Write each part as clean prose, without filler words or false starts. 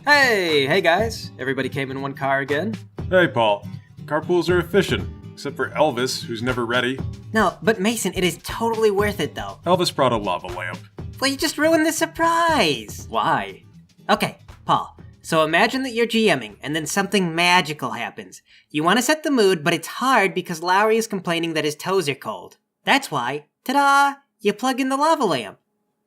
Hey guys. Everybody came in one car again? Hey, Paul. Carpools are efficient, except for Elvis, who's never ready. No, but Mason, it is totally worth it though. Elvis brought a lava lamp. Well, you just ruined the surprise. Why? Okay, Paul. So imagine that you're GMing and then something magical happens. You want to set the mood, but it's hard because Lowry is complaining that his toes are cold. That's why, ta-da, you plug in the lava lamp.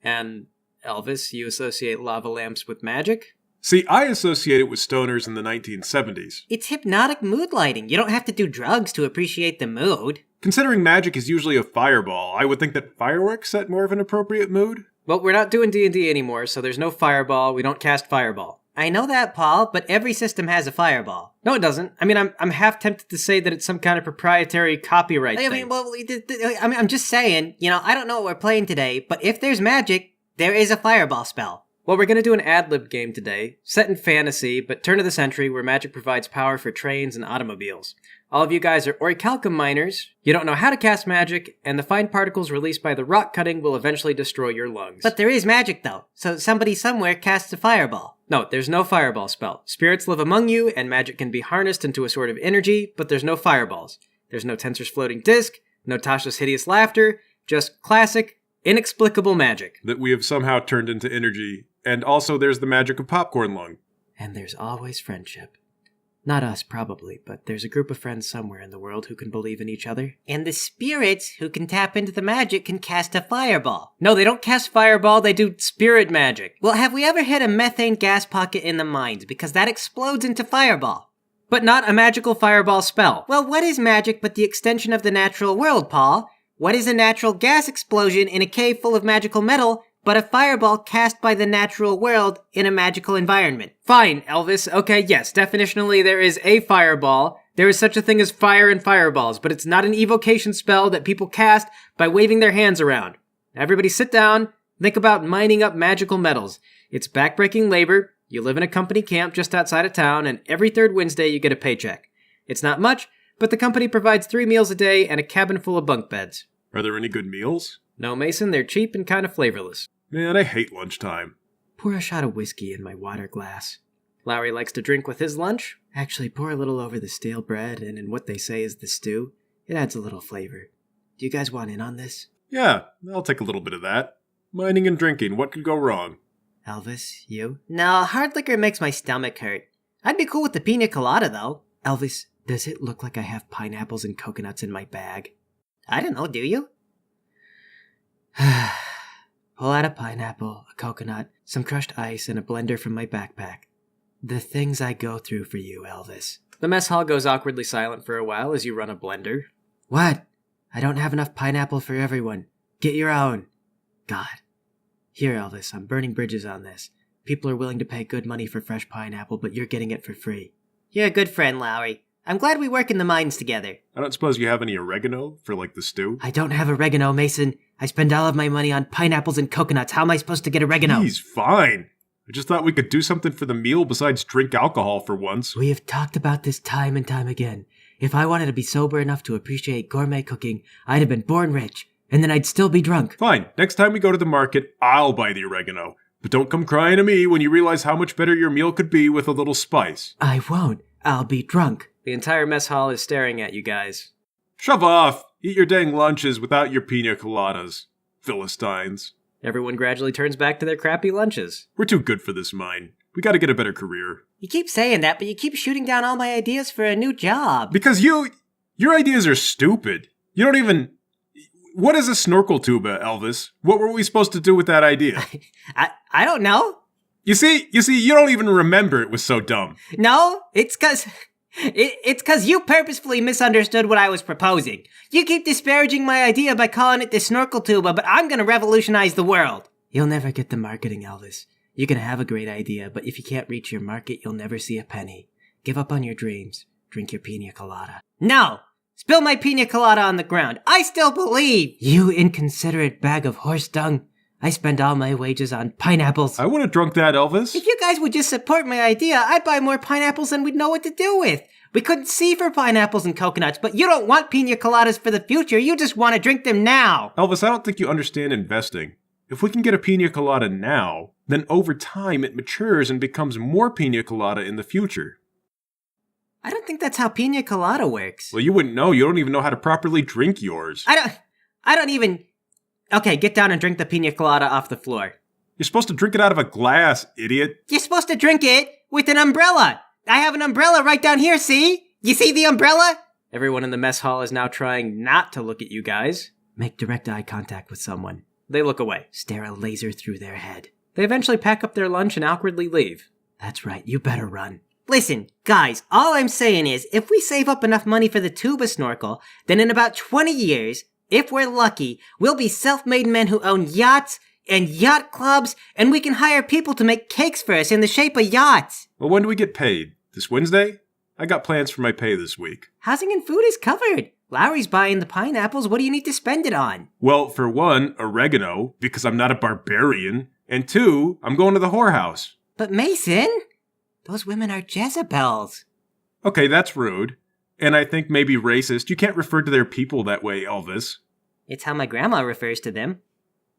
And Elvis, you associate lava lamps with magic? See, I associate it with stoners in the 1970s. It's hypnotic mood lighting. You don't have to do drugs to appreciate the mood. Considering magic is usually a fireball, I would think that fireworks set more of an appropriate mood. Well, we're not doing D&D anymore, so there's no fireball. We don't cast fireball. I know that, Paul, but every system has a fireball. No, it doesn't. I mean, I'm half tempted to say that it's some kind of proprietary copyright thing. I'm just saying, I don't know what we're playing today, but if there's magic, there is a fireball spell. Well, we're going to do an ad-lib game today, set in fantasy, but turn of the century, where magic provides power for trains and automobiles. All of you guys are orichalcum miners, you don't know how to cast magic, and the fine particles released by the rock cutting will eventually destroy your lungs. But there is magic, though, so somebody somewhere casts a fireball. No, there's no fireball spell. Spirits live among you, and magic can be harnessed into a sort of energy, but there's no fireballs. There's no Tensor's floating disc, no Tasha's hideous laughter, just classic, inexplicable magic. That we have somehow turned into energy. And also there's the magic of popcorn lung. And there's always friendship. Not us, probably, but there's a group of friends somewhere in the world who can believe in each other. And the spirits who can tap into the magic can cast a fireball. No, they don't cast fireball, they do spirit magic. Well, have we ever hit a methane gas pocket in the mines? Because that explodes into fireball. But not a magical fireball spell. Well, what is magic but the extension of the natural world, Paul? What is a natural gas explosion in a cave full of magical metal but a fireball cast by the natural world in a magical environment? Fine, Elvis. Okay, yes, definitionally there is a fireball. There is such a thing as fire and fireballs, but it's not an evocation spell that people cast by waving their hands around. Everybody sit down, think about mining up magical metals. It's backbreaking labor, you live in a company camp just outside of town, and every third Wednesday you get a paycheck. It's not much, but the company provides 3 meals a day and a cabin full of bunk beds. Are there any good meals? No, Mason, they're cheap and kind of flavorless. Man, I hate lunchtime. Pour a shot of whiskey in my water glass. Lowry likes to drink with his lunch. Actually, pour a little over the stale bread and in what they say is the stew. It adds a little flavor. Do you guys want in on this? Yeah, I'll take a little bit of that. Mining and drinking, what could go wrong? Elvis, you? No, hard liquor makes my stomach hurt. I'd be cool with the pina colada, though. Elvis, does it look like I have pineapples and coconuts in my bag? I don't know, do you? Pull out a pineapple, a coconut, some crushed ice, and a blender from my backpack. The things I go through for you, Elvis. The mess hall goes awkwardly silent for a while as you run a blender. What? I don't have enough pineapple for everyone. Get your own. God. Here, Elvis, I'm burning bridges on this. People are willing to pay good money for fresh pineapple, but you're getting it for free. You're a good friend, Lowry. I'm glad we work in the mines together. I don't suppose you have any oregano for, the stew? I don't have oregano, Mason. I spend all of my money on pineapples and coconuts. How am I supposed to get oregano? He's fine. I just thought we could do something for the meal besides drink alcohol for once. We have talked about this time and time again. If I wanted to be sober enough to appreciate gourmet cooking, I'd have been born rich, and then I'd still be drunk. Fine. Next time we go to the market, I'll buy the oregano. But don't come crying to me when you realize how much better your meal could be with a little spice. I won't. I'll be drunk. The entire mess hall is staring at you guys. Shove off! Eat your dang lunches without your pina coladas, Philistines. Everyone gradually turns back to their crappy lunches. We're too good for this mine. We gotta get a better career. You keep saying that, but you keep shooting down all my ideas for a new job. Because your ideas are stupid. You don't even... What is a snorkel tuba, Elvis? What were we supposed to do with that idea? I don't know. You see, you don't even remember it was so dumb. No, it's cause you purposefully misunderstood what I was proposing. You keep disparaging my idea by calling it the snorkel tuba, but I'm gonna revolutionize the world. You'll never get the marketing, Elvis. You can have a great idea, but if you can't reach your market, you'll never see a penny. Give up on your dreams. Drink your pina colada. No! Spill my pina colada on the ground. I still believe! You inconsiderate bag of horse dung. I spend all my wages on pineapples. I would have drunk that, Elvis. If you guys would just support my idea, I'd buy more pineapples than we'd know what to do with. We couldn't see for pineapples and coconuts, but you don't want pina coladas for the future. You just want to drink them now. Elvis, I don't think you understand investing. If we can get a pina colada now, then over time it matures and becomes more pina colada in the future. I don't think that's how pina colada works. Well, you wouldn't know. You don't even know how to properly drink yours. I don't even... Okay, get down and drink the pina colada off the floor. You're supposed to drink it out of a glass, idiot. You're supposed to drink it with an umbrella. I have an umbrella right down here, see? You see the umbrella? Everyone in the mess hall is now trying not to look at you guys. Make direct eye contact with someone. They look away. Stare a laser through their head. They eventually pack up their lunch and awkwardly leave. That's right, you better run. Listen, guys, all I'm saying is, if we save up enough money for the tuba snorkel, then in about 20 years, if we're lucky, we'll be self-made men who own yachts and yacht clubs, and we can hire people to make cakes for us in the shape of yachts. Well, when do we get paid? This Wednesday? I got plans for my pay this week. Housing and food is covered. Lowry's buying the pineapples. What do you need to spend it on? Well, for one, oregano, because I'm not a barbarian. And two, I'm going to the whorehouse. But Mason, those women are Jezebels. Okay, that's rude. And I think maybe racist. You can't refer to their people that way, Elvis. It's how my grandma refers to them.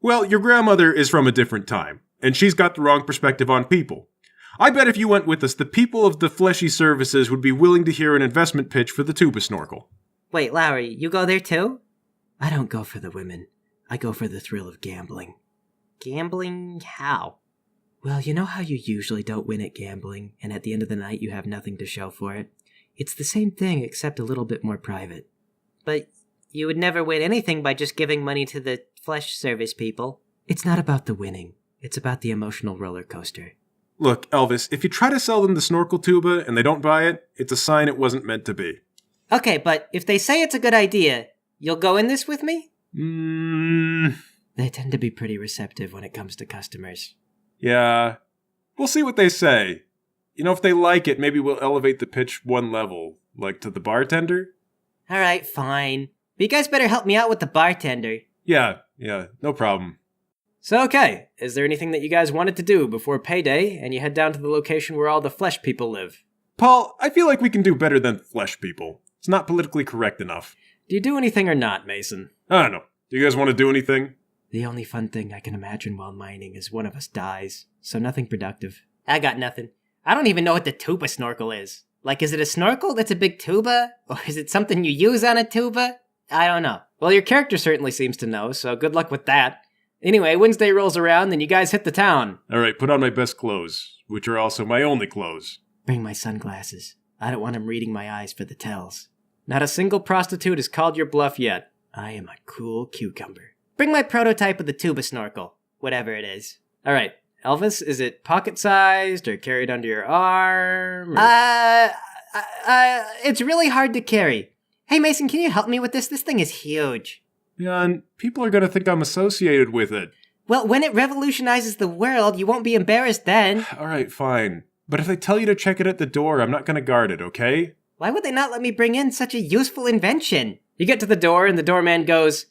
Well, your grandmother is from a different time, and she's got the wrong perspective on people. I bet if you went with us, the people of the fleshy services would be willing to hear an investment pitch for the tuba snorkel. Wait, Lowry, you go there too? I don't go for the women. I go for the thrill of gambling. Gambling how? Well, you know how you usually don't win at gambling, and at the end of the night you have nothing to show for it? It's the same thing, except a little bit more private. But you would never win anything by just giving money to the flesh service people. It's not about the winning. It's about the emotional roller coaster. Look, Elvis, if you try to sell them the snorkel tuba and they don't buy it, it's a sign it wasn't meant to be. Okay, but if they say it's a good idea, you'll go in this with me? They tend to be pretty receptive when it comes to customers. Yeah. We'll see what they say. You know, if they like it, maybe we'll elevate the pitch one level, like to the bartender. Alright, fine. But you guys better help me out with the bartender. Yeah, no problem. So, okay, is there anything that you guys wanted to do before payday and you head down to the location where all the flesh people live? Paul, I feel like we can do better than flesh people. It's not politically correct enough. Do you do anything or not, Mason? I don't know. Do you guys want to do anything? The only fun thing I can imagine while mining is one of us dies, so nothing productive. I got nothing. I don't even know what the tuba snorkel is. Like, is it a snorkel that's a big tuba? Or is it something you use on a tuba? I don't know. Well, your character certainly seems to know, so good luck with that. Anyway, Wednesday rolls around, then you guys hit the town. Alright, put on my best clothes, which are also my only clothes. Bring my sunglasses. I don't want him reading my eyes for the tells. Not a single prostitute has called your bluff yet. I am a cool cucumber. Bring my prototype of the tuba snorkel. Whatever it is. Alright, Elvis, is it pocket-sized or carried under your arm? It's really hard to carry. Hey Mason, can you help me with this? This thing is huge. Yeah, and people are going to think I'm associated with it. Well, when it revolutionizes the world, you won't be embarrassed then. Alright, fine. But if they tell you to check it at the door, I'm not going to guard it, okay? Why would they not let me bring in such a useful invention? You get to the door and the doorman goes,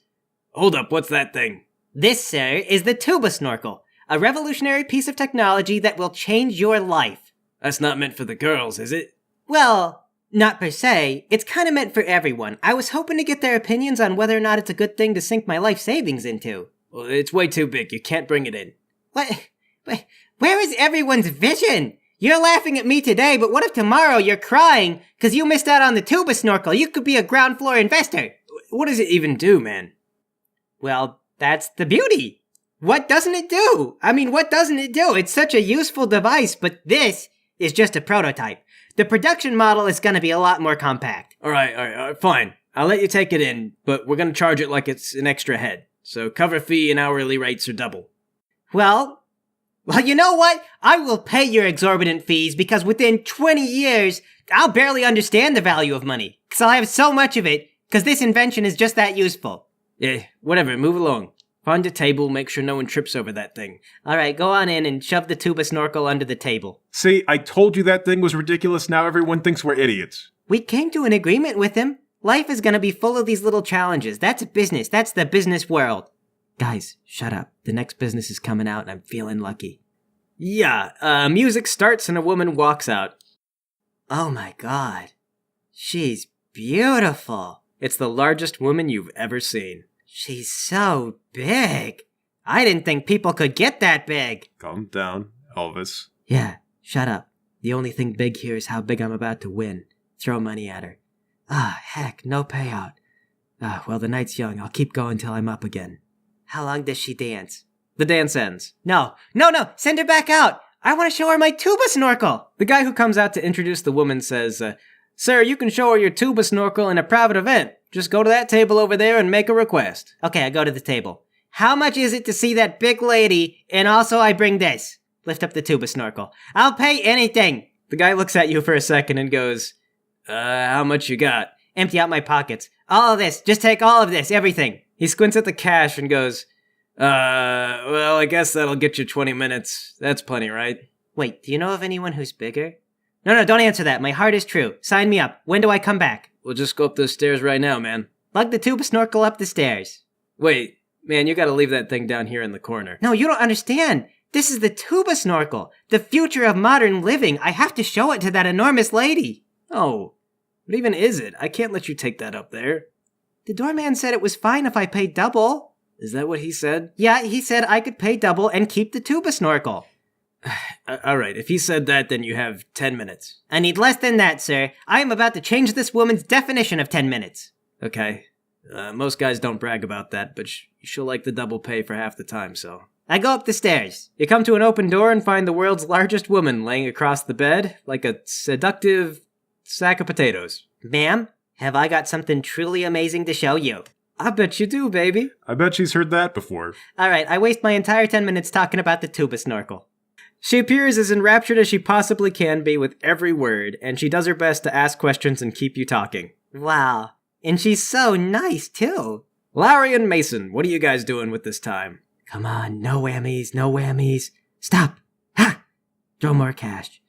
"Hold up, what's that thing?" This, sir, is the tuba snorkel. A revolutionary piece of technology that will change your life. That's not meant for the girls, is it? Well, not per se. It's kind of meant for everyone. I was hoping to get their opinions on whether or not it's a good thing to sink my life savings into. Well, it's way too big. You can't bring it in. What? Where is everyone's vision? You're laughing at me today, but what if tomorrow you're crying because you missed out on the tuba snorkel? You could be a ground floor investor. What does it even do, man? Well, that's the beauty. What doesn't it do? What doesn't it do? It's such a useful device, but this is just a prototype. The production model is going to be a lot more compact. All right, fine. I'll let you take it in, but we're going to charge it like it's an extra head. So cover fee and hourly rates are double. Well, you know what? I will pay your exorbitant fees because within 20 years, I'll barely understand the value of money because I'll have so much of it because this invention is just that useful. Yeah, whatever, move along. Find a table, make sure no one trips over that thing. All right, go on in and shove the tuba snorkel under the table. See, I told you that thing was ridiculous. Now everyone thinks we're idiots. We came to an agreement with him. Life is going to be full of these little challenges. That's business. That's the business world. Guys, shut up. The next business is coming out and I'm feeling lucky. Yeah, music starts and a woman walks out. Oh my god. She's beautiful. It's the largest woman you've ever seen. She's so big. I didn't think people could get that big. Calm down, Elvis. Yeah, shut up. The only thing big here is how big I'm about to win. Throw money at her. Heck, no payout. Well, the night's young. I'll keep going till I'm up again. How long does she dance? The dance ends. No, send her back out. I want to show her my tuba snorkel. The guy who comes out to introduce the woman says, Sir, you can show her your tuba snorkel in a private event. Just go to that table over there and make a request. Okay, I go to the table. How much is it to see that big lady, and also I bring this? Lift up the tuba snorkel. I'll pay anything. The guy looks at you for a second and goes, how much you got? Empty out my pockets. All of this. Just take all of this. Everything. He squints at the cash and goes, well, I guess that'll get you 20 minutes. That's plenty, right? Wait, do you know of anyone who's bigger? No, don't answer that. My heart is true. Sign me up. When do I come back? We'll just go up those stairs right now, man. Lug the tuba snorkel up the stairs. Wait, man, you gotta leave that thing down here in the corner. No, you don't understand. This is the tuba snorkel. The future of modern living. I have to show it to that enormous lady. Oh, what even is it? I can't let you take that up there. The doorman said it was fine if I paid double. Is that what he said? Yeah, he said I could pay double and keep the tuba snorkel. Alright, if he said that, then you have 10 minutes. I need less than that, sir. I am about to change this woman's definition of 10 minutes. Okay. Most guys don't brag about that, but she'll like the double pay for half the time, so. I go up the stairs. You come to an open door and find the world's largest woman laying across the bed like a seductive sack of potatoes. Ma'am, have I got something truly amazing to show you? I bet you do, baby. I bet she's heard that before. Alright, I waste my entire 10 minutes talking about the tuba snorkel. She appears as enraptured as she possibly can be with every word, and she does her best to ask questions and keep you talking. Wow. And she's so nice, too. Lowry and Mason, what are you guys doing with this time? Come on, no whammies, no whammies. Stop! Ha! Throw more cash.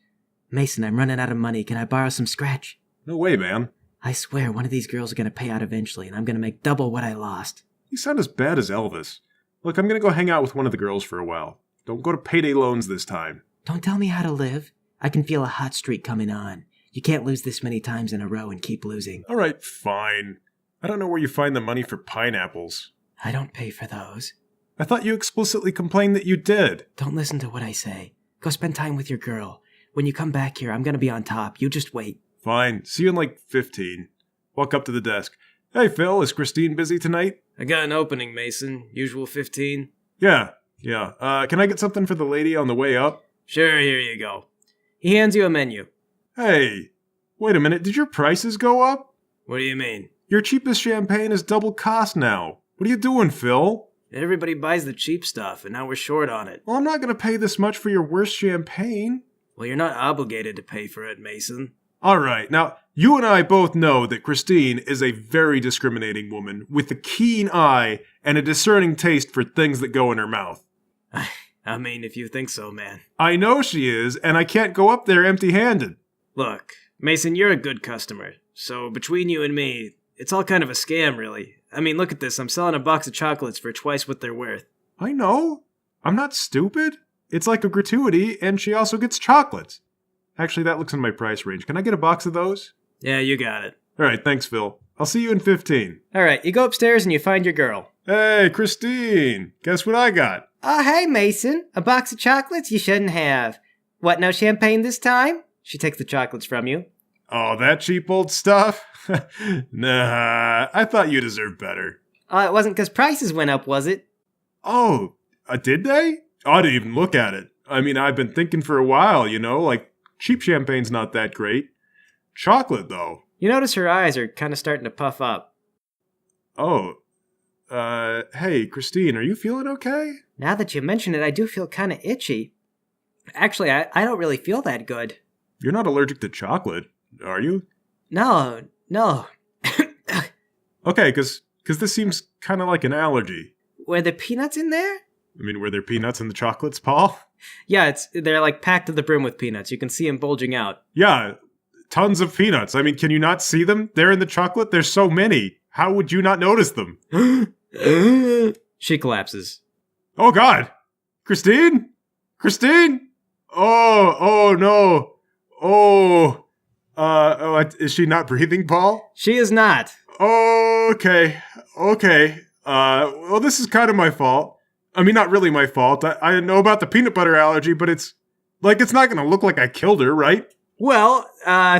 Mason, I'm running out of money. Can I borrow some scratch? No way, man. I swear one of these girls are going to pay out eventually, and I'm going to make double what I lost. You sound as bad as Elvis. Look, I'm going to go hang out with one of the girls for a while. Don't go to payday loans this time. Don't tell me how to live. I can feel a hot streak coming on. You can't lose this many times in a row and keep losing. All right, fine. I don't know where you find the money for pineapples. I don't pay for those. I thought you explicitly complained that you did. Don't listen to what I say. Go spend time with your girl. When you come back here, I'm going to be on top. You just wait. Fine. See you in like 15. Walk up to the desk. Hey, Phil, is Christine busy tonight? I got an opening, Mason. Usual 15. Yeah. Can I get something for the lady on the way up? Sure, here you go. He hands you a menu. Hey, wait a minute. Did your prices go up? What do you mean? Your cheapest champagne is double cost now. What are you doing, Phil? Everybody buys the cheap stuff, and now we're short on it. Well, I'm not going to pay this much for your worst champagne. Well, you're not obligated to pay for it, Mason. All right, now, you and I both know that Christine is a very discriminating woman with a keen eye and a discerning taste for things that go in her mouth. I mean, if you think so, man. I know she is, and I can't go up there empty-handed. Look, Mason, you're a good customer. So between you and me, it's all kind of a scam, really. I mean, look at this. I'm selling a box of chocolates for twice what they're worth. I know. I'm not stupid. It's like a gratuity, and she also gets chocolates. Actually, that looks in my price range. Can I get a box of those? Yeah, you got it. All right, thanks, Phil. I'll see you in 15. All right, you go upstairs and you find your girl. Hey, Christine. Guess what I got? Oh, hey, Mason. A box of chocolates you shouldn't have. What, no champagne this time? She takes the chocolates from you. Oh, that cheap old stuff? Nah, I thought you deserved better. Oh, it wasn't because prices went up, was it? Oh, did they? Oh, I didn't even look at it. I mean, I've been thinking for a while, like, cheap champagne's not that great. Chocolate, though. You notice her eyes are kind of starting to puff up. Oh, hey, Christine, are you feeling okay? Now that you mention it, I do feel kind of itchy. Actually, I don't really feel that good. You're not allergic to chocolate, are you? No. Okay, because this seems kind of like an allergy. Were there peanuts in there? I mean, were there peanuts in the chocolates, Paul? Yeah, they're like packed to the brim with peanuts. You can see them bulging out. Yeah, tons of peanuts. I mean, can you not see them? They're in the chocolate. There's so many. How would you not notice them? She collapses. Oh, God. Christine? Oh, no. Is she not breathing, Paul? She is not. Okay. Well, this is kind of my fault. I mean, not really my fault. I know about the peanut butter allergy, but it's not gonna look like I killed her, right? Well,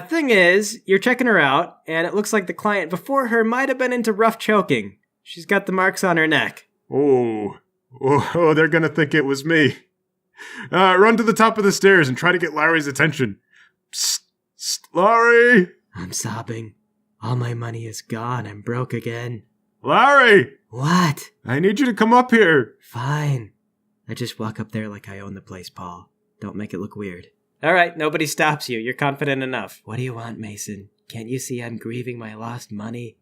thing is, you're checking her out, and it looks like the client before her might have been into rough choking. She's got the marks on her neck. Oh, they're gonna think it was me. Run to the top of the stairs and try to get Larry's attention. Psst, Larry! I'm sobbing. All my money is gone. I'm broke again. Larry! What? I need you to come up here. Fine. I just walk up there like I own the place, Paul. Don't make it look weird. All right, nobody stops you. You're confident enough. What do you want, Mason? Can't you see I'm grieving my lost money?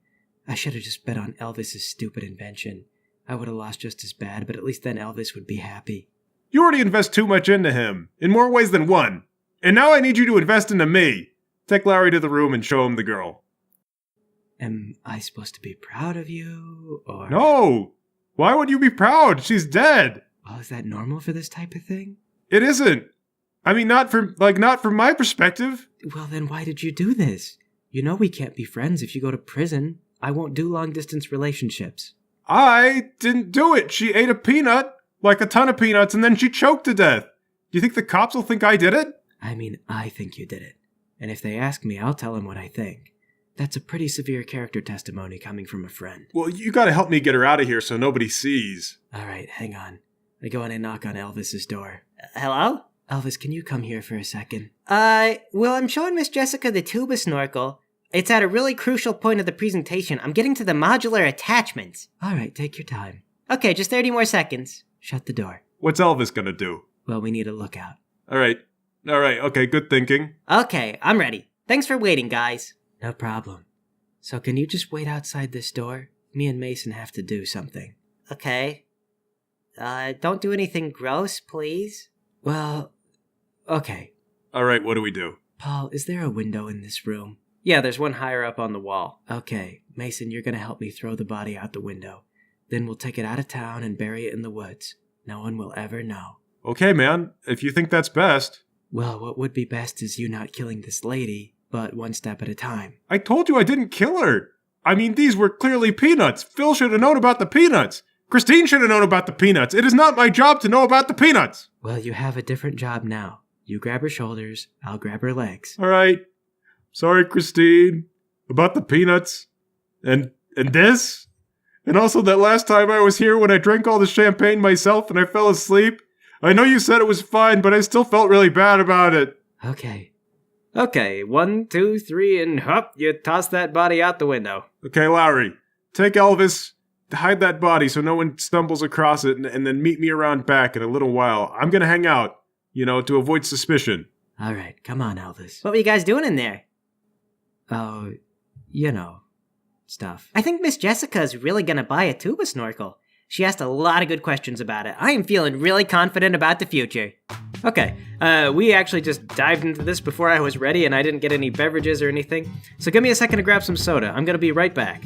I should have just bet on Elvis's stupid invention. I would have lost just as bad, but at least then Elvis would be happy. You already invest too much into him, in more ways than one. And now I need you to invest into me. Take Larry to the room and show him the girl. Am I supposed to be proud of you, or... No! Why would you be proud? She's dead! Well, is that normal for this type of thing? It isn't. I mean, not from my perspective. Well, then why did you do this? You know we can't be friends if you go to prison. I won't do long-distance relationships. I didn't do it. She ate a peanut, like a ton of peanuts, and then she choked to death. Do you think the cops will think I did it? I mean, I think you did it. And if they ask me, I'll tell them what I think. That's a pretty severe character testimony coming from a friend. Well, you gotta help me get her out of here so nobody sees. All right, hang on. I go in and knock on Elvis's door. Hello? Elvis, can you come here for a second? Well, I'm showing Miss Jessica the tuba snorkel. It's at a really crucial point of the presentation. I'm getting to the modular attachments. All right, take your time. Okay, just 30 more seconds. Shut the door. What's Elvis gonna do? Well, we need a lookout. All right, okay, good thinking. Okay, I'm ready. Thanks for waiting, guys. No problem. So can you just wait outside this door? Me and Mason have to do something. Okay. Don't do anything gross, please. Well, okay. All right, what do we do? Paul, is there a window in this room? Yeah, there's one higher up on the wall. Okay, Mason, you're gonna help me throw the body out the window. Then we'll take it out of town and bury it in the woods. No one will ever know. Okay, man, if you think that's best. Well, what would be best is you not killing this lady, but one step at a time. I told you I didn't kill her. I mean, these were clearly peanuts. Phil should have known about the peanuts. Christine should have known about the peanuts. It is not my job to know about the peanuts. Well, you have a different job now. You grab her shoulders, I'll grab her legs. All right. Sorry, Christine. About the peanuts. And this? And also that last time I was here when I drank all the champagne myself and I fell asleep. I know you said it was fine, but I still felt really bad about it. Okay. Okay, 1, 2, 3, and hop, you toss that body out the window. Okay, Lowry. Take Elvis, hide that body so no one stumbles across it, and then meet me around back in a little while. I'm gonna hang out, to avoid suspicion. All right, come on, Elvis. What were you guys doing in there? Oh, stuff. I think Miss Jessica's really gonna buy a tuba snorkel. She asked a lot of good questions about it. I am feeling really confident about the future. Okay, we actually just dived into this before I was ready and I didn't get any beverages or anything. So give me a second to grab some soda. I'm gonna be right back.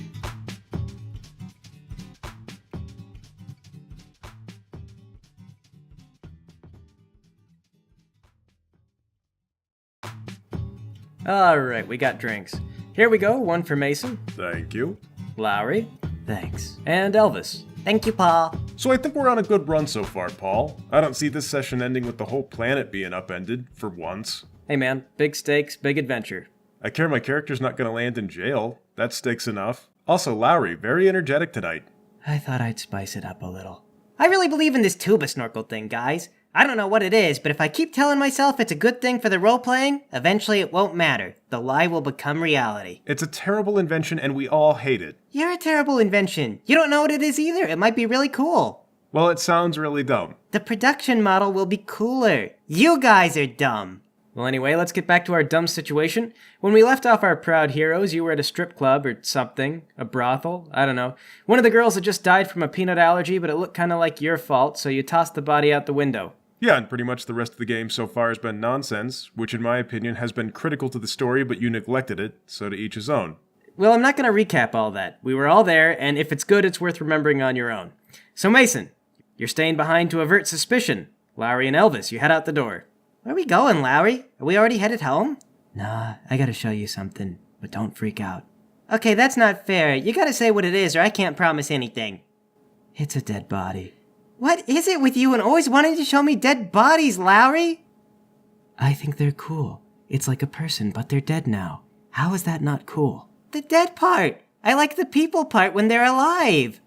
Alright, we got drinks. Here we go, one for Mason, Thank you. Lowry, Thanks. and Elvis. Thank you, Paul. So I think we're on a good run so far, Paul. I don't see this session ending with the whole planet being upended, for once. Hey man, big stakes, big adventure. I care my character's not gonna land in jail. That stakes enough. Also, Lowry, very energetic tonight. I thought I'd spice it up a little. I really believe in this tuba snorkel thing, guys. I don't know what it is, but if I keep telling myself it's a good thing for the role-playing, eventually it won't matter. The lie will become reality. It's a terrible invention and we all hate it. You're a terrible invention. You don't know what it is either. It might be really cool. Well, it sounds really dumb. The production model will be cooler. You guys are dumb. Well, anyway, let's get back to our dumb situation. When we left off our proud heroes, you were at a strip club or something. A brothel? I don't know. One of the girls had just died from a peanut allergy, but it looked kind of like your fault, so you tossed the body out the window. Yeah, and pretty much the rest of the game so far has been nonsense, which in my opinion has been critical to the story, but you neglected it, so to each his own. Well, I'm not going to recap all that. We were all there, and if it's good, it's worth remembering on your own. So Mason, you're staying behind to avert suspicion. Lowry and Elvis, you head out the door. Where are we going, Lowry? Are we already headed home? Nah, I gotta show you something, but don't freak out. Okay, that's not fair. You gotta say what it is or I can't promise anything. It's a dead body. What is it with you and always wanting to show me dead bodies, Lowry? I think they're cool. It's like a person, but they're dead now. How is that not cool? The dead part. I like the people part when they're alive.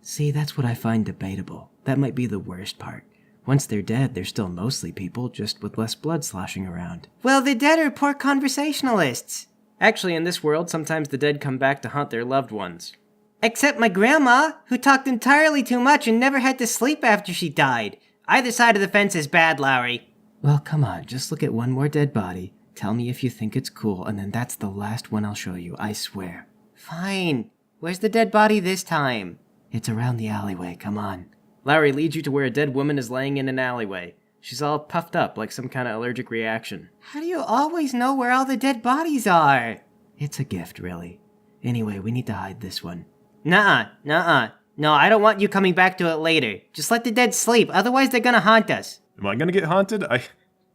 See, that's what I find debatable. That might be the worst part. Once they're dead, they're still mostly people, just with less blood sloshing around. Well, the dead are poor conversationalists. Actually, in this world, sometimes the dead come back to haunt their loved ones. Except my grandma, who talked entirely too much and never had to sleep after she died. Either side of the fence is bad, Lowry. Well, come on, just look at one more dead body, tell me if you think it's cool, and then that's the last one I'll show you, I swear. Fine. Where's the dead body this time? It's around the alleyway, come on. Lowry leads you to where a dead woman is laying in an alleyway. She's all puffed up, like some kind of allergic reaction. How do you always know where all the dead bodies are? It's a gift, really. Anyway, we need to hide this one. Nuh-uh. No, I don't want you coming back to it later. Just let the dead sleep, otherwise they're gonna haunt us. Am I gonna get haunted?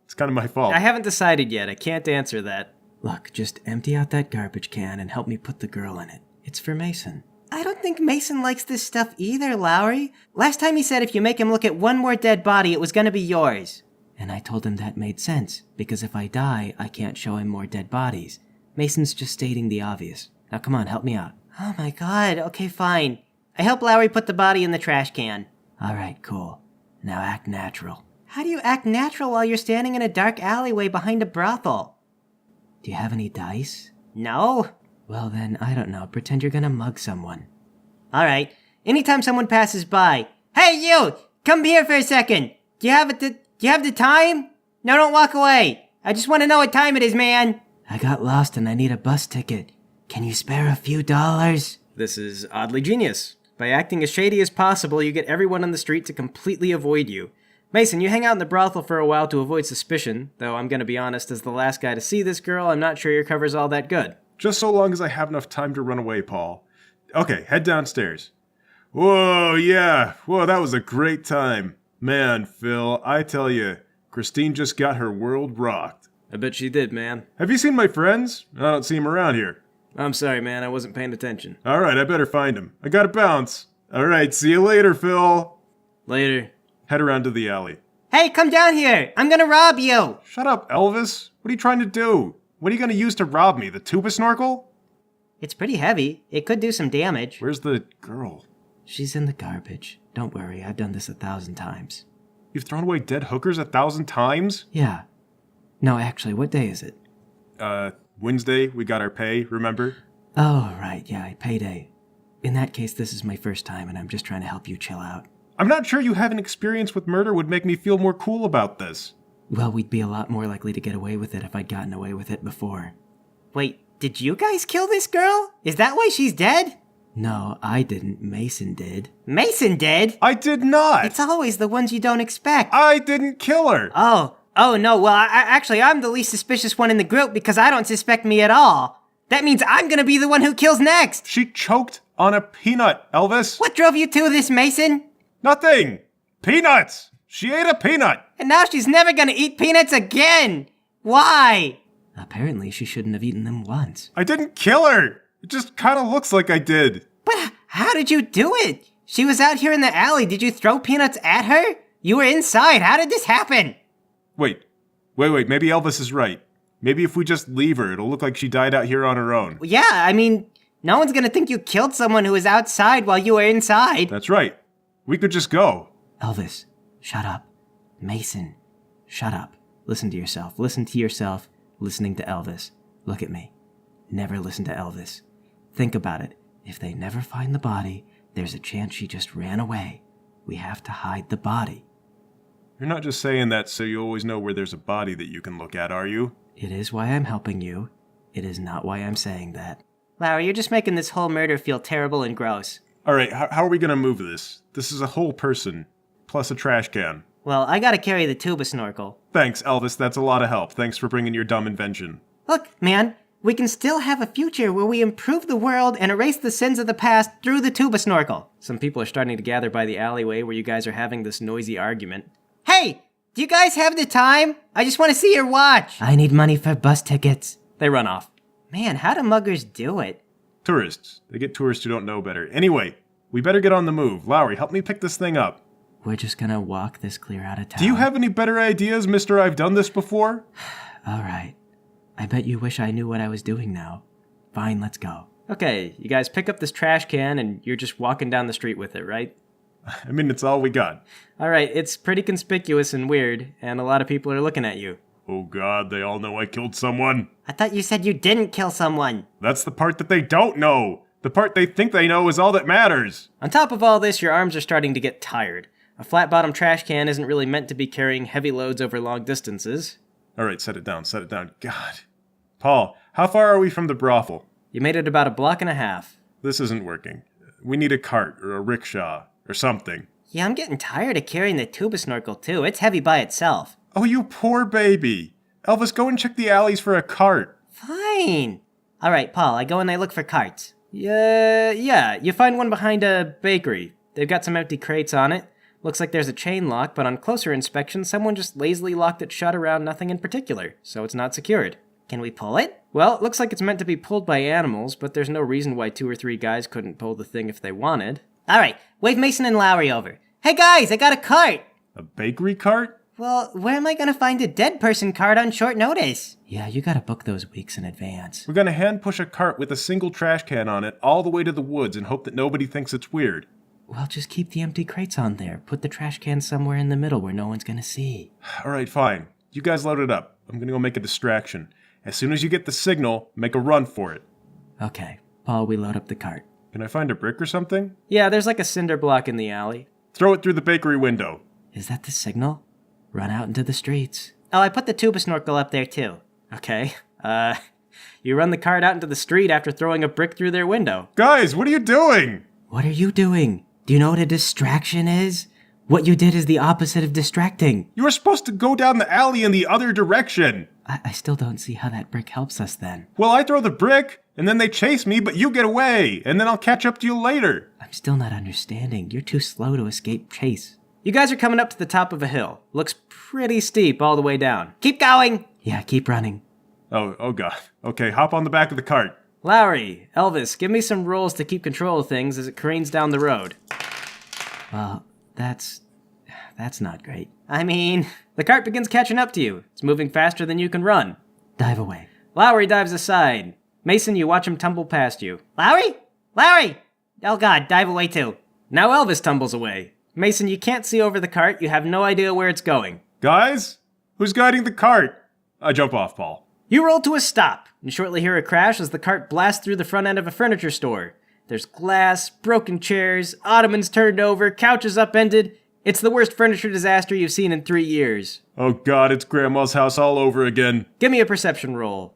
It's kind of my fault. I haven't decided yet, I can't answer that. Look, just empty out that garbage can and help me put the girl in it. It's for Mason. I don't think Mason likes this stuff either, Lowry. Last time he said if you make him look at one more dead body, it was gonna be yours. And I told him that made sense, because if I die, I can't show him more dead bodies. Mason's just stating the obvious. Now come on, help me out. Oh my god, okay, fine. I help Lowry put the body in the trash can. Alright, cool. Now act natural. How do you act natural while you're standing in a dark alleyway behind a brothel? Do you have any dice? No. Well then, I don't know, pretend you're gonna mug someone. Alright, anytime someone passes by, hey you! Come here for a second! Do you have the time? No, don't walk away! I just want to know what time it is, man! I got lost and I need a bus ticket. Can you spare a few dollars? This is oddly genius. By acting as shady as possible, you get everyone on the street to completely avoid you. Mason, you hang out in the brothel for a while to avoid suspicion, though I'm gonna be honest, as the last guy to see this girl, I'm not sure your cover's all that good. Just so long as I have enough time to run away, Paul. Okay, head downstairs. Whoa, yeah. Whoa, that was a great time. Man, Phil, I tell you, Christine just got her world rocked. I bet she did, man. Have you seen my friends? I don't see them around here. I'm sorry, man, I wasn't paying attention. Alright, I better find him. I gotta bounce. Alright, see you later, Phil. Later. Head around to the alley. Hey, come down here! I'm gonna rob you! Shut up, Elvis. What are you trying to do? What are you gonna use to rob me? The tuba snorkel? It's pretty heavy. It could do some damage. Where's the girl? She's in the garbage. Don't worry, I've done this 1,000 times. You've thrown away dead hookers 1,000 times? Yeah. No, actually, what day is it? Wednesday, we got our pay, remember? Oh, right, yeah, payday. In that case, this is my first time, and I'm just trying to help you chill out. I'm not sure you having experience with murder would make me feel more cool about this. Well, we'd be a lot more likely to get away with it if I'd gotten away with it before. Wait, did you guys kill this girl? Is that why she's dead? No, I didn't. Mason did. Mason did? I did not! It's always the ones you don't expect. I didn't kill her! Oh no, well, I'm the least suspicious one in the group because I don't suspect me at all. That means I'm gonna be the one who kills next! She choked on a peanut, Elvis. What drove you to this, Mason? Nothing! Peanuts! She ate a peanut! And now she's never gonna eat peanuts again! Why? Apparently, she shouldn't have eaten them once. I didn't kill her! It just kinda looks like I did. But how did you do it? She was out here in the alley. Did you throw peanuts at her? You were inside. How did this happen? Wait, maybe Elvis is right. Maybe if we just leave her, it'll look like she died out here on her own. Well, yeah, I mean, no one's gonna think you killed someone who was outside while you were inside. That's right. We could just go. Elvis, shut up. Mason, shut up. Listen to yourself. Listen to yourself. Listening to Elvis. Look at me. Never listen to Elvis. Think about it. If they never find the body, there's a chance she just ran away. We have to hide the body. You're not just saying that so you always know where there's a body that you can look at, are you? It is why I'm helping you. It is not why I'm saying that. Larry, you're just making this whole murder feel terrible and gross. Alright, how are we gonna move this? This is a whole person, plus a trash can. Well, I gotta carry the tuba snorkel. Thanks, Elvis, that's a lot of help. Thanks for bringing your dumb invention. Look, man, we can still have a future where we improve the world and erase the sins of the past through the tuba snorkel. Some people are starting to gather by the alleyway where you guys are having this noisy argument. Hey, do you guys have the time? I just want to see your watch. I need money for bus tickets. They run off. Man, how do muggers do it? Tourists. They get tourists who don't know better. Anyway, we better get on the move. Lowry, help me pick this thing up. we're just gonna walk this clear out of town. Do you have any better ideas, mister? I've done this before? All right. I bet you wish I knew what I was doing now. Fine, let's go. Okay, you guys pick up this trash can and you're just walking down the street with it, right? I mean, it's all we got. All right, it's pretty conspicuous and weird, and a lot of people are looking at you. Oh God, they all know I killed someone. I thought you said you didn't kill someone. That's the part that they don't know. The part they think they know is all that matters. On top of all this, your arms are starting to get tired. A flat-bottom trash can isn't really meant to be carrying heavy loads over long distances. All right, set it down. God. Paul, how far are we from the brothel? You made it about a block and a half. This isn't working. We need a cart or a rickshaw or something. Yeah, I'm getting tired of carrying the tuba snorkel too. It's heavy by itself. Oh, you poor baby. Elvis, go and check the alleys for a cart. Fine. All right, Paul, I go and I look for carts. Yeah, you find one behind a bakery. They've got some empty crates on it. Looks like there's a chain lock, but on closer inspection, someone just lazily locked it shut around nothing in particular, so it's not secured. Can we pull it? Well, it looks like it's meant to be pulled by animals, but there's no reason why 2 or 3 guys couldn't pull the thing if they wanted. All right, wave Mason and Lowry over. Hey guys, I got a cart. A bakery cart? Well, where am I gonna find a dead person cart on short notice? Yeah, you gotta book those weeks in advance. We're gonna hand push a cart with a single trash can on it all the way to the woods and hope that nobody thinks it's weird. Well, just keep the empty crates on there. Put the trash can somewhere in the middle where no one's gonna see. All right, fine. You guys load it up. I'm gonna go make a distraction. As soon as you get the signal, make a run for it. Okay, Paul, we load up the cart. Can I find a brick or something? Yeah, there's like a cinder block in the alley. Throw it through the bakery window. Is that the signal? Run out into the streets. Oh, I put the tuba snorkel up there too. Okay, you run the cart out into the street after throwing a brick through their window. Guys, what are you doing? What are you doing? Do you know what a distraction is? What you did is the opposite of distracting. You were supposed to go down the alley in the other direction. I still don't see how that brick helps us then. Well, I throw the brick, and then they chase me, but you get away, and then I'll catch up to you later. I'm still not understanding. You're too slow to escape chase. You guys are coming up to the top of a hill. Looks pretty steep all the way down. Keep going. Yeah, keep running. Oh God. Okay, hop on the back of the cart. Lowry, Elvis, give me some rolls to keep control of things as it careens down the road. Well, that's not great. I mean, the cart begins catching up to you. It's moving faster than you can run. Dive away. Lowry dives aside. Mason, you watch him tumble past you. Lowry? Lowry! Oh God, dive away too. Now Elvis tumbles away. Mason, you can't see over the cart. You have no idea where it's going. Guys? Who's guiding the cart? I jump off, Paul. You roll to a stop, and shortly hear a crash as the cart blasts through the front end of a furniture store. There's glass, broken chairs, ottomans turned over, couches upended. It's the worst furniture disaster you've seen in 3 years. Oh God, it's Grandma's house all over again. Give me a perception roll.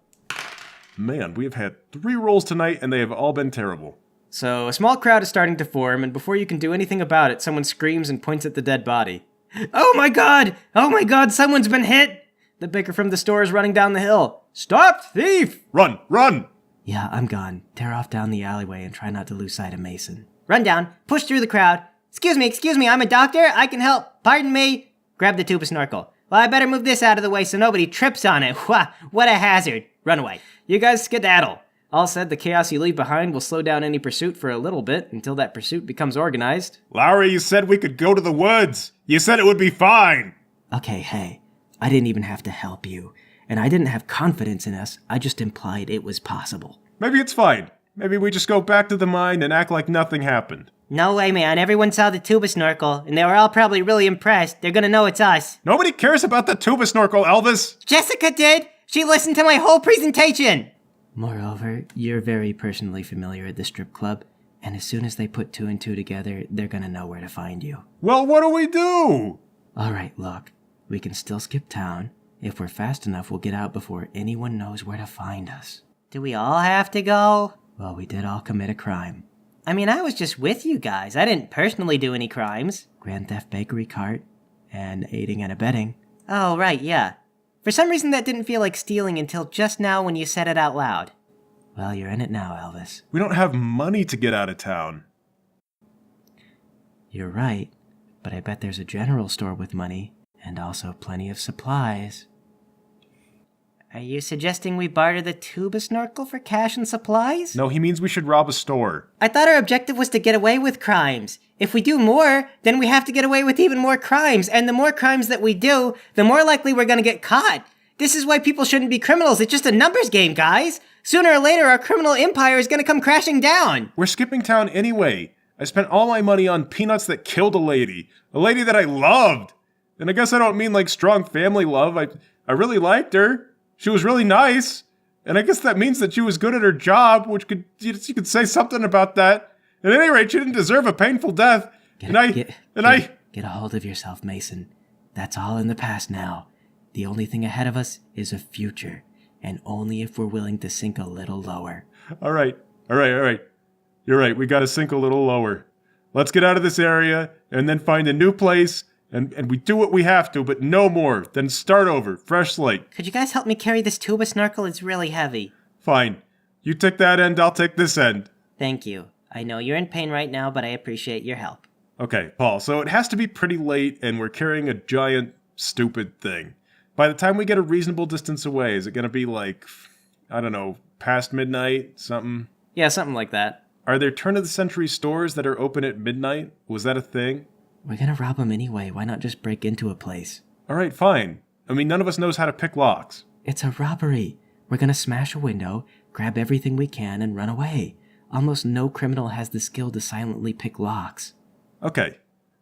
Man, we have had 3 rolls tonight, and they have all been terrible. So, a small crowd is starting to form, and before you can do anything about it, someone screams and points at the dead body. Oh my god! Oh my god, someone's been hit! The baker from the store is running down the hill. Stop, thief! Run! Run! Yeah, I'm gone. Tear off down the alleyway and try not to lose sight of Mason. Run down, push through the crowd. Excuse me, I'm a doctor. I can help. Pardon me. Grab the tuba snorkel. Well, I better move this out of the way so nobody trips on it. What a hazard. Run away. You guys skedaddle. All said, the chaos you leave behind will slow down any pursuit for a little bit until that pursuit becomes organized. Lowry, you said we could go to the woods. You said it would be fine. Okay, hey, I didn't even have to help you. And I didn't have confidence in us. I just implied it was possible. Maybe it's fine. Maybe we just go back to the mine and act like nothing happened. No way, man. Everyone saw the tuba snorkel, and they were all probably really impressed. They're gonna know it's us. Nobody cares about the tuba snorkel, Elvis. Jessica did. She listened to my whole presentation. Moreover, you're very personally familiar at the strip club, and as soon as they put 2 and 2 together, they're gonna know where to find you. Well, what do we do? Alright, look. We can still skip town. If we're fast enough, we'll get out before anyone knows where to find us. Do we all have to go? Well, we did all commit a crime. I mean, I was just with you guys. I didn't personally do any crimes. Grand theft bakery cart, and aiding and abetting. Oh, right, yeah. For some reason that didn't feel like stealing until just now when you said it out loud. Well, you're in it now, Elvis. We don't have money to get out of town. You're right, but I bet there's a general store with money, and also plenty of supplies. Are you suggesting we barter the tuba snorkel for cash and supplies? No, he means we should rob a store. I thought our objective was to get away with crimes. If we do more, then we have to get away with even more crimes. And the more crimes that we do, the more likely we're gonna get caught. This is why people shouldn't be criminals. It's just a numbers game, guys. Sooner or later, our criminal empire is gonna come crashing down. We're skipping town anyway. I spent all my money on peanuts that killed a lady that I loved. And I guess I don't mean like strong family love. I really liked her. She was really nice. And I guess that means that she was good at her job, which you could say something about that. At any rate, she didn't deserve a painful death. Get a hold of yourself, Mason. That's all in the past now. The only thing ahead of us is a future, and only if we're willing to sink a little lower. All right. You're right, we gotta sink a little lower. Let's get out of this area, and then find a new place, and we do what we have to, but no more. Then start over, fresh slate. Could you guys help me carry this tuba snorkel? It's really heavy. Fine. You take that end, I'll take this end. Thank you. I know you're in pain right now, but I appreciate your help. Okay, Paul, so it has to be pretty late, and we're carrying a giant, stupid thing. By the time we get a reasonable distance away, is it gonna be like, I don't know, past midnight, something? Yeah, something like that. Are there turn-of-the-century stores that are open at midnight? Was that a thing? We're gonna rob them anyway. Why not just break into a place? All right, fine. I mean, none of us knows how to pick locks. It's a robbery. We're gonna smash a window, grab everything we can, and run away. Almost no criminal has the skill to silently pick locks. Okay.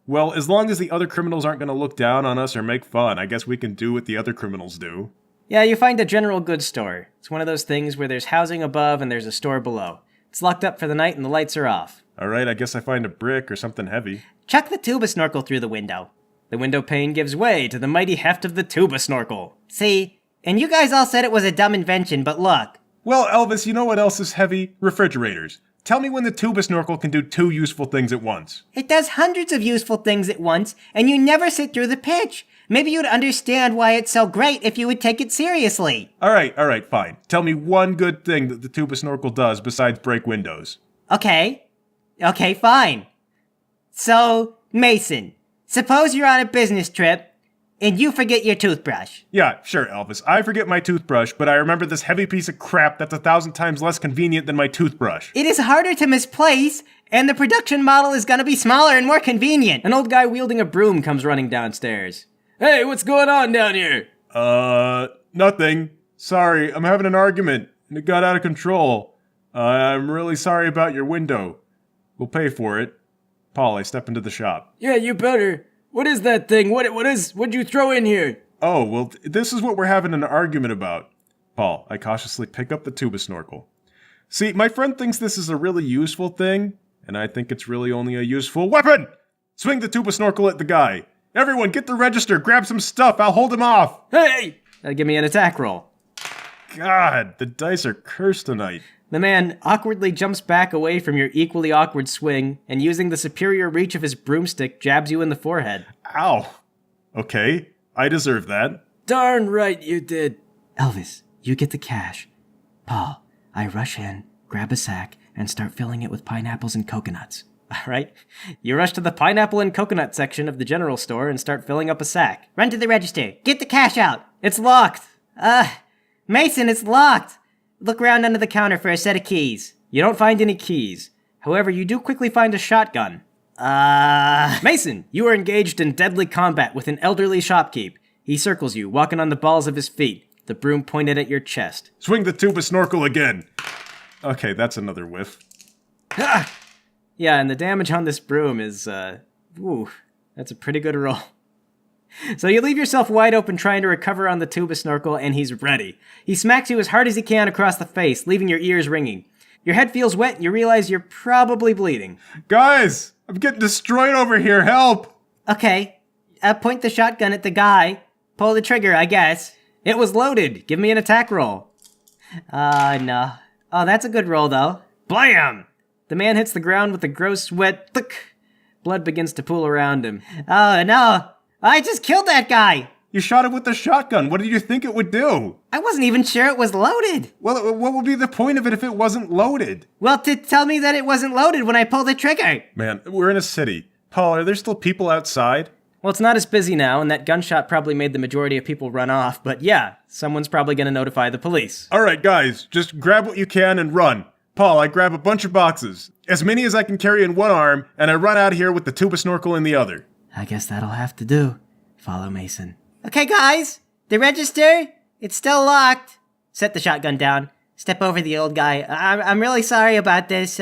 Well, as long as the other criminals aren't going to look down on us or make fun, I guess we can do what the other criminals do. Yeah, you find a general goods store. It's one of those things where there's housing above and there's a store below. It's locked up for the night and the lights are off. All right, I guess I find a brick or something heavy. Chuck the tuba snorkel through the window. The window pane gives way to the mighty heft of the tuba snorkel. See, and you guys all said it was a dumb invention, but look. Well, Elvis, you know what else is heavy? Refrigerators. Tell me when the tuba snorkel can do 2 useful things at once. It does hundreds of useful things at once, and you never sit through the pitch. Maybe you'd understand why it's so great if you would take it seriously. All right, fine. Tell me one good thing that the tuba snorkel does besides break windows. Okay, fine. So, Mason, suppose you're on a business trip, and you forget your toothbrush. Yeah, sure, Elvis. I forget my toothbrush, but I remember this heavy piece of crap that's 1,000 times less convenient than my toothbrush. It is harder to misplace, and the production model is gonna be smaller and more convenient. An old guy wielding a broom comes running downstairs. Hey, what's going on down here? Nothing. Sorry, I'm having an argument, and it got out of control. I'm really sorry about your window. We'll pay for it. Paul, I step into the shop. Yeah, you better. What is that thing? What'd you throw in here? Oh, well, this is what we're having an argument about. Paul, I cautiously pick up the tuba snorkel. See, my friend thinks this is a really useful thing, and I think it's really only a useful weapon! Swing the tuba snorkel at the guy. Everyone, get the register, grab some stuff, I'll hold him off! Hey! Give me an attack roll. God, the dice are cursed tonight. The man awkwardly jumps back away from your equally awkward swing, and using the superior reach of his broomstick, jabs you in the forehead. Ow. Okay, I deserve that. Darn right you did. Elvis, you get the cash. Paul, I rush in, grab a sack, and start filling it with pineapples and coconuts. All right. You rush to the pineapple and coconut section of the general store and start filling up a sack. Run to the register. Get the cash out. It's locked. Mason, it's locked. Look around under the counter for a set of keys. You don't find any keys. However, you do quickly find a shotgun. Mason, you are engaged in deadly combat with an elderly shopkeep. He circles you, walking on the balls of his feet, the broom pointed at your chest. Swing the tuba snorkel again. Okay, that's another whiff. Yeah, and the damage on this broom is, that's a pretty good roll. So you leave yourself wide open trying to recover on the tuba snorkel, and he's ready. He smacks you as hard as he can across the face, leaving your ears ringing. Your head feels wet, and you realize you're probably bleeding. Guys, I'm getting destroyed over here, help! Okay, point the shotgun at the guy. Pull the trigger, I guess. It was loaded. Give me an attack roll. No. Oh, that's a good roll, though. Blam! The man hits the ground with a gross, wet thunk. Blood begins to pool around him. Oh, no. I just killed that guy! You shot it with the shotgun. What did you think it would do? I wasn't even sure it was loaded. Well, what would be the point of it if it wasn't loaded? Well, to tell me that it wasn't loaded when I pulled the trigger. Man, we're in a city. Paul, are there still people outside? Well, it's not as busy now, and that gunshot probably made the majority of people run off, but yeah, someone's probably gonna notify the police. All right, guys, just grab what you can and run. Paul, I grab a bunch of boxes, as many as I can carry in one arm, and I run out of here with the tuba snorkel in the other. I guess that'll have to do. Follow Mason. Okay, guys, the register, it's still locked. Set the shotgun down. Step over the old guy. I'm really sorry about this.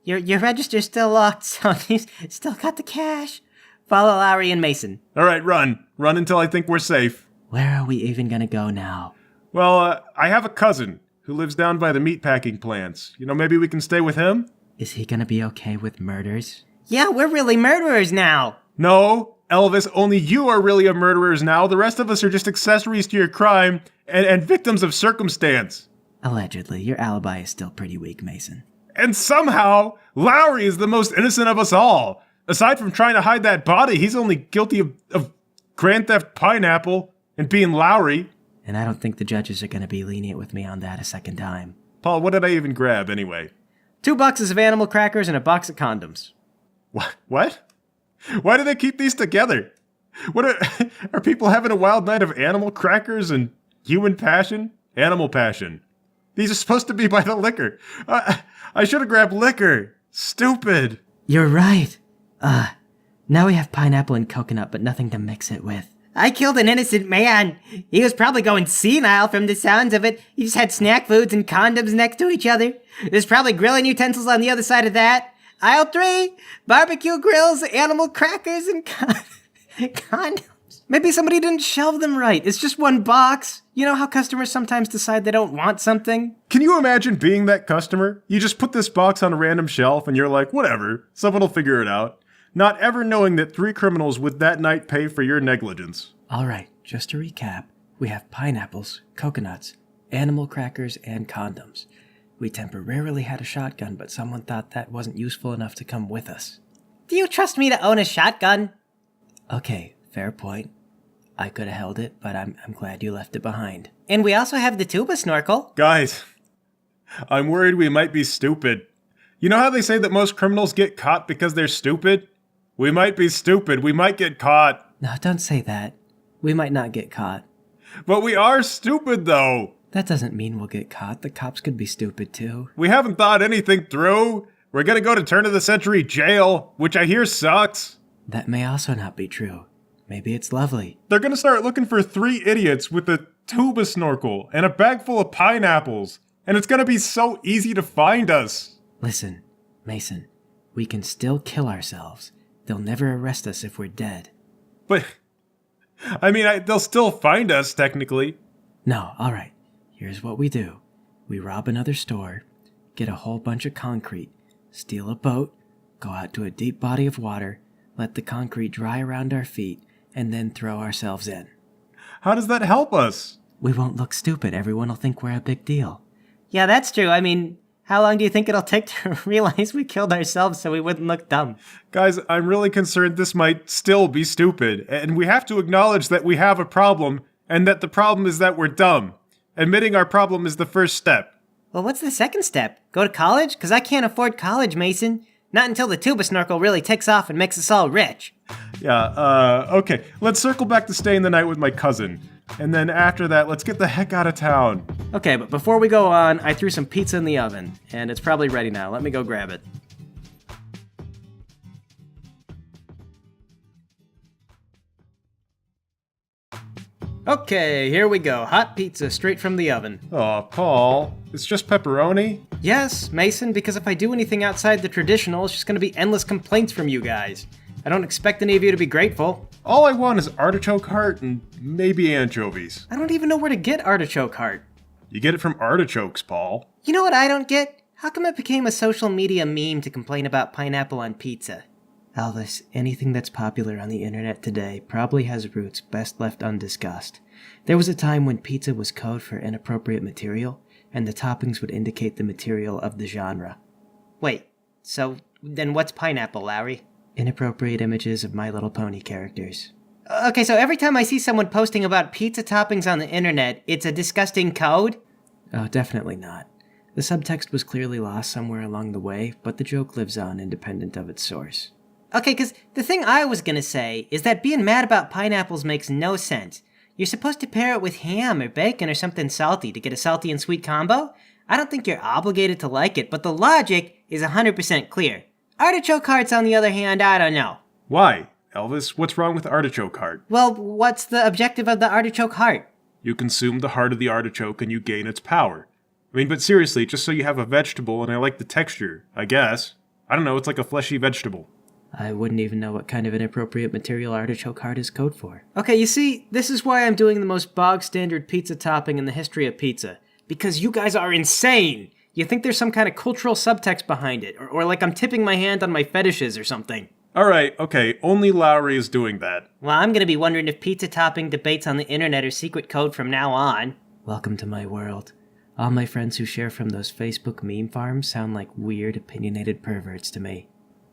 Your register's still locked, so he's still got the cash. Follow Lowry and Mason. All right, run. Run until I think we're safe. Where are we even gonna go now? Well, I have a cousin who lives down by the meatpacking plants. Maybe we can stay with him? Is he gonna be okay with murders? Yeah, we're really murderers now. No, Elvis, only you are really a murderers now. The rest of us are just accessories to your crime and victims of circumstance. Allegedly, your alibi is still pretty weak, Mason. And somehow, Lowry is the most innocent of us all. Aside from trying to hide that body, he's only guilty of Grand Theft Pineapple and being Lowry. And I don't think the judges are gonna be lenient with me on that a second time. Paul, what did I even grab anyway? 2 boxes of animal crackers and a box of condoms. What? Why do they keep these together? Are people having a wild night of animal crackers and human passion? Animal passion. These are supposed to be by the liquor. I should have grabbed liquor. Stupid. You're right. Now we have pineapple and coconut, but nothing to mix it with. I killed an innocent man. He was probably going senile from the sounds of it. He just had snack foods and condoms next to each other. There's probably grilling utensils on the other side of that. Aisle 3, barbecue grills, animal crackers, and condoms. Maybe somebody didn't shelve them right. It's just 1 box. You know how customers sometimes decide they don't want something? Can you imagine being that customer? You just put this box on a random shelf and you're like, whatever, someone will figure it out. Not ever knowing that 3 criminals would that night pay for your negligence. All right, just to recap, we have pineapples, coconuts, animal crackers, and condoms. We temporarily had a shotgun, but someone thought that wasn't useful enough to come with us. Do you trust me to own a shotgun? Okay, fair point. I could have held it, but I'm glad you left it behind. And we also have the tuba snorkel. Guys, I'm worried we might be stupid. You know how they say that most criminals get caught because they're stupid? We might be stupid. We might get caught. No, don't say that. We might not get caught. But we are stupid, though. That doesn't mean we'll get caught. The cops could be stupid, too. We haven't thought anything through. We're gonna go to turn-of-the-century jail, which I hear sucks. That may also not be true. Maybe it's lovely. They're gonna start looking for 3 idiots with a tuba snorkel and a bag full of pineapples. And it's gonna be so easy to find us. Listen, Mason, we can still kill ourselves. They'll never arrest us if we're dead. But, they'll still find us, technically. No, all right. Here's what we do. We rob another store, get a whole bunch of concrete, steal a boat, go out to a deep body of water, let the concrete dry around our feet, and then throw ourselves in. How does that help us? We won't look stupid. Everyone will think we're a big deal. Yeah, that's true. How long do you think it'll take to realize we killed ourselves so we wouldn't look dumb? Guys, I'm really concerned this might still be stupid, and we have to acknowledge that we have a problem, and that the problem is that we're dumb. Admitting our problem is the first step. Well, what's the second step? Go to college? Because I can't afford college, Mason. Not until the tuba snorkel really takes off and makes us all rich. Yeah, okay. Let's circle back to staying the night with my cousin. And then after that, let's get the heck out of town. Okay, but before we go on, I threw some pizza in the oven, and it's probably ready now. Let me go grab it. Okay, here we go. Hot pizza straight from the oven. Aw, Paul. It's just pepperoni? Yes, Mason, because if I do anything outside the traditional, it's just gonna be endless complaints from you guys. I don't expect any of you to be grateful. All I want is artichoke heart and maybe anchovies. I don't even know where to get artichoke heart. You get it from artichokes, Paul. You know what I don't get? How come it became a social media meme to complain about pineapple on pizza? Elvis, anything that's popular on the internet today probably has roots best left undiscussed. There was a time when pizza was code for inappropriate material, and the toppings would indicate the material of the genre. Wait, so then what's pineapple, Lowry? Inappropriate images of My Little Pony characters. Okay, so every time I see someone posting about pizza toppings on the internet, it's a disgusting code? Oh, definitely not. The subtext was clearly lost somewhere along the way, but the joke lives on independent of its source. Okay, because the thing I was gonna say is that being mad about pineapples makes no sense. You're supposed to pair it with ham or bacon or something salty to get a salty and sweet combo. I don't think you're obligated to like it, but the logic is 100% clear. Artichoke hearts, on the other hand, I don't know. Why? Elvis, what's wrong with artichoke heart? Well, what's the objective of the artichoke heart? You consume the heart of the artichoke and you gain its power. I mean, but seriously, just so you have a vegetable and I like the texture, I guess. I don't know, it's like a fleshy vegetable. I wouldn't even know what kind of inappropriate material artichoke heart is code for. Okay, you see, this is why I'm doing the most bog standard pizza topping in the history of pizza. Because you guys are insane! You think there's some kind of cultural subtext behind it, or like I'm tipping my hand on my fetishes or something. Alright, okay, only Lowry is doing that. Well, I'm gonna be wondering if pizza topping debates on the internet are secret code from now on. Welcome to my world. All my friends who share from those Facebook meme farms sound like weird, opinionated perverts to me.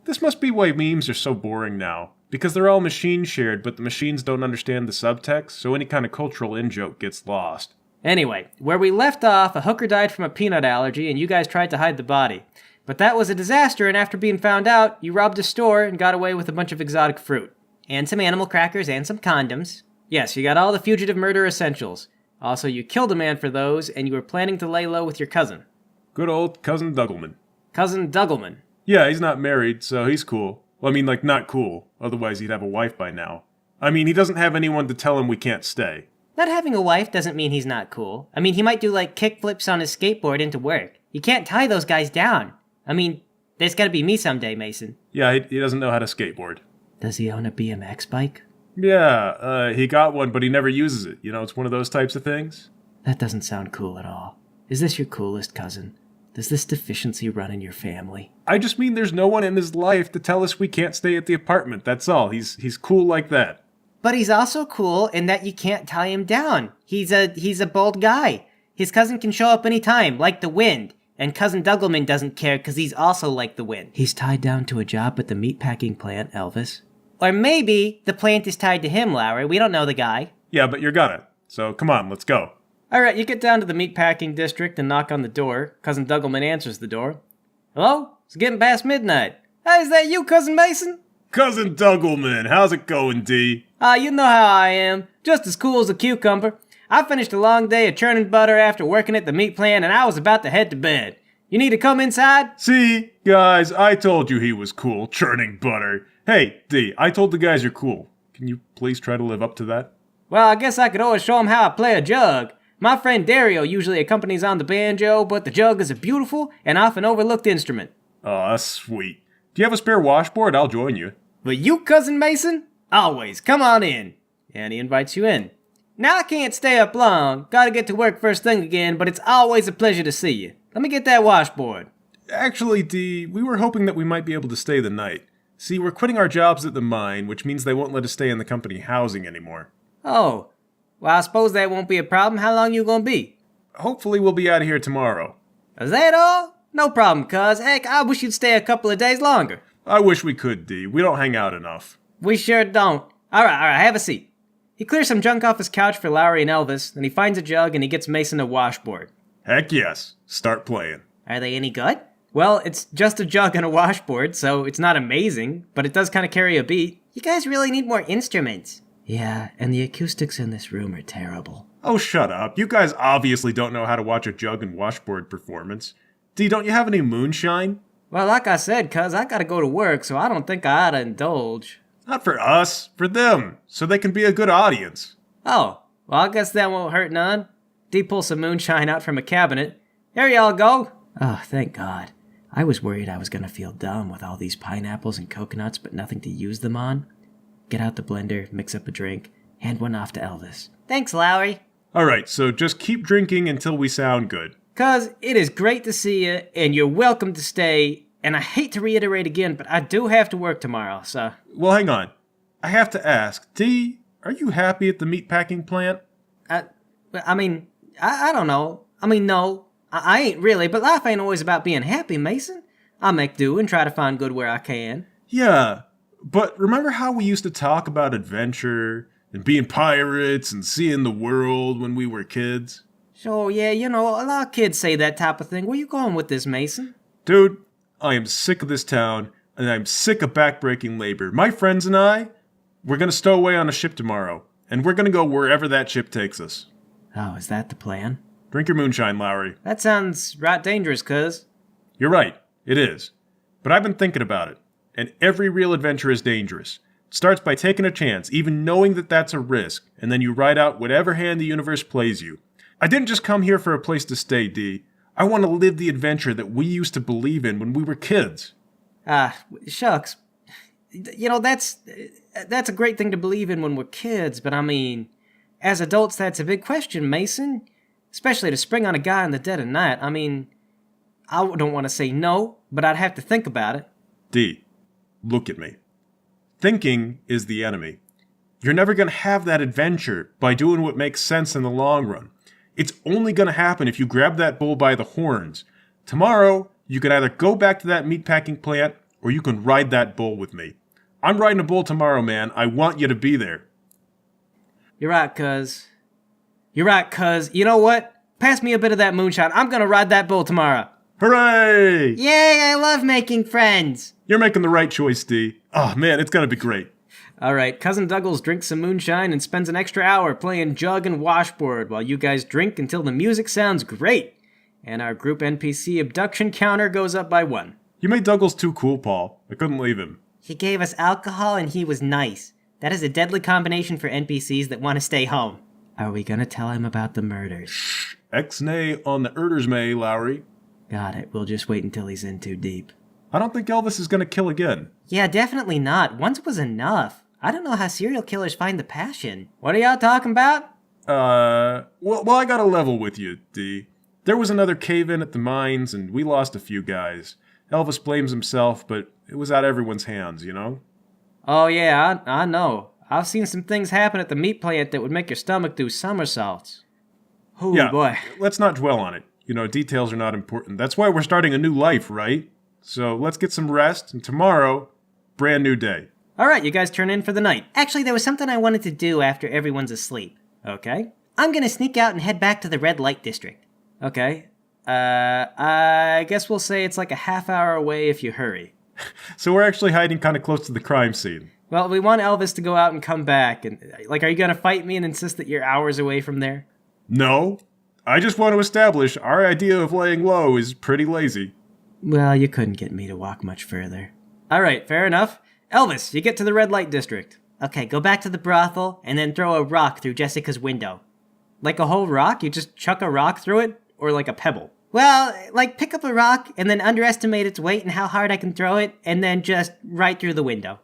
This must be why memes are so boring now. Because they're all machine shared, but the machines don't understand the subtext, so any kind of cultural in-joke gets lost. Anyway, where we left off, a hooker died from a peanut allergy, and you guys tried to hide the body. But that was a disaster, and after being found out, you robbed a store and got away with a bunch of exotic fruit. And some animal crackers and some condoms. Yes, you got all the fugitive murder essentials. Also, you killed a man for those, and you were planning to lay low with your cousin. Good old Cousin Duggleman. Cousin Duggleman. Yeah, he's not married, so he's cool. Well, I mean, like, not cool. Otherwise, he'd have a wife by now. I mean, he doesn't have anyone to tell him we can't stay. Not having a wife doesn't mean he's not cool. I mean, he might do, like, kickflips on his skateboard into work. You can't tie those guys down. I mean, there's gotta be me someday, Mason. Yeah, he doesn't know how to skateboard. Does he own a BMX bike? Yeah, he got one, but he never uses it. You know, it's one of those types of things. That doesn't sound cool at all. Is this your coolest cousin? Does this deficiency run in your family? I just mean there's no one in his life to tell us we can't stay at the apartment, that's all. He's cool like that. But he's also cool in that you can't tie him down. He's a bold guy. His cousin can show up anytime, like the wind. And Cousin Duggleman doesn't care because he's also like the wind. He's tied down to a job at the meatpacking plant, Elvis. Or maybe the plant is tied to him, Lowry. We don't know the guy. Yeah, but you're gonna. So come on, let's go. Alright, you get down to the meatpacking district and knock on the door. Cousin Duggleman answers the door. Hello? It's getting past midnight. Hey, is that you, Cousin Mason? Cousin Duggleman, how's it going, D? You know how I am. Just as cool as a cucumber. I finished a long day of churning butter after working at the meat plant, and I was about to head to bed. You need to come inside? See? Guys, I told you he was cool, churning butter. Hey, D, I told the guys you're cool. Can you please try to live up to that? Well, I guess I could always show him how I play a jug. My friend Dario usually accompanies on the banjo, but the jug is a beautiful and often overlooked instrument. Aw, sweet. Do you have a spare washboard? I'll join you. But you, Cousin Mason? Always, come on in. And he invites you in. Now I can't stay up long. Gotta get to work first thing again, but it's always a pleasure to see you. Let me get that washboard. Actually, D, we were hoping that we might be able to stay the night. See, we're quitting our jobs at the mine, which means they won't let us stay in the company housing anymore. Oh, well, I suppose that won't be a problem. How long you gonna be? Hopefully we'll be out of here tomorrow. Is that all? No problem, cuz. Heck, I wish you'd stay a couple of days longer. I wish we could, D. We don't hang out enough. We sure don't. Alright, have a seat. He clears some junk off his couch for Lowry and Elvis, then he finds a jug and he gets Mason a washboard. Heck yes. Start playing. Are they any good? Well, it's just a jug and a washboard, so it's not amazing, but it does kind of carry a beat. You guys really need more instruments. Yeah, and the acoustics in this room are terrible. Oh, shut up. You guys obviously don't know how to watch a jug and washboard performance. D, don't you have any moonshine? Well, like I said, cuz, I gotta go to work, so I don't think I ought to indulge. Not for us, for them, so they can be a good audience. Oh, well, I guess that won't hurt none. D pulls some moonshine out from a cabinet. Here y'all go. Oh, thank God. I was worried I was gonna feel dumb with all these pineapples and coconuts, but nothing to use them on. Get out the blender, mix up a drink, hand one off to Elvis. Thanks, Lowry. Alright, so just keep drinking until we sound good. Cuz, it is great to see you, and you're welcome to stay. And I hate to reiterate again, but I do have to work tomorrow, so... Well, hang on. I have to ask, D, are you happy at the meatpacking plant? I don't know. No, I ain't really, but life ain't always about being happy, Mason. I make do and try to find good where I can. Yeah, but remember how we used to talk about adventure and being pirates and seeing the world when we were kids? Sure, yeah, a lot of kids say that type of thing. Where you going with this, Mason? Dude, I am sick of this town. and I'm sick of backbreaking labor. My friends and I, we're going to stow away on a ship tomorrow, and we're going to go wherever that ship takes us. Oh, is that the plan? Drink your moonshine, Lowry. That sounds right dangerous, cuz. You're right, it is. But I've been thinking about it, and every real adventure is dangerous. It starts by taking a chance, even knowing that that's a risk, and then you ride out whatever hand the universe plays you. I didn't just come here for a place to stay, D. I want to live the adventure that we used to believe in when we were kids. Shucks. You know, that's a great thing to believe in when we're kids, but I mean, as adults, that's a big question, Mason. Especially to spring on a guy in the dead of night. I mean, I don't want to say no, but I'd have to think about it. D, look at me. Thinking is the enemy. You're never going to have that adventure by doing what makes sense in the long run. It's only going to happen if you grab that bull by the horns. Tomorrow, you can either go back to that meatpacking plant, or you can ride that bull with me. I'm riding a bull tomorrow, man. I want you to be there. You're right, cuz. You know what? Pass me a bit of that moonshine. I'm gonna ride that bull tomorrow. Hooray! Yay, I love making friends. You're making the right choice, D. Oh, man, it's going to be great. Alright, Cousin Douglas drinks some moonshine and spends an extra hour playing jug and washboard while you guys drink until the music sounds great. And our group NPC abduction counter goes up by 1. You made Douglas too cool, Paul. I couldn't leave him. He gave us alcohol and he was nice. That is a deadly combination for NPCs that want to stay home. Are we gonna tell him about the murders? Ex-nay on the Erders May, Lowry. Got it. We'll just wait until he's in too deep. I don't think Elvis is going to kill again. Yeah, definitely not. Once was enough. I don't know how serial killers find the passion. What are y'all talking about? Well, I got a level with you, D. There was another cave-in at the mines, and we lost a few guys. Elvis blames himself, but it was out of everyone's hands, you know? Oh yeah, I know. I've seen some things happen at the meat plant that would make your stomach do somersaults. Oh Yeah, boy. let's not dwell on it. You know, details are not important. That's why we're starting a new life, right? So let's get some rest, and tomorrow, brand new day. Alright, you guys turn in for the night. Actually, there was something I wanted to do after everyone's asleep. Okay. I'm gonna sneak out and head back to the red light district. Okay. I guess we'll say it's like a half hour away if you hurry. So we're actually hiding kind of close to the crime scene. Well, we want Elvis to go out and come back, and, like, are you gonna fight me and insist that you're hours away from there? No. I just want to establish our idea of laying low is pretty lazy. Well, you couldn't get me to walk much further. Alright, fair enough. Elvis, you get to the red light district. Okay, go back to the brothel and then throw a rock through Jessica's window. Like a whole rock? You just chuck a rock through it? Or like a pebble? Well, like pick up a rock and then underestimate its weight and how hard I can throw it, and then just right through the window.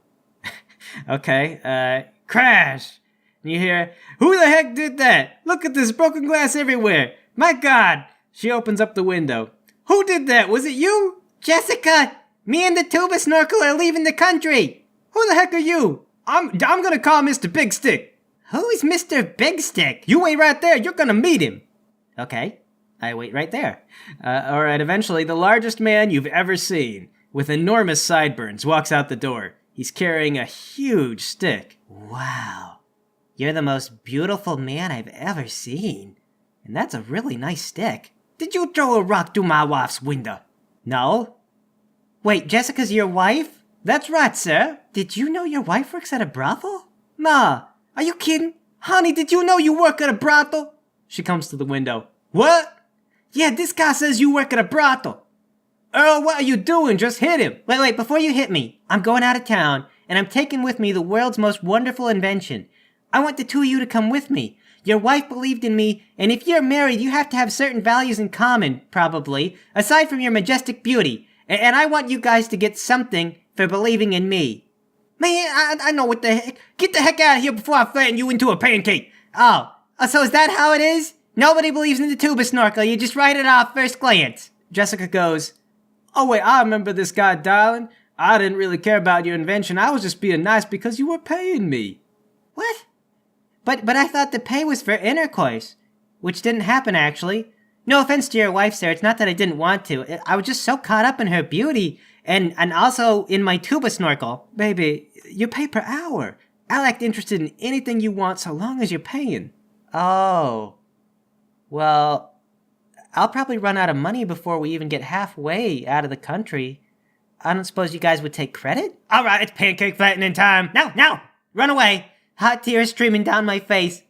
Okay, crash! And you hear, "Who the heck did that? Look at this broken glass everywhere! My God!" She opens up the window. "Who did that? Was it you?" Jessica! Me and the tuba snorkel are leaving the country! "Who the heck are you? I'm gonna call Mr. Big Stick." Who's Mr. Big Stick? "You wait right there, you're gonna meet him." Okay, I wait right there. Alright, eventually, the largest man you've ever seen, with enormous sideburns, walks out the door. He's carrying a huge stick. Wow. You're the most beautiful man I've ever seen. And that's a really nice stick. Did you throw a rock through my wife's window? No. Wait, Jessica's your wife? That's right, sir. Did you know your wife works at a brothel? Ma, Are you kidding? Honey, did you know you work at a brothel? She comes to the window. What? Yeah, this guy says you work at a brothel. Earl, what are you doing? Just hit him. Wait, before you hit me, I'm going out of town, and I'm taking with me the world's most wonderful invention. I want the two of you to come with me. Your wife believed in me, and if you're married, you have to have certain values in common, probably, aside from your majestic beauty. And I want you guys to get something for believing in me. Man, I know what the heck. Get the heck out of here before I flatten you into a pancake. Oh, so is that how it is? Nobody believes in the tuba snorkel, you just write it off first glance. Jessica goes, "Oh wait, I remember this guy, darling. I didn't really care about your invention. I was just being nice because you were paying me." What? But I thought the pay was for intercourse. Which didn't happen, actually. No offense to your wife, sir. It's not that I didn't want to. I was just so caught up in her beauty, and also in my tuba snorkel. Baby, you pay per hour. I'll act interested in anything you want so long as you're paying. Oh. Well, I'll probably run out of money before we even get halfway out of the country. I don't suppose you guys would take credit? All right, it's pancake flattening time. No, run away. Hot tears streaming down my face.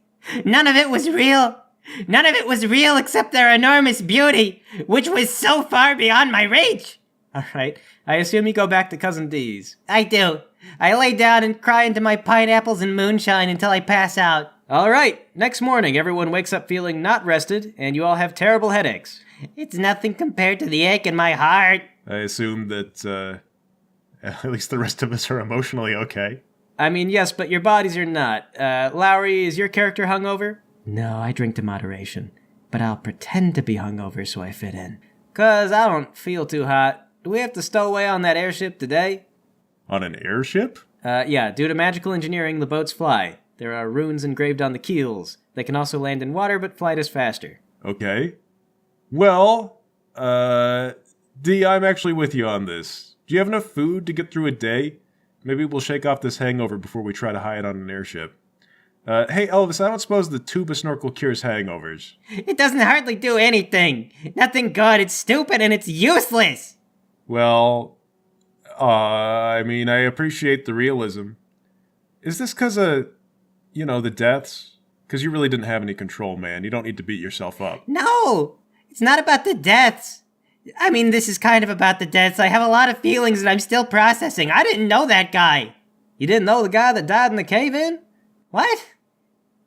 None of it was real. None of it was real except their enormous beauty, which was so far beyond my reach. All right. I assume you go back to Cousin D's. I do. I lay down and cry into my pineapples and moonshine until I pass out. All right. Next morning, everyone wakes up feeling not rested, and you all have terrible headaches. It's nothing compared to the ache in my heart. I assume that at least the rest of us are emotionally okay. I mean, yes, but your bodies are not. Lowry, is your character hungover? No, I drink to moderation, but I'll pretend to be hungover so I fit in. 'Cause I don't feel too hot. Do we have to stow away on that airship today? On an airship? Yeah, due to magical engineering, the boats fly. There are runes engraved on the keels. They can also land in water, but flight is faster. Okay. Well, D, I'm actually with you on this. Do you have enough food to get through a day? Maybe we'll shake off this hangover before we try to hide on an airship. Hey, Elvis, I don't suppose the tuba snorkel cures hangovers. It doesn't hardly do anything. Nothing good. It's stupid and it's useless. Well, I mean, I appreciate the realism. Is this because of, the deaths? Because you really didn't have any control, man. You don't need to beat yourself up. No, it's not about the deaths. I mean, this is kind of about the deaths. I have a lot of feelings that I'm still processing. I didn't know that guy. You didn't know the guy that died in the cave-in? What?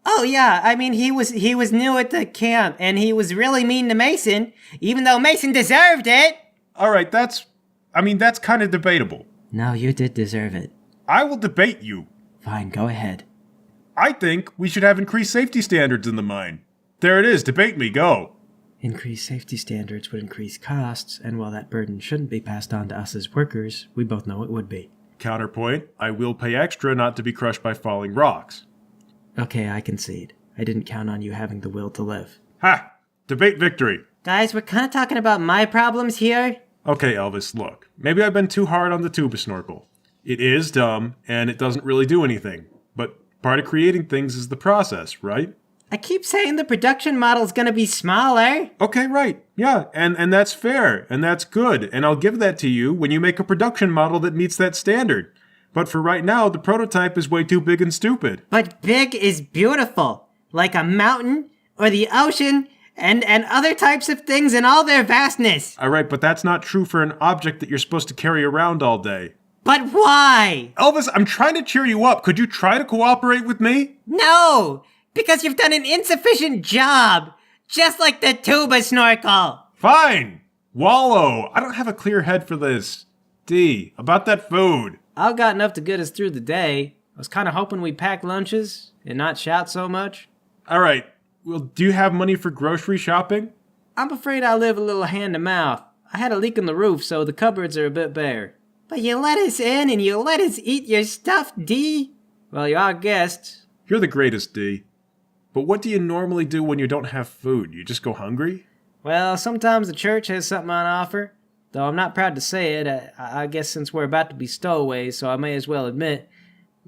Oh yeah, I mean, he was new at the camp, and he was really mean to Mason, even though Mason deserved it. All right, that's kind of debatable. No, you did deserve it. I will debate you. Fine, go ahead. I think we should have increased safety standards in the mine. There it is, debate me, go. Increased safety standards would increase costs, and while that burden shouldn't be passed on to us as workers, we both know it would be. Counterpoint, I will pay extra not to be crushed by falling rocks. Okay, I concede. I didn't count on you having the will to live. Ha! Debate victory. Guys, we're kind of talking about my problems here. Okay, Elvis, look. Maybe I've been too hard on the tuba snorkel. It is dumb, and it doesn't really do anything. But part of creating things is the process, right? I keep saying the production model's gonna be smaller. Okay, right. Yeah, and that's fair, and that's good, and I'll give that to you when you make a production model that meets that standard. But for right now, the prototype is way too big and stupid. But big is beautiful. Like a mountain, or the ocean, and other types of things in all their vastness. All right, but that's not true for an object that you're supposed to carry around all day. But why? Elvis, I'm trying to cheer you up. Could you try to cooperate with me? No! Because you've done an insufficient job, just like the tuba snorkel. Fine. Wallow. I don't have a clear head for this. D, about that food. I've got enough to get us through the day. I was kind of hoping we'd pack lunches and not shout so much. All right. Well, do you have money for grocery shopping? I'm afraid I live a little hand to mouth. I had a leak in the roof, so the cupboards are a bit bare. But you let us in and you let us eat your stuff, D. Well, you're our guests. You're the greatest, D. But what do you normally do when you don't have food? You just go hungry? Well, sometimes the church has something on offer. Though I'm not proud to say it, I guess since we're about to be stowaways, so I may as well admit.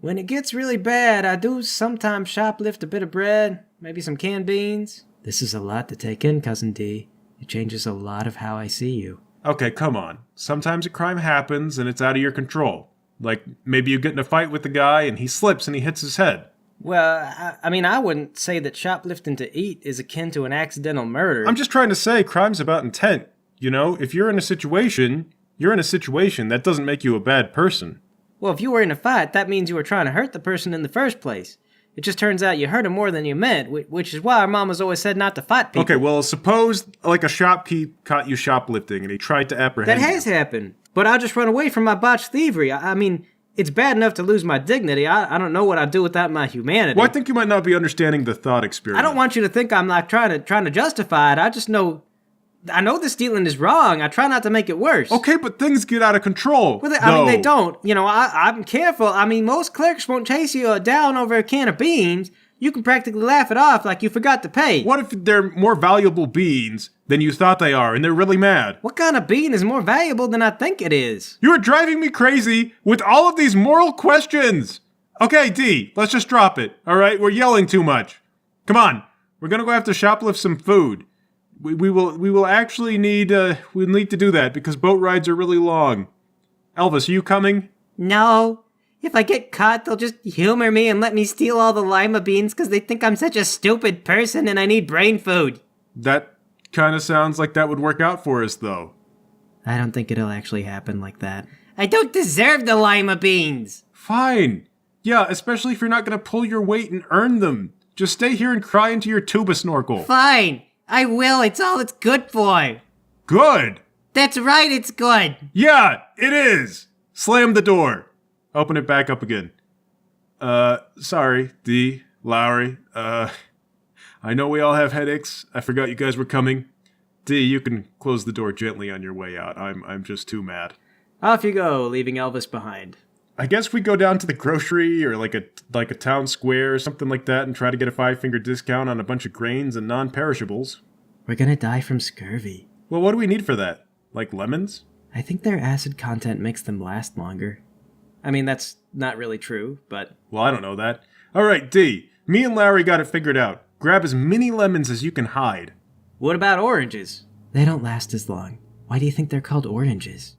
When it gets really bad, I do sometimes shoplift a bit of bread, maybe some canned beans. This is a lot to take in, Cousin D. It changes a lot of how I see you. Okay, come on. Sometimes a crime happens and it's out of your control. Like, maybe you get in a fight with the guy and he slips and he hits his head. Well, I mean, I wouldn't say that shoplifting to eat is akin to an accidental murder. I'm just trying to say crime's about intent. You know, if you're in a situation, you're in a situation. That doesn't make you a bad person. Well, if you were in a fight, that means you were trying to hurt the person in the first place. It just turns out you hurt him more than you meant, which is why our mama's always said not to fight people. Okay, well, suppose, like, a shopkeep caught you shoplifting and he tried to apprehend you. That has happened. But I'll just run away from my botched thievery. I mean, it's bad enough to lose my dignity. I don't know what I'd do without my humanity. Well, I think you might not be understanding the thought experiment. I don't want you to think I'm like trying to justify it. I just know... I know the stealing is wrong. I try not to make it worse. Okay, but things get out of control. Well, I mean, they don't. You know, I'm careful. I mean, most clerks won't chase you down over a can of beans. You can practically laugh it off like you forgot to pay. What if they're more valuable beans than you thought they are, and they're really mad? What kind of bean is more valuable than I think it is? You're driving me crazy with all of these moral questions. Okay, D, let's just drop it. All right, we're yelling too much. Come on, we're gonna go have to shoplift some food. We will actually need we'll need to do that because boat rides are really long. Elvis, are you coming? No. If I get caught, they'll just humor me and let me steal all the lima beans because they think I'm such a stupid person and I need brain food. That kind of sounds like that would work out for us, though. I don't think it'll actually happen like that. I don't deserve the lima beans. Fine. Yeah, especially if you're not going to pull your weight and earn them. Just stay here and cry into your tuba snorkel. Fine. I will. It's all it's good for. Good. That's right, it's good. Yeah, it is. Slam the door. Open it back up again. Sorry, D, Lowry. I know we all have headaches. I forgot you guys were coming. D, you can close the door gently on your way out. I'm just too mad. Off you go, leaving Elvis behind. I guess we go down to the grocery or like a town square or something like that and try to get a 5-finger discount on a bunch of grains and non-perishables. We're gonna die from scurvy. Well, what do we need for that? Like lemons? I think their acid content makes them last longer. I mean, that's not really true, but... Well, I don't know that. All right, D, me and Larry got it figured out. Grab as many lemons as you can hide. What about oranges? They don't last as long. Why do you think they're called oranges?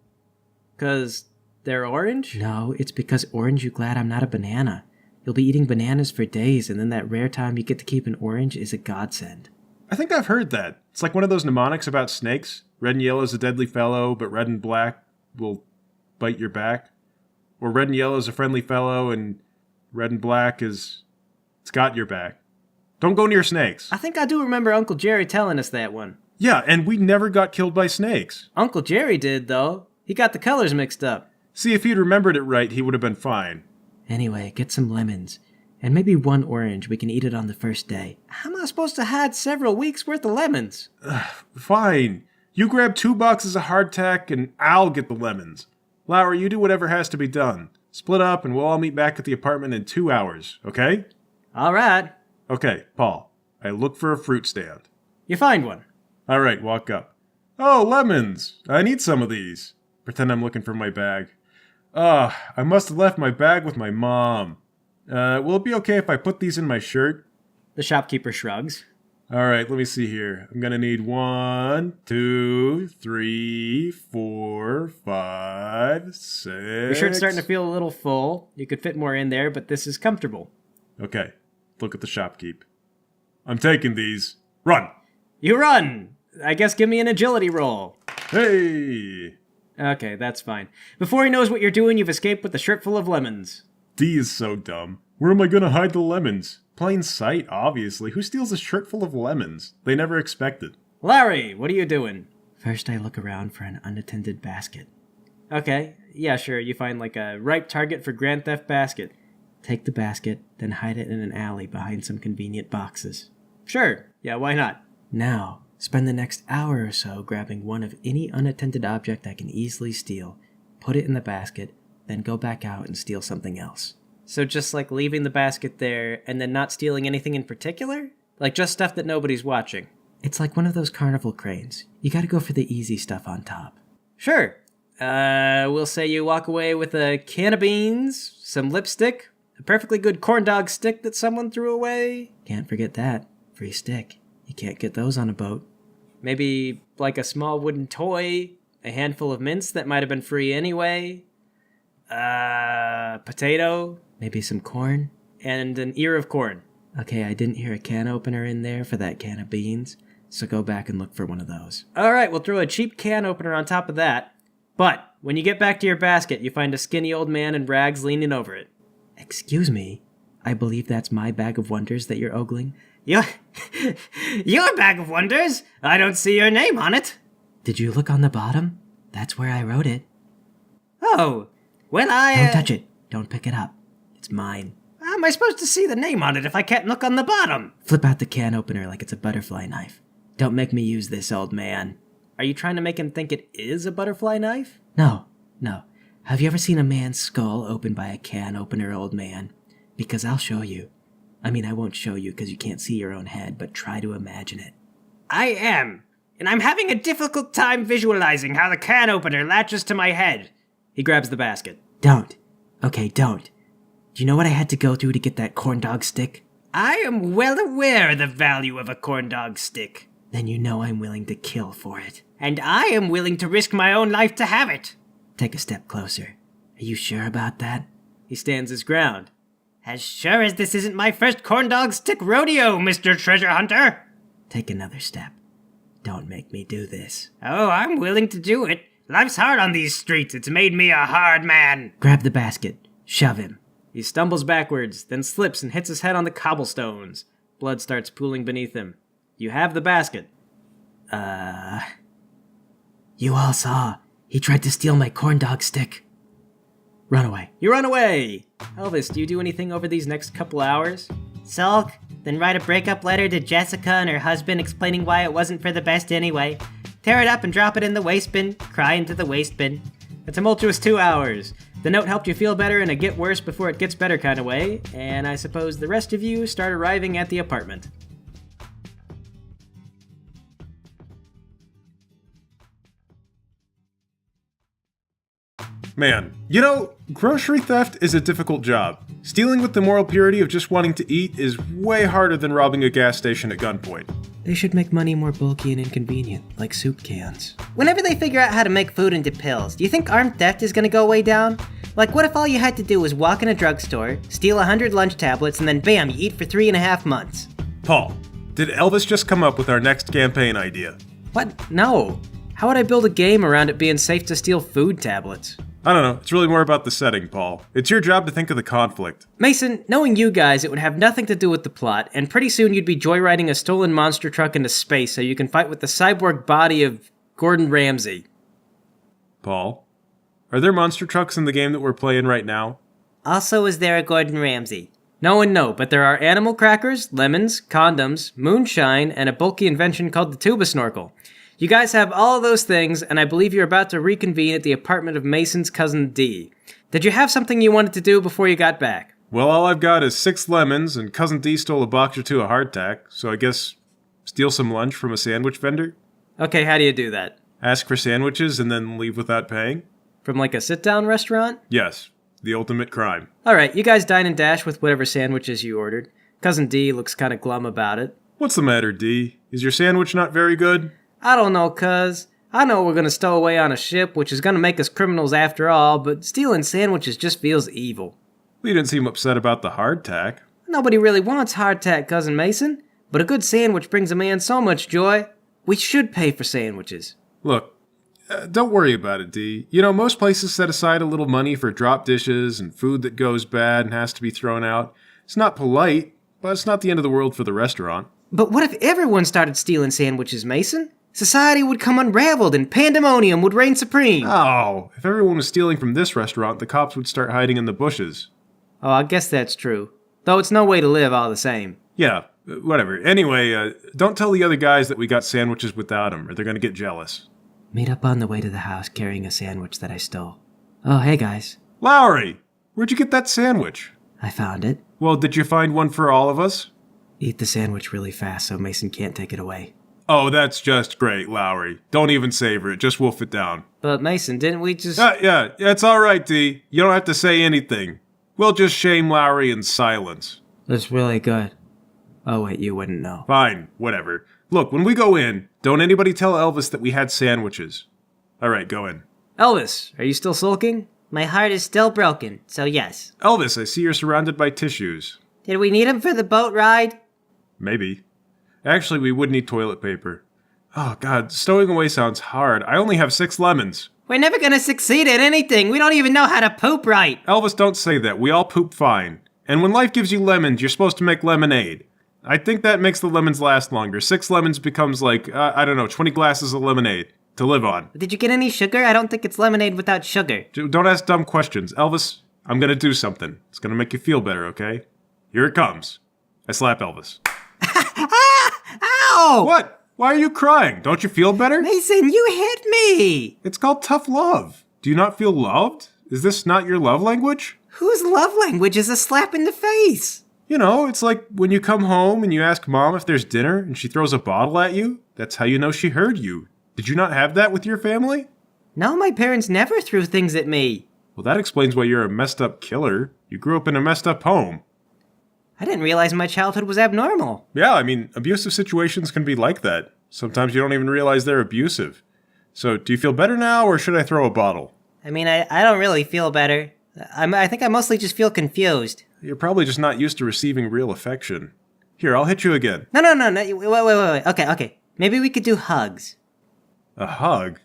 'Cause they're orange? No, it's because orange, you glad I'm not a banana. You'll be eating bananas for days, and then that rare time you get to keep an orange is a godsend. I think I've heard that. It's like one of those mnemonics about snakes. Red and yellow is a deadly fellow, but red and black will bite your back. Or red and yellow is a friendly fellow, and red and black it's got your back. Don't go near snakes. I think I do remember Uncle Jerry telling us that one. Yeah, and we never got killed by snakes. Uncle Jerry did, though. He got the colors mixed up. See, if he'd remembered it right, he would have been fine. Anyway, get some lemons. And maybe one orange. We can eat it on the first day. How am I supposed to hide several weeks' worth of lemons? Fine. You grab 2 boxes of hardtack, and I'll get the lemons. Lowry, you do whatever has to be done. Split up, and we'll all meet back at the apartment in 2 hours, okay? All right. Okay, Paul. I look for a fruit stand. You find one. All right, walk up. Oh, lemons. I need some of these. Pretend I'm looking for my bag. I must have left my bag with my mom. Will it be okay if I put these in my shirt? The shopkeeper shrugs. All right, let me see here. I'm going to need 1, 2, 3, 4, 5, 6. Your shirt's starting to feel a little full. You could fit more in there, but this is comfortable. Okay, look at the shopkeep. I'm taking these. Run! You run! I guess give me an agility roll. Hey! Okay, that's fine. Before he knows what you're doing, you've escaped with a shirt full of lemons. D is so dumb. Where am I going to hide the lemons? Plain sight, obviously. Who steals a shirt full of lemons? They never expected. Larry, what are you doing? First, I look around for an unattended basket. Okay, yeah, sure. You find like a ripe target for Grand Theft basket. Take the basket, then hide it in an alley behind some convenient boxes. Sure, yeah, why not? Now, spend the next hour or so grabbing one of any unattended object I can easily steal, put it in the basket, then go back out and steal something else. So just like leaving the basket there and then not stealing anything in particular? Like just stuff that nobody's watching? It's like one of those carnival cranes. You gotta go for the easy stuff on top. Sure. We'll say you walk away with a can of beans, some lipstick, a perfectly good corn dog stick that someone threw away. Can't forget that. Free stick. You can't get those on a boat. Maybe like a small wooden toy, a handful of mints that might have been free anyway. Potato. Maybe some corn. And an ear of corn. Okay, I didn't hear a can opener in there for that can of beans, so go back and look for one of those. Alright, we'll throw a cheap can opener on top of that. But when you get back to your basket, you find a skinny old man in rags leaning over it. Excuse me, I believe that's my bag of wonders that you're ogling. Your bag of wonders? I don't see your name on it. Did you look on the bottom? That's where I wrote it. Oh, well Don't touch it. Don't pick it up. It's mine. How am I supposed to see the name on it if I can't look on the bottom? Flip out the can opener like it's a butterfly knife. Don't make me use this, old man. Are you trying to make him think it is a butterfly knife? No. Have you ever seen a man's skull opened by a can opener, old man? Because I'll show you. I mean, I won't show you because you can't see your own head, but try to imagine it. I am, and I'm having a difficult time visualizing how the can opener latches to my head. He grabs the basket. Don't. Okay, don't. Do you know what I had to go through to get that corn dog stick? I am well aware of the value of a corn dog stick. Then you know I'm willing to kill for it. And I am willing to risk my own life to have it. Take a step closer. Are you sure about that? He stands his ground. As sure as this isn't my first corn dog stick rodeo, Mr. Treasure Hunter. Take another step. Don't make me do this. Oh, I'm willing to do it. Life's hard on these streets. It's made me a hard man. Grab the basket. Shove him. He stumbles backwards, then slips and hits his head on the cobblestones. Blood starts pooling beneath him. You have the basket. You all saw. He tried to steal my corn dog stick. Run away. You run away! Elvis, do you do anything over these next couple hours? Sulk, then write a breakup letter to Jessica and her husband explaining why it wasn't for the best anyway. Tear it up and drop it in the waste bin. Cry into the waste bin. A tumultuous 2 hours. The note helped you feel better in a get worse before it gets better kind of way, and I suppose the rest of you start arriving at the apartment. Man, you know, grocery theft is a difficult job. Stealing with the moral purity of just wanting to eat is way harder than robbing a gas station at gunpoint. They should make money more bulky and inconvenient, like soup cans. Whenever they figure out how to make food into pills, do you think armed theft is gonna go way down? Like, what if all you had to do was walk in a drugstore, steal 100 lunch tablets, and then bam, you eat for 3.5 months? Paul, did Elvis just come up with our next campaign idea? What? No. How would I build a game around it being safe to steal food tablets? I don't know, it's really more about the setting, Paul. It's your job to think of the conflict. Mason, knowing you guys, it would have nothing to do with the plot, and pretty soon you'd be joyriding a stolen monster truck into space so you can fight with the cyborg body of Gordon Ramsay. Paul, are there monster trucks in the game that we're playing right now? Also, is there a Gordon Ramsay? No and no, but there are animal crackers, lemons, condoms, moonshine, and a bulky invention called the tuba snorkel. You guys have all of those things, and I believe you're about to reconvene at the apartment of Mason's cousin D. Did you have something you wanted to do before you got back? Well, all I've got is 6 lemons, and Cousin D stole a box or two of hardtack, so I guess steal some lunch from a sandwich vendor? Okay, how do you do that? Ask for sandwiches and then leave without paying? From like a sit-down restaurant? Yes, the ultimate crime. Alright, you guys dine and dash with whatever sandwiches you ordered. Cousin D looks kinda glum about it. What's the matter, D? Is your sandwich not very good? I don't know, cuz. I know we're gonna stow away on a ship, which is gonna make us criminals after all, but stealing sandwiches just feels evil. Well, you didn't seem upset about the hardtack. Nobody really wants hardtack, Cousin Mason, but a good sandwich brings a man so much joy. We should pay for sandwiches. Look, don't worry about it, D. You know, most places set aside a little money for drop dishes and food that goes bad and has to be thrown out. It's not polite, but it's not the end of the world for the restaurant. But what if everyone started stealing sandwiches, Mason? Society would come unraveled and pandemonium would reign supreme. Oh, if everyone was stealing from this restaurant, the cops would start hiding in the bushes. Oh, I guess that's true. Though it's no way to live all the same. Yeah, whatever. Anyway, don't tell the other guys that we got sandwiches without them, or they're gonna get jealous. Meet up on the way to the house carrying a sandwich that I stole. Oh, hey guys. Lowry! Where'd you get that sandwich? I found it. Well, did you find one for all of us? Eat the sandwich really fast so Mason can't take it away. Oh, that's just great, Lowry. Don't even savor it, just wolf it down. But Mason, didn't we just... Yeah, it's alright, D. You don't have to say anything. We'll just shame Lowry in silence. That's really good. Oh wait, you wouldn't know. Fine, whatever. Look, when we go in, don't anybody tell Elvis that we had sandwiches. Alright, go in. Elvis, are you still sulking? My heart is still broken, so yes. Elvis, I see you're surrounded by tissues. Did we need him for the boat ride? Maybe. Actually, we would need toilet paper. Oh god, stowing away sounds hard. I only have 6 lemons. We're never gonna succeed at anything. We don't even know how to poop right. Elvis, don't say that. We all poop fine. And when life gives you lemons, you're supposed to make lemonade. I think that makes the lemons last longer. 6 lemons becomes like, 20 glasses of lemonade to live on. Did you get any sugar? I don't think it's lemonade without sugar. Don't ask dumb questions. Elvis, I'm gonna do something. It's gonna make you feel better, okay? Here it comes. I slap Elvis. Ow! What? Why are you crying? Don't you feel better? Mason, you hit me! It's called tough love. Do you not feel loved? Is this not your love language? Whose love language is a slap in the face? You know, it's like when you come home and you ask Mom if there's dinner and she throws a bottle at you. That's how you know she heard you. Did you not have that with your family? No, my parents never threw things at me. Well, that explains why you're a messed up killer. You grew up in a messed up home. I didn't realize my childhood was abnormal. Yeah, I mean, abusive situations can be like that. Sometimes you don't even realize they're abusive. So, do you feel better now, or should I throw a bottle? I mean, I don't really feel better. I think I mostly just feel confused. You're probably just not used to receiving real affection. Here, I'll hit you again. No. Wait. Okay. Maybe we could do hugs. A hug?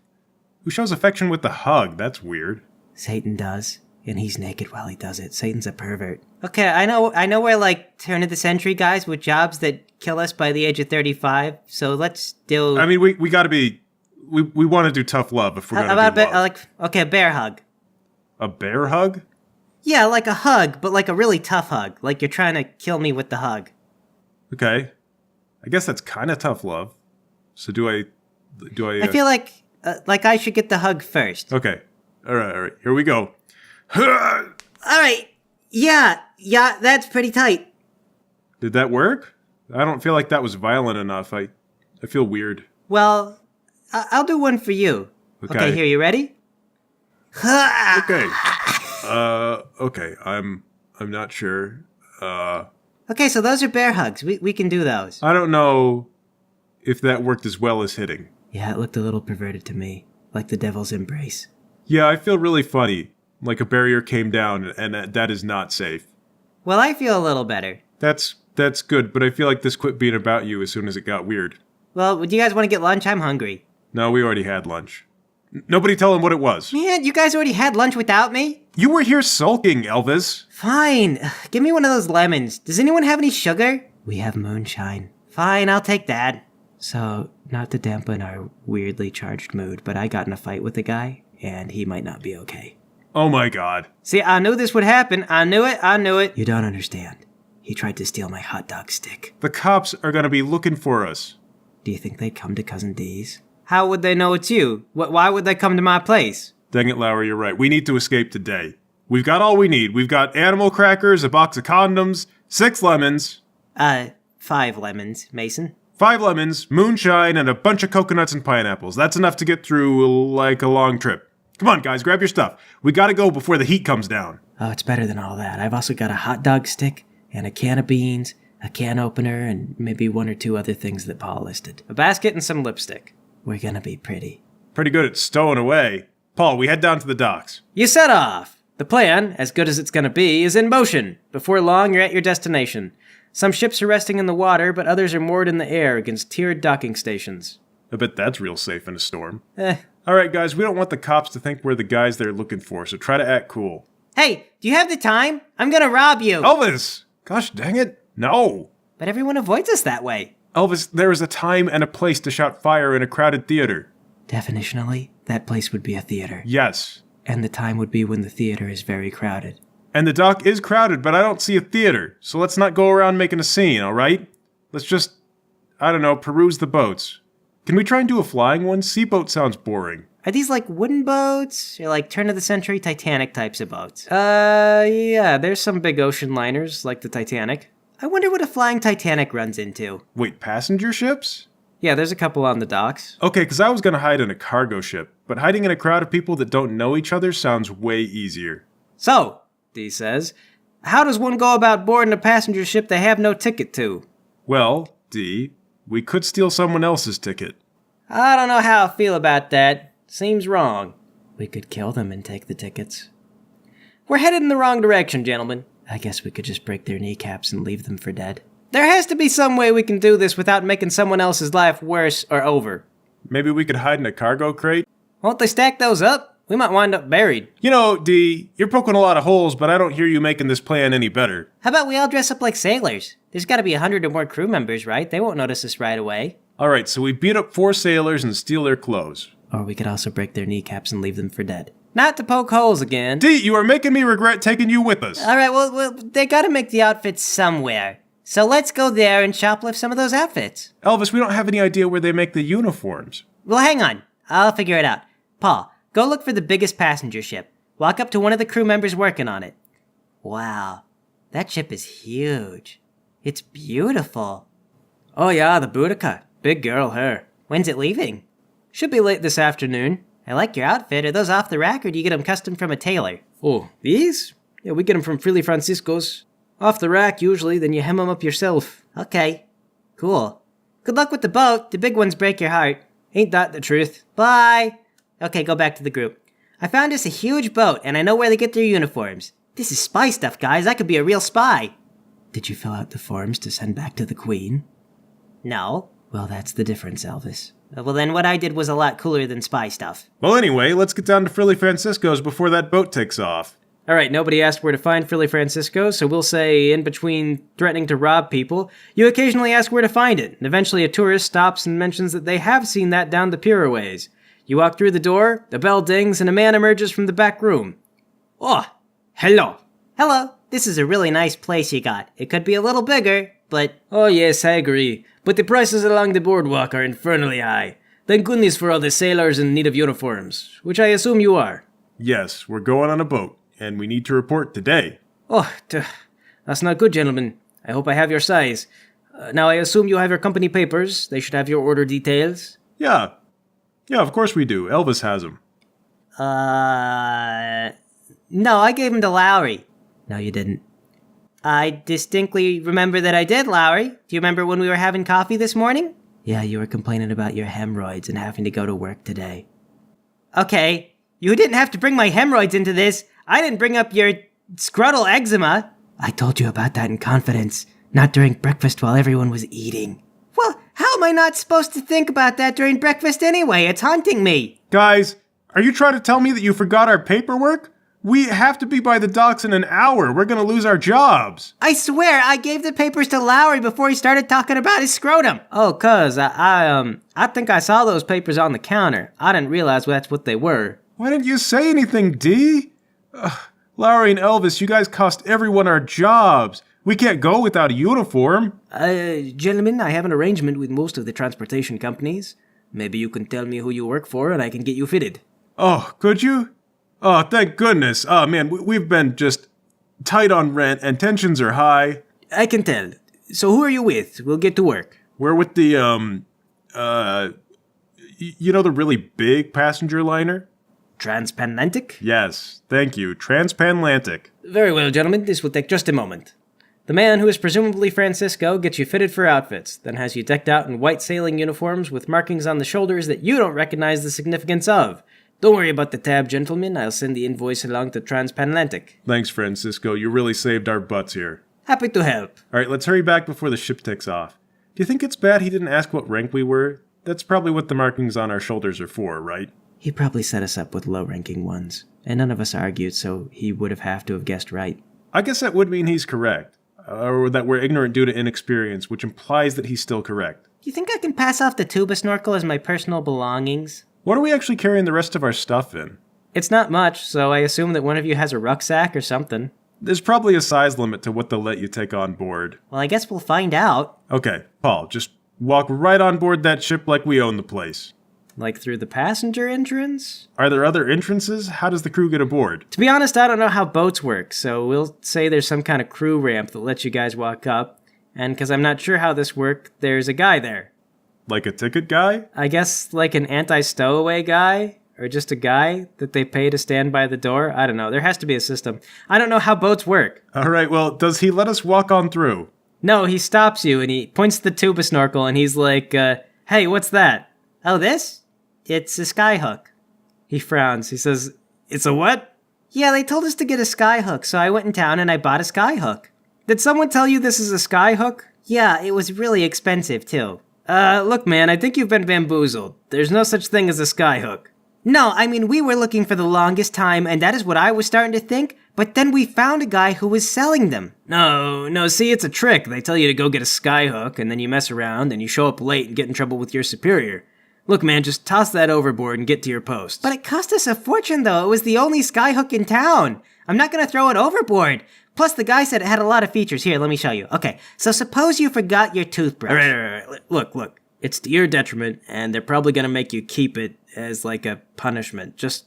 Who shows affection with the hug? That's weird. Satan does, and he's naked while he does it. Satan's a pervert. Okay, I know we're like turn of the century guys with jobs that kill us by the age of 35. So let's do. I mean, we gotta be. We want to do tough love if we're gonna about do love. a bear hug. A bear hug? Yeah, like a hug, but like a really tough hug. Like you're trying to kill me with the hug. Okay. I guess that's kind of tough love. So do I? I feel like I should get the hug first. Okay. All right. Here we go. All right. Yeah, that's pretty tight. Did that work? I don't feel like that was violent enough. I feel weird. Well, I'll do one for you. Okay, here, you ready? Okay. Okay. I'm not sure. Okay, so those are bear hugs. We can do those. I don't know if that worked as well as hitting. Yeah, it looked a little perverted to me, like the devil's embrace. Yeah, I feel really funny. Like a barrier came down, and that is not safe. Well, I feel a little better. That's good, but I feel like this quit being about you as soon as it got weird. Well, do you guys want to get lunch? I'm hungry. No, we already had lunch. Nobody tell him what it was. Man, you guys already had lunch without me? You were here sulking, Elvis. Fine. Give me one of those lemons. Does anyone have any sugar? We have moonshine. Fine, I'll take that. So, not to dampen our weirdly charged mood, but I got in a fight with a guy, and he might not be okay. Oh my god. See, I knew this would happen. I knew it. You don't understand. He tried to steal my hot dog stick. The cops are gonna be looking for us. Do you think they'd come to Cousin D's? How would they know it's you? Why would they come to my place? Dang it, Lowry, you're right. We need to escape today. We've got all we need. We've got animal crackers, a box of condoms, 6 lemons. 5 lemons, Mason. 5 lemons, moonshine, and a bunch of coconuts and pineapples. That's enough to get through, like, a long trip. Come on, guys, grab your stuff. We gotta go before the heat comes down. Oh, it's better than all that. I've also got a hot dog stick, and a can of beans, a can opener, and maybe 1 or 2 other things that Paul listed. A basket and some lipstick. We're gonna be pretty. Pretty good at stowing away. Paul, we head down to the docks. You set off. The plan, as good as it's gonna be, is in motion. Before long, you're at your destination. Some ships are resting in the water, but others are moored in the air against tiered docking stations. I bet that's real safe in a storm. Alright, guys, we don't want the cops to think we're the guys they're looking for, so try to act cool. Hey, do you have the time? I'm gonna rob you. Elvis! Gosh dang it. No! But everyone avoids us that way. Elvis, there is a time and a place to shout fire in a crowded theater. Definitionally, that place would be a theater. Yes. And the time would be when the theater is very crowded. And the dock is crowded, but I don't see a theater, so let's not go around making a scene, alright? Let's just, I don't know, peruse the boats. Can we try and do a flying one? Seaboat sounds boring. Are these like wooden boats? Or like turn of the century Titanic types of boats? Yeah, there's some big ocean liners, like the Titanic. I wonder what a flying Titanic runs into. Wait, passenger ships? Yeah, there's a couple on the docks. Okay, because I was going to hide in a cargo ship, but hiding in a crowd of people that don't know each other sounds way easier. So, D says, how does one go about boarding a passenger ship they have no ticket to? Well, D, we could steal someone else's ticket. I don't know how I feel about that. Seems wrong. We could kill them and take the tickets. We're headed in the wrong direction, gentlemen. I guess we could just break their kneecaps and leave them for dead. There has to be some way we can do this without making someone else's life worse or over. Maybe we could hide in a cargo crate? Won't they stack those up? We might wind up buried. You know, D, you're poking a lot of holes, but I don't hear you making this plan any better. How about we all dress up like sailors? There's gotta be 100 or more crew members, right? They won't notice us right away. Alright, so we beat up 4 sailors and steal their clothes. Or we could also break their kneecaps and leave them for dead. Not to poke holes again. D, you are making me regret taking you with us. Alright, well, they gotta make the outfits somewhere. So let's go there and shoplift some of those outfits. Elvis, we don't have any idea where they make the uniforms. Well, hang on. I'll figure it out. Paul, go look for the biggest passenger ship. Walk up to one of the crew members working on it. Wow, that ship is huge. It's beautiful. Oh yeah, the Boudica. Big girl, her. When's it leaving? Should be late this afternoon. I like your outfit. Are those off the rack or do you get them custom from a tailor? Oh, these? Yeah, we get them from Frilly Francisco's. Off the rack usually, then you hem them up yourself. Okay, cool. Good luck with the boat. The big ones break your heart. Ain't that the truth? Bye. Okay, go back to the group. I found us a huge boat, and I know where they get their uniforms. This is spy stuff, guys. I could be a real spy. Did you fill out the forms to send back to the Queen? No. Well, that's the difference, Elvis. Well, then what I did was a lot cooler than spy stuff. Well, anyway, let's get down to Frilly Francisco's before that boat takes off. All right, nobody asked where to find Frilly Francisco, so we'll say in between threatening to rob people, you occasionally ask where to find it, and eventually a tourist stops and mentions that they have seen that down the pier a ways. You walk through the door, a bell dings, and a man emerges from the back room. Oh, hello. Hello. This is a really nice place you got. It could be a little bigger, but... Oh yes, I agree, but the prices along the boardwalk are infernally high. Thank goodness for all the sailors in need of uniforms, which I assume you are. Yes, we're going on a boat, and we need to report today. Oh, that's not good, gentlemen. I hope I have your size. Now I assume you have your company papers. They should have your order details. Yeah, of course we do. Elvis has them. No, I gave him to Lowry. No, you didn't. I distinctly remember that I did, Lowry. Do you remember when we were having coffee this morning? Yeah, you were complaining about your hemorrhoids and having to go to work today. Okay, you didn't have to bring my hemorrhoids into this. I didn't bring up your scrotal eczema. I told you about that in confidence, not during breakfast while everyone was eating. Well, how am I not supposed to think about that during breakfast anyway? It's haunting me. Guys, are you trying to tell me that you forgot our paperwork? We have to be by the docks in an hour. We're going to lose our jobs. I swear, I gave the papers to Lowry before he started talking about his scrotum. Oh, cuz, I think I saw those papers on the counter. I didn't realize that's what they were. Why didn't you say anything, D? Lowry and Elvis, you guys cost everyone our jobs. We can't go without a uniform. Gentlemen, I have an arrangement with most of the transportation companies. Maybe you can tell me who you work for and I can get you fitted. Oh, could you? Oh, thank goodness. Oh, man, we've been just tight on rent and tensions are high. I can tell. So who are you with? We'll get to work. We're with the, the really big passenger liner? Transpanlantic? Yes, thank you. Transpanlantic. Very well, gentlemen. This will take just a moment. The man, who is presumably Francisco, gets you fitted for outfits, then has you decked out in white sailing uniforms with markings on the shoulders that you don't recognize the significance of. Don't worry about the tab, gentlemen. I'll send the invoice along to Transpanlantic. Thanks, Francisco. You really saved our butts here. Happy to help. All right, let's hurry back before the ship takes off. Do you think it's bad he didn't ask what rank we were? That's probably what the markings on our shoulders are for, right? He probably set us up with low-ranking ones, and none of us argued, so he would have to have guessed right. I guess that would mean he's correct. Or that we're ignorant due to inexperience, which implies that he's still correct. Do you think I can pass off the tuba snorkel as my personal belongings? What are we actually carrying the rest of our stuff in? It's not much, so I assume that one of you has a rucksack or something. There's probably a size limit to what they'll let you take on board. Well, I guess we'll find out. Okay, Paul, just walk right on board that ship like we own the place. Like through the passenger entrance? Are there other entrances? How does the crew get aboard? To be honest, I don't know how boats work, so we'll say there's some kind of crew ramp that lets you guys walk up. And because I'm not sure how this works, there's a guy there. Like a ticket guy? I guess like an anti-stowaway guy? Or just a guy that they pay to stand by the door? I don't know. There has to be a system. I don't know how boats work. All right, well, does he let us walk on through? No, he stops you and he points to the tuba snorkel and he's like, hey, what's that? Oh, this? It's a skyhook. He frowns. He says, it's a what? Yeah, they told us to get a skyhook, so I went in town and I bought a skyhook. Did someone tell you this is a skyhook? Yeah, it was really expensive, too. Look, man, I think you've been bamboozled. There's no such thing as a skyhook. No, I mean, we were looking for the longest time, and that is what I was starting to think, but then we found a guy who was selling them. No, see, it's a trick. They tell you to go get a skyhook, and then you mess around, and you show up late and get in trouble with your superior. Look, man, just toss that overboard and get to your post. But it cost us a fortune, though. It was the only skyhook in town. I'm not gonna throw it overboard. Plus, the guy said it had a lot of features. Here, let me show you. Okay, so suppose you forgot your toothbrush. All right. Look. It's to your detriment, and they're probably gonna make you keep it as like a punishment. Just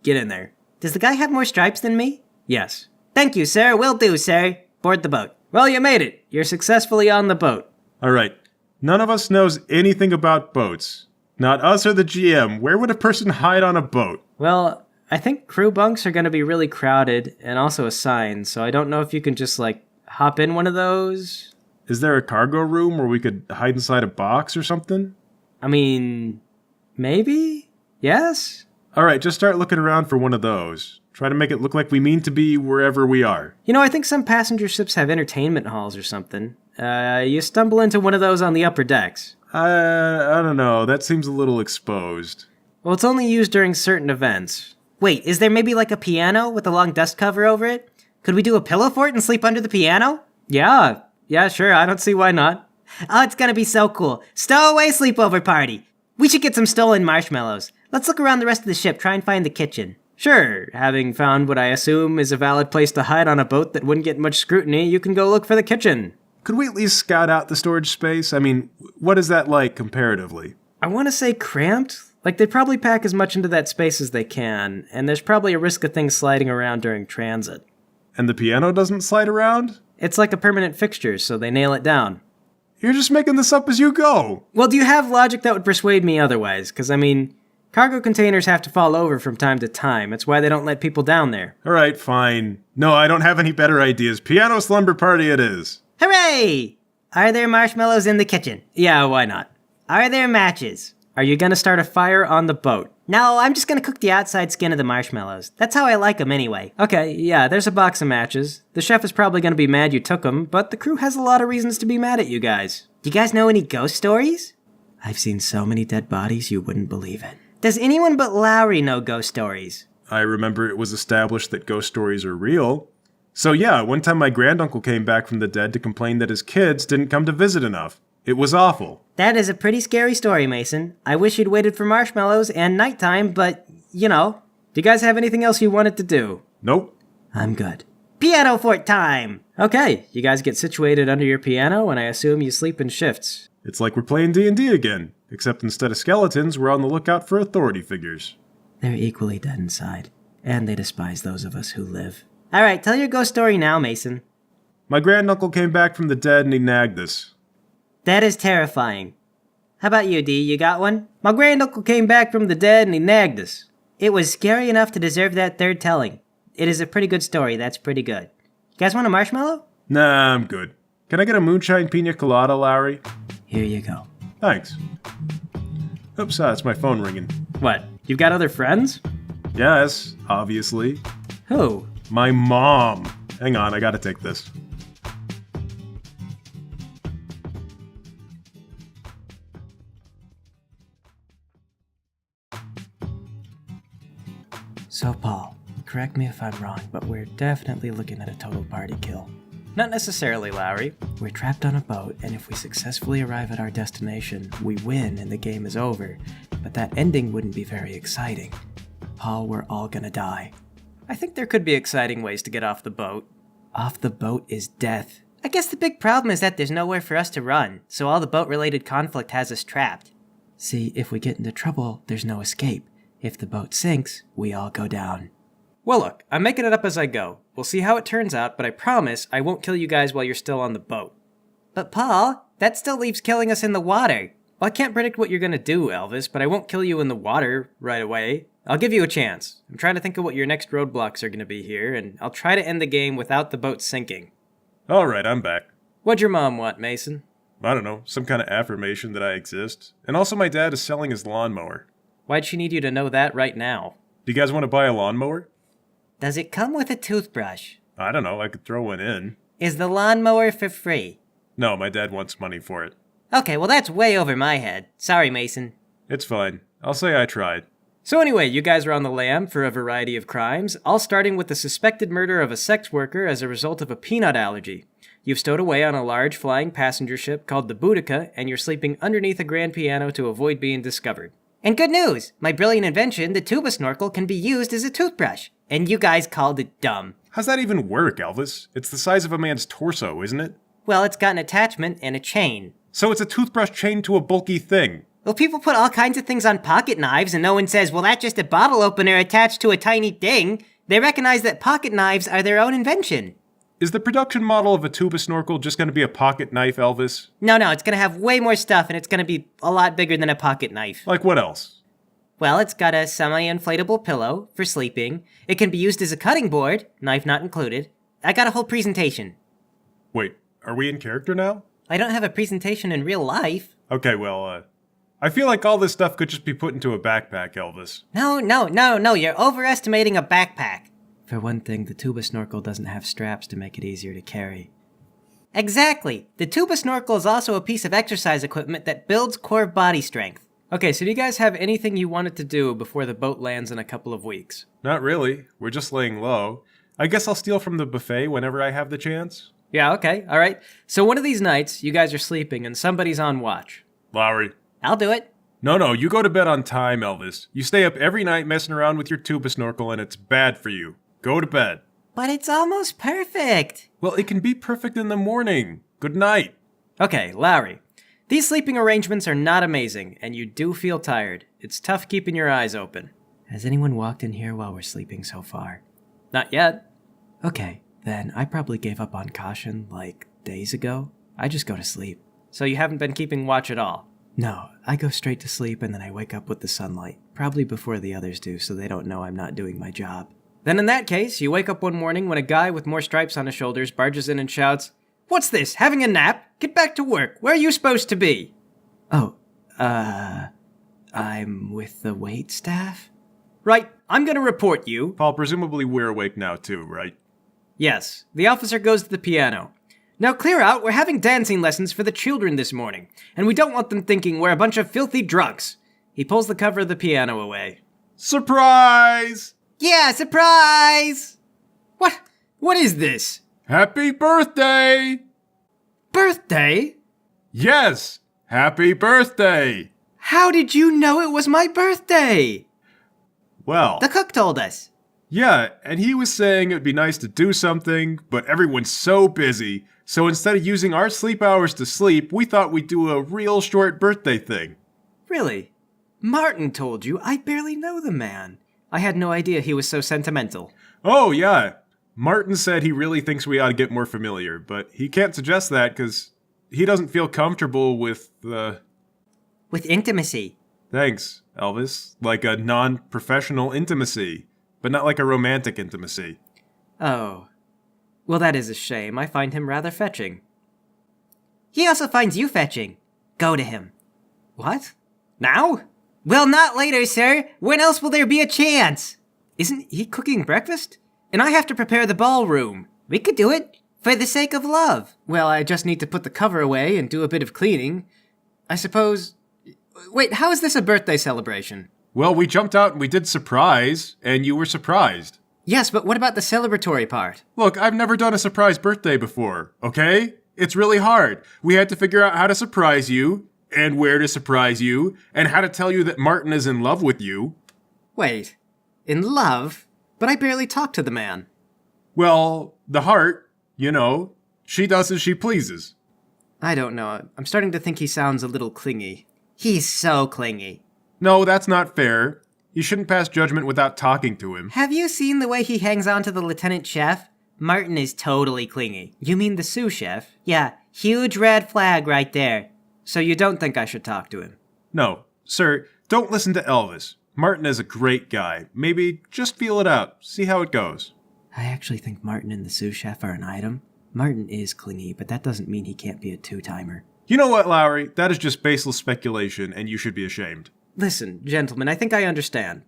get in there. Does the guy have more stripes than me? Yes. Thank you, sir. Will do, sir. Board the boat. Well, you made it. You're successfully on the boat. All right. None of us knows anything about boats. Not us or the GM. Where would a person hide on a boat? Well, I think crew bunks are going to be really crowded and also assigned, so I don't know if you can just, hop in one of those. Is there a cargo room where we could hide inside a box or something? I mean, maybe? Yes? Alright, just start looking around for one of those. Try to make it look like we mean to be wherever we are. You know, I think some passenger ships have entertainment halls or something. You stumble into one of those on the upper decks. I don't know, that seems a little exposed. Well, it's only used during certain events. Wait, is there maybe like a piano with a long dust cover over it? Could we do a pillow fort and sleep under the piano? Yeah, sure, I don't see why not. Oh, it's gonna be so cool. Stowaway sleepover party. We should get some stolen marshmallows. Let's look around the rest of the ship, try and find the kitchen. Sure, having found what I assume is a valid place to hide on a boat that wouldn't get much scrutiny, you can go look for the kitchen. Could we at least scout out the storage space? I mean, what is that like comparatively? I want to say cramped. Like, they probably pack as much into that space as they can, and there's probably a risk of things sliding around during transit. And the piano doesn't slide around? It's like a permanent fixture, so they nail it down. You're just making this up as you go. Well, do you have logic that would persuade me otherwise? Because, I mean, cargo containers have to fall over from time to time. It's why they don't let people down there. Alright, fine. No, I don't have any better ideas. Piano slumber party it is. Hooray! Are there marshmallows in the kitchen? Yeah, why not? Are there matches? Are you gonna start a fire on the boat? No, I'm just gonna cook the outside skin of the marshmallows. That's how I like them anyway. Okay, yeah, there's a box of matches. The chef is probably gonna be mad you took them, but the crew has a lot of reasons to be mad at you guys. Do you guys know any ghost stories? I've seen so many dead bodies you wouldn't believe it. Does anyone but Lowry know ghost stories? I remember it was established that ghost stories are real. So yeah, one time my granduncle came back from the dead to complain that his kids didn't come to visit enough. It was awful. That is a pretty scary story, Mason. I wish you'd waited for marshmallows and nighttime, but, you know. Do you guys have anything else you wanted to do? Nope. I'm good. Piano fort time! Okay, you guys get situated under your piano, and I assume you sleep in shifts. It's like we're playing D&D again, except instead of skeletons, we're on the lookout for authority figures. They're equally dead inside, and they despise those of us who live. Alright, tell your ghost story now, Mason. My granduncle came back from the dead and he nagged us. That is terrifying. How about you, D? You got one? My granduncle came back from the dead and he nagged us. It was scary enough to deserve that third telling. It is a pretty good story, that's pretty good. You guys want a marshmallow? Nah, I'm good. Can I get a moonshine pina colada, Lowry? Here you go. Thanks. Oops, that's my phone ringing. What, you've got other friends? Yes, obviously. Who? My mom. Hang on, I gotta take this. So, Paul, correct me if I'm wrong, but we're definitely looking at a total party kill. Not necessarily, Lowry. We're trapped on a boat, and if we successfully arrive at our destination, we win and the game is over. But that ending wouldn't be very exciting. Paul, we're all gonna die. I think there could be exciting ways to get off the boat. Off the boat is death. I guess the big problem is that there's nowhere for us to run, so all the boat-related conflict has us trapped. See, if we get into trouble, there's no escape. If the boat sinks, we all go down. Well, look, I'm making it up as I go. We'll see how it turns out, but I promise I won't kill you guys while you're still on the boat. But Paul, that still leaves killing us in the water. Well, I can't predict what you're gonna do, Elvis, but I won't kill you in the water right away. I'll give you a chance. I'm trying to think of what your next roadblocks are gonna be here, and I'll try to end the game without the boat sinking. Alright, I'm back. What'd your mom want, Mason? I don't know, some kind of affirmation that I exist. And also my dad is selling his lawnmower. Why'd she need you to know that right now? Do you guys want to buy a lawnmower? Does it come with a toothbrush? I don't know, I could throw one in. Is the lawnmower for free? No, my dad wants money for it. Okay, well that's way over my head. Sorry, Mason. It's fine. I'll say I tried. So anyway, you guys are on the lam for a variety of crimes, all starting with the suspected murder of a sex worker as a result of a peanut allergy. You've stowed away on a large flying passenger ship called the Boudica, and you're sleeping underneath a grand piano to avoid being discovered. And good news! My brilliant invention, the tuba snorkel, can be used as a toothbrush. And you guys called it dumb. How's that even work, Elvis? It's the size of a man's torso, isn't it? Well, it's got an attachment and a chain. So it's a toothbrush chained to a bulky thing. Well, people put all kinds of things on pocket knives, and no one says, well, that's just a bottle opener attached to a tiny thing. They recognize that pocket knives are their own invention. Is the production model of a tuba snorkel just going to be a pocket knife, Elvis? No, it's going to have way more stuff, and it's going to be a lot bigger than a pocket knife. Like what else? Well, it's got a semi-inflatable pillow for sleeping. It can be used as a cutting board, knife not included. I got a whole presentation. Wait, are we in character now? I don't have a presentation in real life. Okay, well, I feel like all this stuff could just be put into a backpack, Elvis. No, you're overestimating a backpack. For one thing, the tuba snorkel doesn't have straps to make it easier to carry. Exactly. The tuba snorkel is also a piece of exercise equipment that builds core body strength. Okay, so do you guys have anything you wanted to do before the boat lands in a couple of weeks? Not really. We're just laying low. I guess I'll steal from the buffet whenever I have the chance. Yeah, okay, all right. So one of these nights, you guys are sleeping and somebody's on watch. Lowry. I'll do it. No, you go to bed on time, Elvis. You stay up every night messing around with your tuba snorkel and it's bad for you. Go to bed. But it's almost perfect. Well, it can be perfect in the morning. Good night. Okay, Lowry. These sleeping arrangements are not amazing, and you do feel tired. It's tough keeping your eyes open. Has anyone walked in here while we're sleeping so far? Not yet. Okay, then I probably gave up on caution, like, days ago. I just go to sleep. So you haven't been keeping watch at all? No, I go straight to sleep and then I wake up with the sunlight. Probably before the others do, so they don't know I'm not doing my job. Then in that case, you wake up one morning when a guy with more stripes on his shoulders barges in and shouts, "What's this, having a nap? Get back to work. Where are you supposed to be?" Oh, I'm with the wait staff? Right, I'm gonna report you. Paul, presumably we're awake now too, right? Yes, the officer goes to the piano. Now clear out, we're having dancing lessons for the children this morning, and we don't want them thinking we're a bunch of filthy drunks. He pulls the cover of the piano away. Surprise! Yeah, surprise! What is this? Happy birthday! Birthday? Yes! Happy birthday! How did you know it was my birthday? Well, The cook told us. yeah, and he was saying it'd be nice to do something, but everyone's so busy, so instead of using our sleep hours to sleep, we thought we'd do a real short birthday thing. Really? Martin told you? I barely know the man. I had no idea he was so sentimental. Oh, yeah. Martin said he really thinks we ought to get more familiar, but he can't suggest that because he doesn't feel comfortable with With intimacy. Thanks, Elvis. Like a non-professional intimacy, but not like a romantic intimacy. Oh. Well, that is a shame. I find him rather fetching. He also finds you fetching. Go to him. What? Now? Well, not later, sir. When else will there be a chance? Isn't he cooking breakfast? And I have to prepare the ballroom. We could do it. For the sake of love. Well, I just need to put the cover away and do a bit of cleaning. I suppose... Wait, how is this a birthday celebration? Well, we jumped out and we did surprise, and you were surprised. Yes, but what about the celebratory part? Look, I've never done a surprise birthday before, okay? It's really hard. We had to figure out how to surprise you, and where to surprise you, and how to tell you that Martin is in love with you. Wait, in love? But I barely talked to the man. Well, the heart, you know, she does as she pleases. I don't know. I'm starting to think he sounds a little clingy. He's so clingy. No, that's not fair. You shouldn't pass judgment without talking to him. Have you seen the way he hangs on to the lieutenant chef? Martin is totally clingy. You mean the sous chef? Yeah, huge red flag right there. So you don't think I should talk to him? No, sir, don't listen to Elvis. Martin is a great guy. Maybe just feel it out. See how it goes. I actually think Martin and the sous chef are an item. Martin is clingy, but that doesn't mean he can't be a two-timer. You know what, Lowry? That is just baseless speculation, and you should be ashamed. Listen, gentlemen, I think I understand.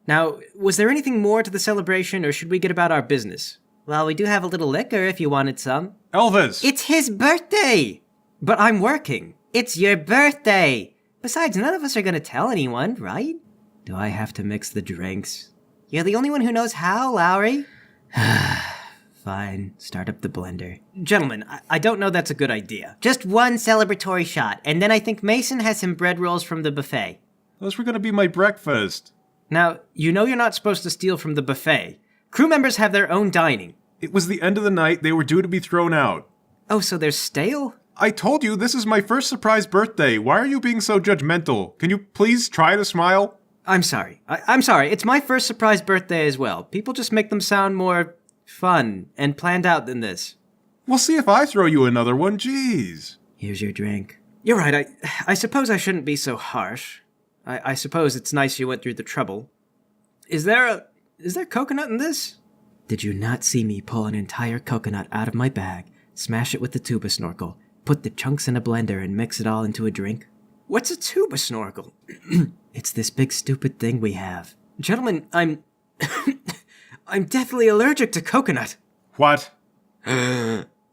Now, was there anything more to the celebration, or should we get about our business? Well, we do have a little liquor if you wanted some. Elvis! It's his birthday! But I'm working. It's your birthday! Besides, none of us are gonna tell anyone, right? Do I have to mix the drinks? You're the only one who knows how, Lowry. Fine, start up the blender. Gentlemen, I don't know that's a good idea. Just one celebratory shot, and then I think Mason has some bread rolls from the buffet. Those were gonna be my breakfast. Now, you know you're not supposed to steal from the buffet. Crew members have their own dining. It was the end of the night. They were due to be thrown out. Oh, so they're stale? I told you this is my first surprise birthday. Why are you being so judgmental? Can you please try to smile? I'm sorry. I'm sorry. It's my first surprise birthday as well. People just make them sound more fun and planned out than this. We'll see if I throw you another one. Jeez. Here's your drink. You're right. I suppose I shouldn't be so harsh. I suppose it's nice you went through the trouble. Is there coconut in this? Did you not see me pull an entire coconut out of my bag, smash it with the tuba snorkel, put the chunks in a blender and mix it all into a drink? What's a tuba snorkel? It's this big stupid thing we have. Gentlemen, I'm... I'm deathly allergic to coconut. What?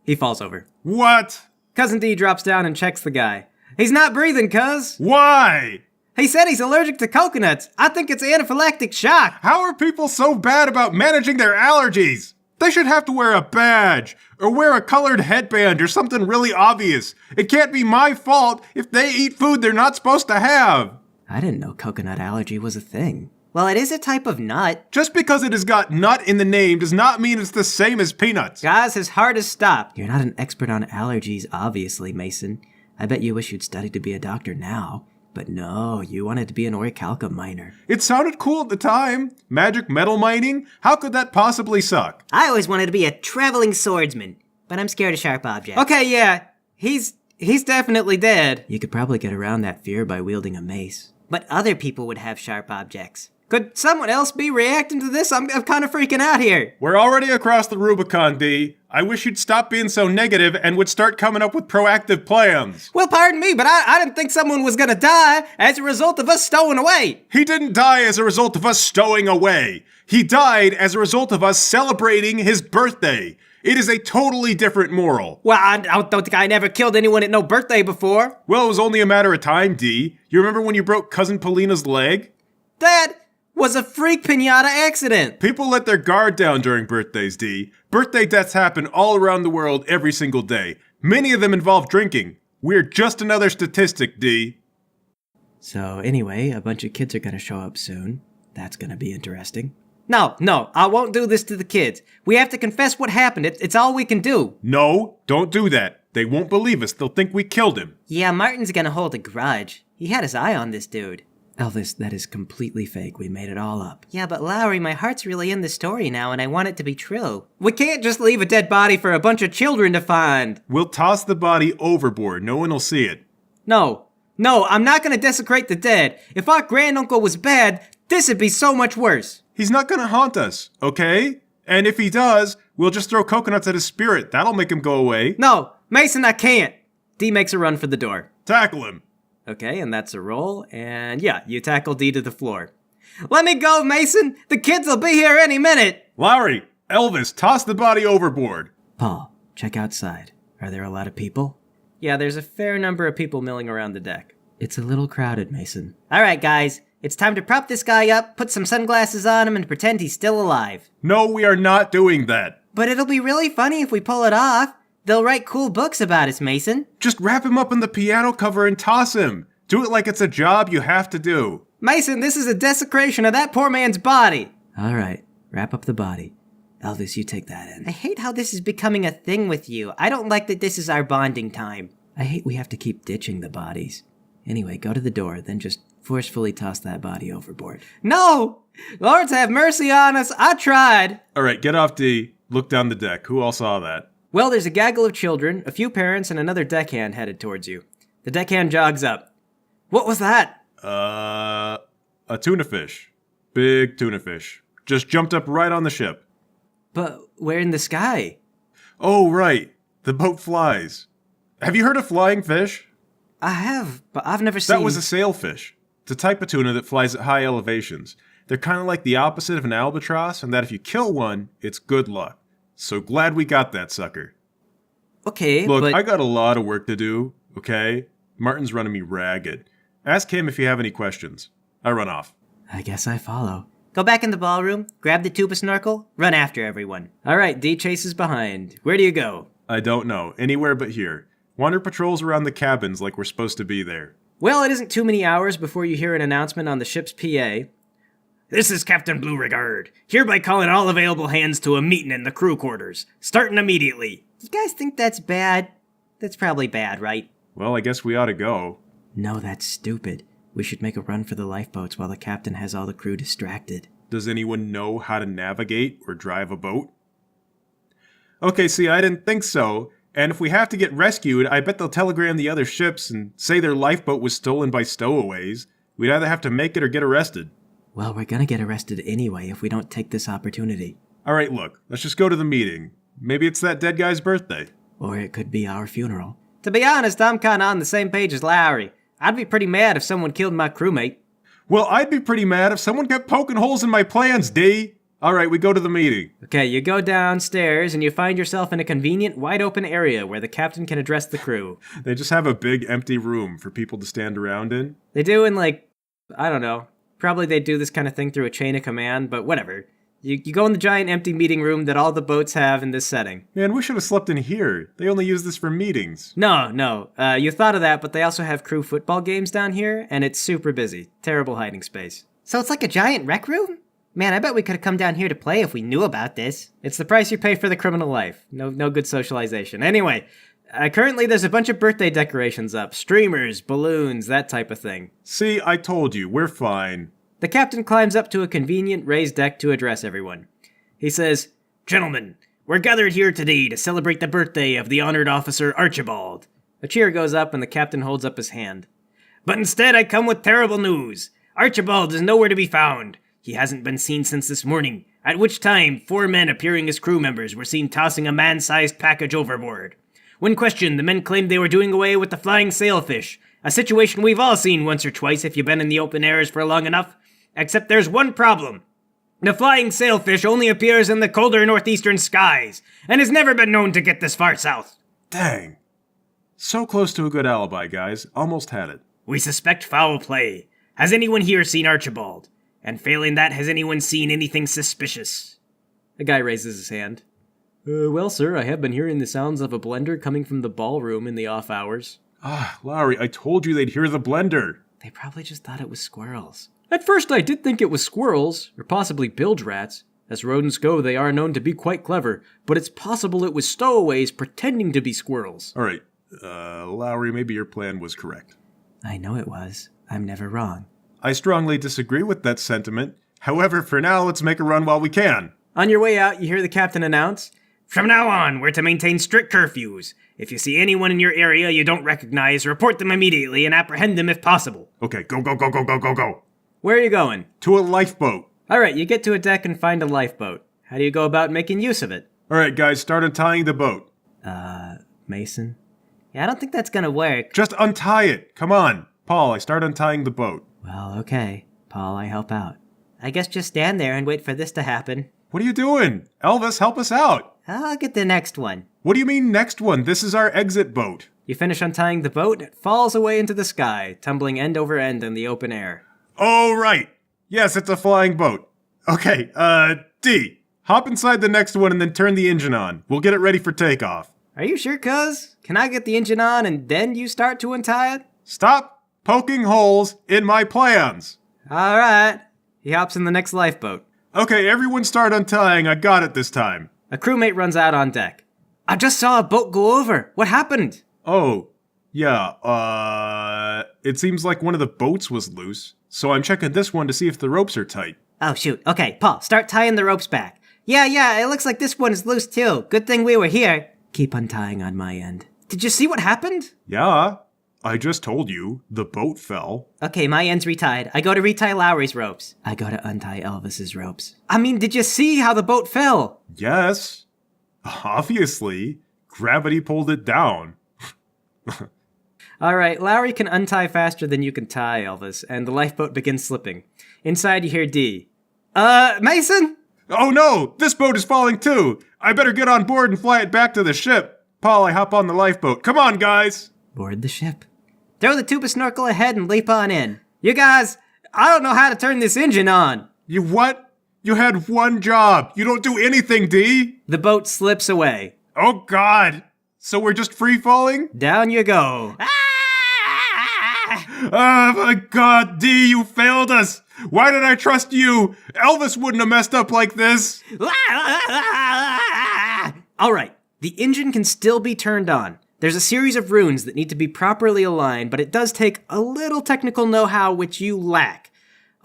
He falls over. What? Cousin D drops down and checks the guy. He's not breathing, cuz. Why? He said he's allergic to coconuts. I think it's anaphylactic shock. How are people so bad about managing their allergies? They should have to wear a badge, or wear a colored headband, or something really obvious. It can't be my fault if they eat food they're not supposed to have. I didn't know coconut allergy was a thing. Well, it is a type of nut. Just because it has got nut in the name does not mean it's the same as peanuts. Guys, his heart has stopped. You're not an expert on allergies, obviously, Mason. I bet you wish you'd studied to be a doctor now. But no, you wanted to be an orichalcum miner. It sounded cool at the time. Magic metal mining? How could that possibly suck? I always wanted to be a traveling swordsman, but I'm scared of sharp objects. Okay, yeah. He's definitely dead. You could probably get around that fear by wielding a mace. But other people would have sharp objects. Could someone else be reacting to this? I'm kind of freaking out here. We're already across the Rubicon, D. I wish you'd stop being so negative and would start coming up with proactive plans. Well, pardon me, but I didn't think someone was gonna die as a result of us stowing away. He didn't die as a result of us stowing away. He died as a result of us celebrating his birthday. It is a totally different moral. Well, I don't think I never killed anyone at no birthday before. Well, it was only a matter of time, D. You remember when you broke Cousin Paulina's leg? That was a freak pinata accident. People let their guard down during birthdays, D. Birthday deaths happen all around the world every single day. Many of them involve drinking. We're just another statistic, D. So anyway, a bunch of kids are gonna show up soon. That's gonna be interesting. No, I won't do this to the kids. We have to confess what happened. It's all we can do. No, don't do that. They won't believe us. They'll think we killed him. Yeah, Martin's gonna hold a grudge. He had his eye on this dude. Elvis, that is completely fake. We made it all up. Yeah, but Lowry, my heart's really in the story now, and I want it to be true. We can't just leave a dead body for a bunch of children to find. We'll toss the body overboard. No one will see it. No, I'm not gonna desecrate the dead. If our granduncle was bad, this'd be so much worse. He's not gonna haunt us, okay? And if he does, we'll just throw coconuts at his spirit. That'll make him go away. No, Mason, I can't. D makes a run for the door. Tackle him. Okay, and that's a roll, and yeah, you tackle D to the floor. Let me go, Mason! The kids will be here any minute! Lowry, Elvis, toss the body overboard. Paul, check outside. Are there a lot of people? Yeah, there's a fair number of people milling around the deck. It's a little crowded, Mason. Alright, guys. It's time to prop this guy up, put some sunglasses on him, and pretend he's still alive. No, we are not doing that. But it'll be really funny if we pull it off. They'll write cool books about us, Mason. Just wrap him up in the piano cover and toss him. Do it like it's a job you have to do. Mason, this is a desecration of that poor man's body. All right, wrap up the body. Elvis, you take that in. I hate how this is becoming a thing with you. I don't like that this is our bonding time. I hate we have to keep ditching the bodies. Anyway, go to the door, then just forcefully toss that body overboard. No! Lords have mercy on us. I tried. All right, get off D. Look down the deck. Who all saw that? Well, there's a gaggle of children, a few parents, and another deckhand headed towards you. The deckhand jogs up. What was that? A tuna fish. Big tuna fish. Just jumped up right on the ship. But we're in the sky. Oh, right. The boat flies. Have you heard of flying fish? I have, but I've never seen... That was a sailfish. It's a type of tuna that flies at high elevations. They're kind of like the opposite of an albatross, in that if you kill one, it's good luck. So glad we got that sucker. Okay, Look, but... I got a lot of work to do, okay? Martin's running me ragged. Ask him if you have any questions. I run off. I guess I follow. Go back in the ballroom, grab the tuba snorkel, run after everyone. All right, D chases behind. Where do you go? I don't know. Anywhere but here. Wander patrols around the cabins like we're supposed to be there. Well, it isn't too many hours before you hear an announcement on the ship's PA. This is Captain Beauregard, hereby calling all available hands to a meeting in the crew quarters, starting immediately. You guys think that's bad? That's probably bad, right? Well, I guess we ought to go. No, that's stupid. We should make a run for the lifeboats while the captain has all the crew distracted. Does anyone know how to navigate or drive a boat? Okay, see, I didn't think so. And if we have to get rescued, I bet they'll telegram the other ships and say their lifeboat was stolen by stowaways. We'd either have to make it or get arrested. Well, we're gonna get arrested anyway if we don't take this opportunity. Alright, look, let's just go to the meeting. Maybe it's that dead guy's birthday. Or it could be our funeral. To be honest, I'm kinda on the same page as Lowry. I'd be pretty mad if someone killed my crewmate. Well, I'd be pretty mad if someone kept poking holes in my plans, D. All right, we go to the meeting. Okay, you go downstairs and you find yourself in a convenient, wide-open area where the captain can address the crew. They just have a big empty room for people to stand around in. They do in, like, I don't know. Probably they do this kind of thing through a chain of command, but whatever. You go in the giant empty meeting room that all the boats have in this setting. Man, we should have slept in here. They only use this for meetings. No. You thought of that, but they also have crew football games down here, and it's super busy. Terrible hiding space. So it's like a giant rec room? Man, I bet we could have come down here to play if we knew about this. It's the price you pay for the criminal life. No good socialization. Anyway, currently there's a bunch of birthday decorations up. Streamers, balloons, that type of thing. See, I told you, we're fine. The captain climbs up to a convenient raised deck to address everyone. He says, "Gentlemen, we're gathered here today to celebrate the birthday of the honored officer Archibald." A cheer goes up and the captain holds up his hand. "But instead I come with terrible news. Archibald is nowhere to be found. He hasn't been seen since this morning, at which time 4 men appearing as crew members were seen tossing a man-sized package overboard. When questioned, the men claimed they were doing away with the flying sailfish, a situation we've all seen once or twice if you've been in the open airs for long enough. Except there's one problem. The flying sailfish only appears in the colder northeastern skies, and has never been known to get this far south. Dang. So close to a good alibi, guys. Almost had it. We suspect foul play. Has anyone here seen Archibald? And failing that, has anyone seen anything suspicious?" The guy raises his hand. Well, sir, I have been hearing the sounds of a blender coming from the ballroom in the off hours." Lowry, I told you they'd hear the blender. They probably just thought it was squirrels. At first I did think it was squirrels, or possibly bilge rats. As rodents go, they are known to be quite clever, but it's possible it was stowaways pretending to be squirrels. All right, Lowry, maybe your plan was correct. I know it was. I'm never wrong. I strongly disagree with that sentiment. However, for now, let's make a run while we can. On your way out, you hear the captain announce, "From now on, we're to maintain strict curfews. If you see anyone in your area you don't recognize, report them immediately and apprehend them if possible." Okay, go. Where are you going? To a lifeboat. All right, you get to a deck and find a lifeboat. How do you go about making use of it? All right, guys, start untying the boat. Mason? Yeah, I don't think that's gonna work. Just untie it. Come on. Paul, I start untying the boat. Well, okay. Paul, I help out. I guess just stand there and wait for this to happen. What are you doing? Elvis, help us out. I'll get the next one. What do you mean next one? This is our exit boat. You finish untying the boat, it falls away into the sky, tumbling end over end in the open air. Oh, right. Yes, it's a flying boat. Okay, D, hop inside the next one and then turn the engine on. We'll get it ready for takeoff. Are you sure, cuz? Can I get the engine on and then you start to untie it? Stop poking holes in my plans. All right. He hops in the next lifeboat. Okay, everyone start untying. I got it this time. A crewmate runs out on deck. "I just saw a boat go over. What happened?" Oh, yeah, it seems like one of the boats was loose, so I'm checking this one to see if the ropes are tight. Oh, shoot. Okay, Paul, start tying the ropes back. Yeah, it looks like this one is loose too. Good thing we were here. Keep untying on my end. Did you see what happened? Yeah, I just told you, the boat fell. Okay, my end's retied. I go to retie Lowry's ropes. I go to untie Elvis's ropes. I mean, did you see how the boat fell? Yes, obviously, gravity pulled it down. All right, Lowry can untie faster than you can tie, Elvis, and the lifeboat begins slipping. Inside you hear D. Mason? Oh no, this boat is falling too. I better get on board and fly it back to the ship. Paul, I hop on the lifeboat. Come on, guys. Board the ship. Throw the tuba snorkel ahead and leap on in. You guys, I don't know how to turn this engine on. You what? You had one job. You don't do anything, D. The boat slips away. Oh God. So we're just free falling? Down you go. Oh my God, D, you failed us. Why did I trust you? Elvis wouldn't have messed up like this. All right, the engine can still be turned on. There's a series of runes that need to be properly aligned, but it does take a little technical know-how which you lack.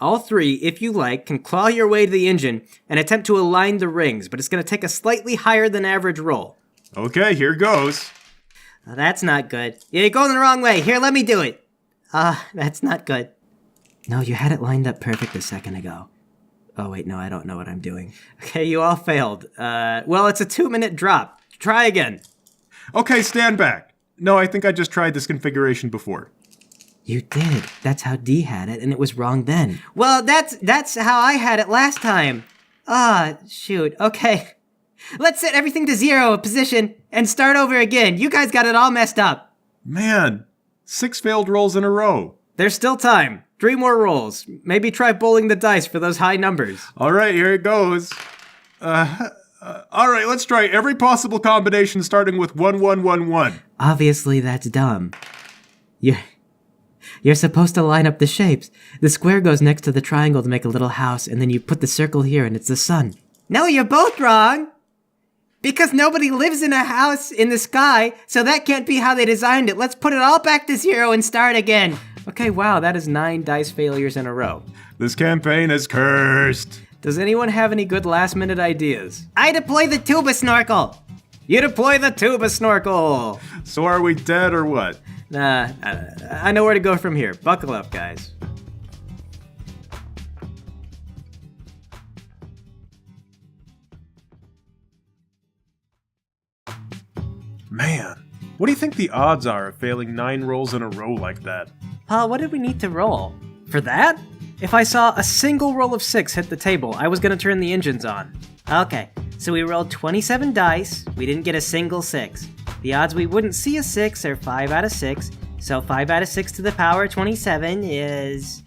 All three, if you like, can claw your way to the engine and attempt to align the rings, but it's going to take a slightly higher than average roll. Okay, here goes. Oh, that's not good. You're going the wrong way. Here, let me do it. That's not good. No, you had it lined up perfect a second ago. Oh, wait, no, I don't know what I'm doing. Okay, you all failed. Well, it's a 2-minute drop. Try again. Okay, stand back. No, I think I just tried this configuration before. You did. That's how D had it, and it was wrong then. Well, that's how I had it last time. Shoot. Okay. Let's set everything to 0 position and start over again. You guys got it all messed up. Man, 6 failed rolls in a row. There's still time. 3 more rolls. Maybe try bowling the dice for those high numbers. All right, here it goes. All right, let's try every possible combination starting with 1, 1, 1, 1. Obviously, that's dumb. You're supposed to line up the shapes. The square goes next to the triangle to make a little house, and then you put the circle here and it's the sun. No, you're both wrong. Because nobody lives in a house in the sky, so that can't be how they designed it. Let's put it all back to 0 and start again. Okay, wow, that is 9 dice failures in a row. This campaign is cursed. Does anyone have any good last-minute ideas? I deploy the tuba snorkel. You deploy the tuba snorkel! So are we dead or what? Nah, I know where to go from here. Buckle up, guys. Man, what do you think the odds are of failing 9 rolls in a row like that? Paul, what did we need to roll? For that? If I saw a single roll of 6 hit the table, I was gonna turn the engines on. Okay, so we rolled 27 dice. We didn't get a single 6. The odds we wouldn't see a 6 are 5 out of 6. So 5 out of 6 to the power 27 is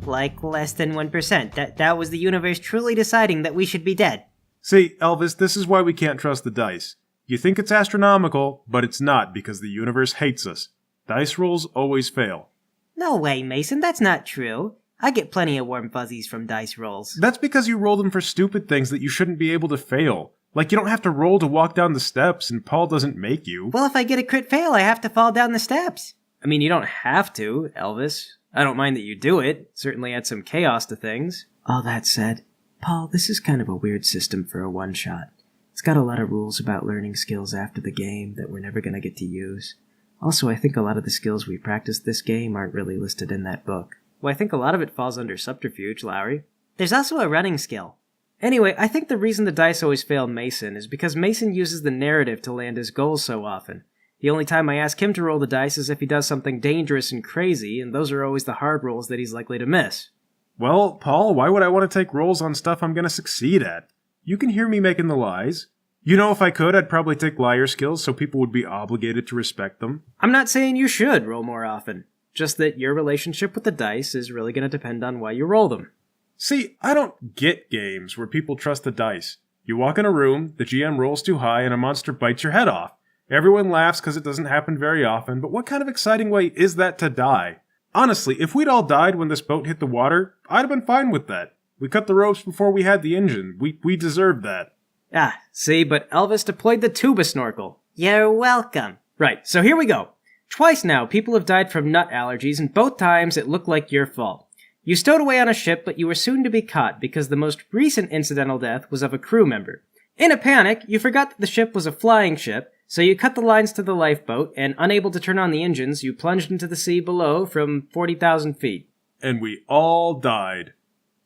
like less than 1%. That was the universe truly deciding that we should be dead. See, Elvis, this is why we can't trust the dice. You think it's astronomical, but it's not because the universe hates us. Dice rolls always fail. No way, Mason, that's not true. I get plenty of warm fuzzies from dice rolls. That's because you roll them for stupid things that you shouldn't be able to fail. Like you don't have to roll to walk down the steps, and Paul doesn't make you. Well, if I get a crit fail, I have to fall down the steps. I mean, you don't have to, Elvis. I don't mind that you do it. Certainly add some chaos to things. All that said, Paul, this is kind of a weird system for a one-shot. It's got a lot of rules about learning skills after the game that we're never going to get to use. Also, I think a lot of the skills we practiced this game aren't really listed in that book. Well, I think a lot of it falls under subterfuge, Lowry. There's also a running skill. Anyway, I think the reason the dice always fail Mason is because Mason uses the narrative to land his goals so often. The only time I ask him to roll the dice is if he does something dangerous and crazy, and those are always the hard rolls that he's likely to miss. Well, Paul, why would I want to take rolls on stuff I'm going to succeed at? You can hear me making the lies. You know, if I could, I'd probably take liar skills so people would be obligated to respect them. I'm not saying you should roll more often. Just that your relationship with the dice is really going to depend on why you roll them. See, I don't get games where people trust the dice. You walk in a room, the GM rolls too high, and a monster bites your head off. Everyone laughs because it doesn't happen very often, but what kind of exciting way is that to die? Honestly, if we'd all died when this boat hit the water, I'd have been fine with that. We cut the ropes before we had the engine. We deserved that. Ah, see, but Elvis deployed the tuba snorkel. You're welcome. Right, so here we go. Twice now, people have died from nut allergies, and both times it looked like your fault. You stowed away on a ship, but you were soon to be caught because the most recent incidental death was of a crew member. In a panic, you forgot that the ship was a flying ship, so you cut the lines to the lifeboat, and unable to turn on the engines, you plunged into the sea below from 40,000 feet. And we all died.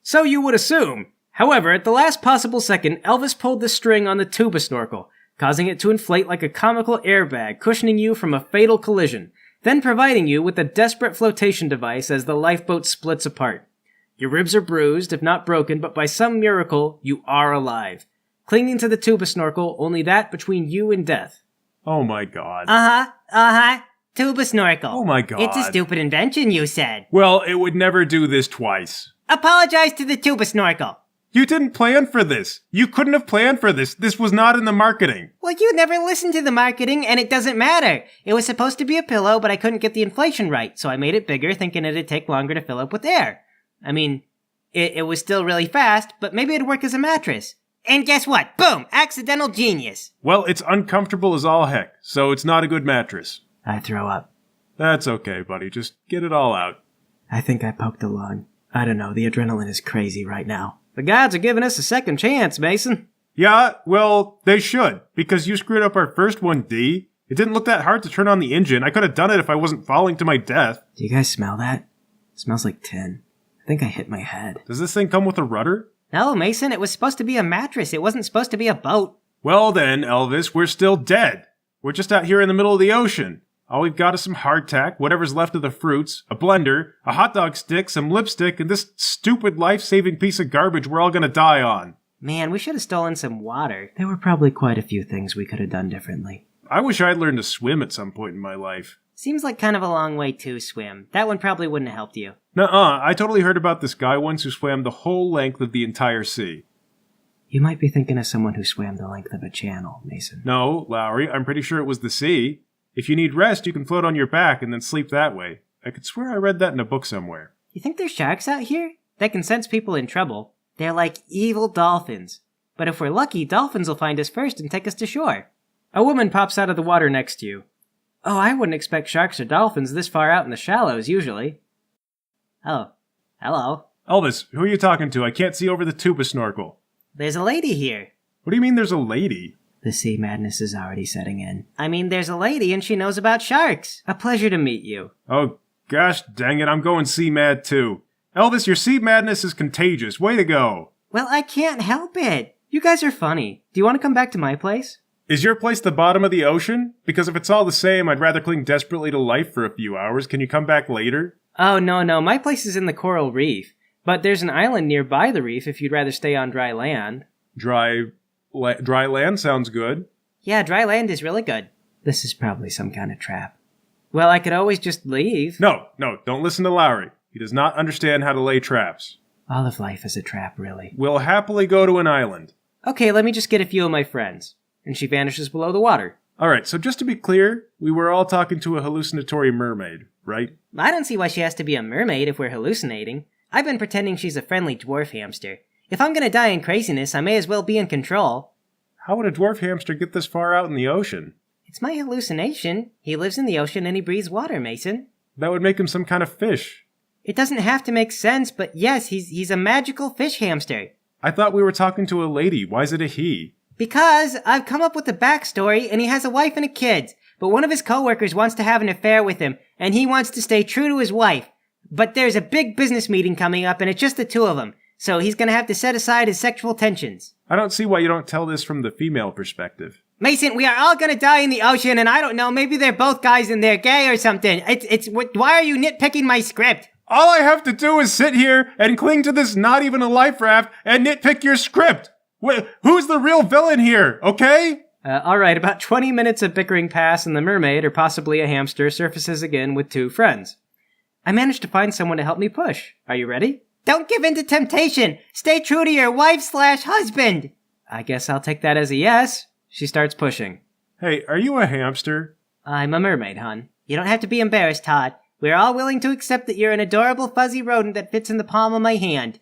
So you would assume. However, at the last possible second, Elvis pulled the string on the tuba snorkel, causing it to inflate like a comical airbag, cushioning you from a fatal collision, then providing you with a desperate flotation device as the lifeboat splits apart. Your ribs are bruised, if not broken, but by some miracle, you are alive. Clinging to the tuba snorkel, only that between you and death. Oh my god. Tuba snorkel. Oh my god. It's a stupid invention, you said. Well, it would never do this twice. Apologize to the tuba snorkel. You didn't plan for this. You couldn't have planned for this. This was not in the marketing. Well, you never listened to the marketing, and it doesn't matter. It was supposed to be a pillow, but I couldn't get the inflation right, so I made it bigger, thinking it'd take longer to fill up with air. I mean, it was still really fast, but maybe it'd work as a mattress. And guess what? Boom! Accidental genius. Well, it's uncomfortable as all heck, so it's not a good mattress. I throw up. That's okay, buddy. Just get it all out. I think I poked a lung. I don't know, the adrenaline is crazy right now. The gods are giving us a second chance, Mason. Yeah, well, they should, because you screwed up our first one, D. It didn't look that hard to turn on the engine. I could have done it if I wasn't falling to my death. Do you guys smell that? It smells like tin. I think I hit my head. Does this thing come with a rudder? No, Mason, it was supposed to be a mattress. It wasn't supposed to be a boat. Well then, Elvis, we're still dead. We're just out here in the middle of the ocean. All we've got is some hardtack, whatever's left of the fruits, a blender, a hot dog stick, some lipstick, and this stupid life-saving piece of garbage we're all gonna die on. Man, we should have stolen some water. There were probably quite a few things we could have done differently. I wish I'd learned to swim at some point in my life. Seems like kind of a long way to swim. That one probably wouldn't have helped you. Nuh-uh, I totally heard about this guy once who swam the whole length of the entire sea. You might be thinking of someone who swam the length of a channel, Mason. No, Lowry, I'm pretty sure it was the sea. If you need rest, you can float on your back and then sleep that way. I could swear I read that in a book somewhere. You think there's sharks out here? That can sense people in trouble. They're like evil dolphins. But if we're lucky, dolphins will find us first and take us to shore. A woman pops out of the water next to you. Oh, I wouldn't expect sharks or dolphins this far out in the shallows, usually. Oh, hello. Elvis, who are you talking to? I can't see over the tuba snorkel. There's a lady here. What do you mean there's a lady? The sea madness is already setting in. I mean, there's a lady and she knows about sharks. A pleasure to meet you. Oh, gosh dang it, I'm going sea mad too. Elvis, your sea madness is contagious. Way to go. Well, I can't help it. You guys are funny. Do you want to come back to my place? Is your place the bottom of the ocean? Because if it's all the same, I'd rather cling desperately to life for a few hours. Can you come back later? Oh, no, my place is in the coral reef. But there's an island nearby the reef if you'd rather stay on dry land. Dry land sounds good. Yeah, dry land is really good. This is probably some kind of trap. Well, I could always just leave. No, don't listen to Lowry. He does not understand how to lay traps. All of life is a trap, really. We'll happily go to an island. Okay, let me just get a few of my friends. And she vanishes below the water. Alright, so just to be clear, we were all talking to a hallucinatory mermaid, right? I don't see why she has to be a mermaid if we're hallucinating. I've been pretending she's a friendly dwarf hamster. If I'm gonna die in craziness, I may as well be in control. How would a dwarf hamster get this far out in the ocean? It's my hallucination. He lives in the ocean and he breathes water, Mason. That would make him some kind of fish. It doesn't have to make sense, but yes, he's a magical fish hamster. I thought we were talking to a lady. Why is it a he? Because I've come up with a backstory and he has a wife and a kid, but one of his coworkers wants to have an affair with him and he wants to stay true to his wife. But there's a big business meeting coming up and it's just the two of them, so he's gonna have to set aside his sexual tensions. I don't see why you don't tell this from the female perspective. Mason, we are all gonna die in the ocean and I don't know, maybe they're both guys and they're gay or something. Why are you nitpicking my script? All I have to do is sit here and cling to this not even a life raft and nitpick your script. Who's the real villain here, okay? Alright, about 20 minutes of bickering pass and the mermaid, or possibly a hamster, surfaces again with two friends. I managed to find someone to help me push. Are you ready? Don't give in to temptation! Stay true to your wife/husband! I guess I'll take that as a yes. She starts pushing. Hey, are you a hamster? I'm a mermaid, hon. You don't have to be embarrassed, Todd. We're all willing to accept that you're an adorable fuzzy rodent that fits in the palm of my hand.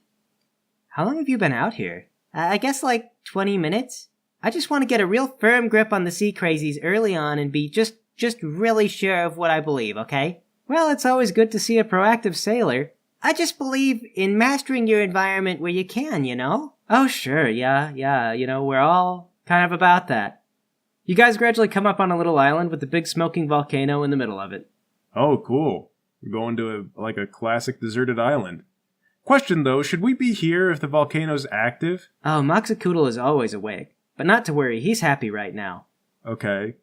How long have you been out here? I guess like 20 minutes. I just want to get a real firm grip on the sea crazies early on and be just really sure of what I believe, okay? Well, it's always good to see a proactive sailor. I just believe in mastering your environment where you can, you know? Oh, sure, yeah, we're all kind of about that. You guys gradually come up on a little island with a big smoking volcano in the middle of it. Oh, cool. We're going to a classic deserted island. Question though, should we be here if the volcano's active? Oh, Moxacoodle is always awake. But not to worry, he's happy right now. Okay.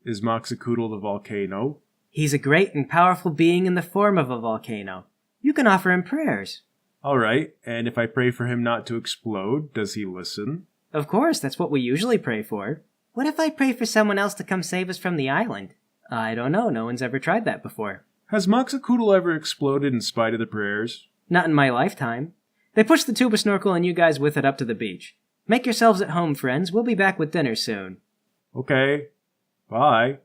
Is Moxacoodle the volcano? He's a great and powerful being in the form of a volcano. You can offer him prayers. Alright, and if I pray for him not to explode, does he listen? Of course, that's what we usually pray for. What if I pray for someone else to come save us from the island? I don't know, no one's ever tried that before. Has Moxacoodle ever exploded in spite of the prayers? Not in my lifetime. They push the tuba snorkel and you guys with it up to the beach. Make yourselves at home, friends. We'll be back with dinner soon. Okay. Bye.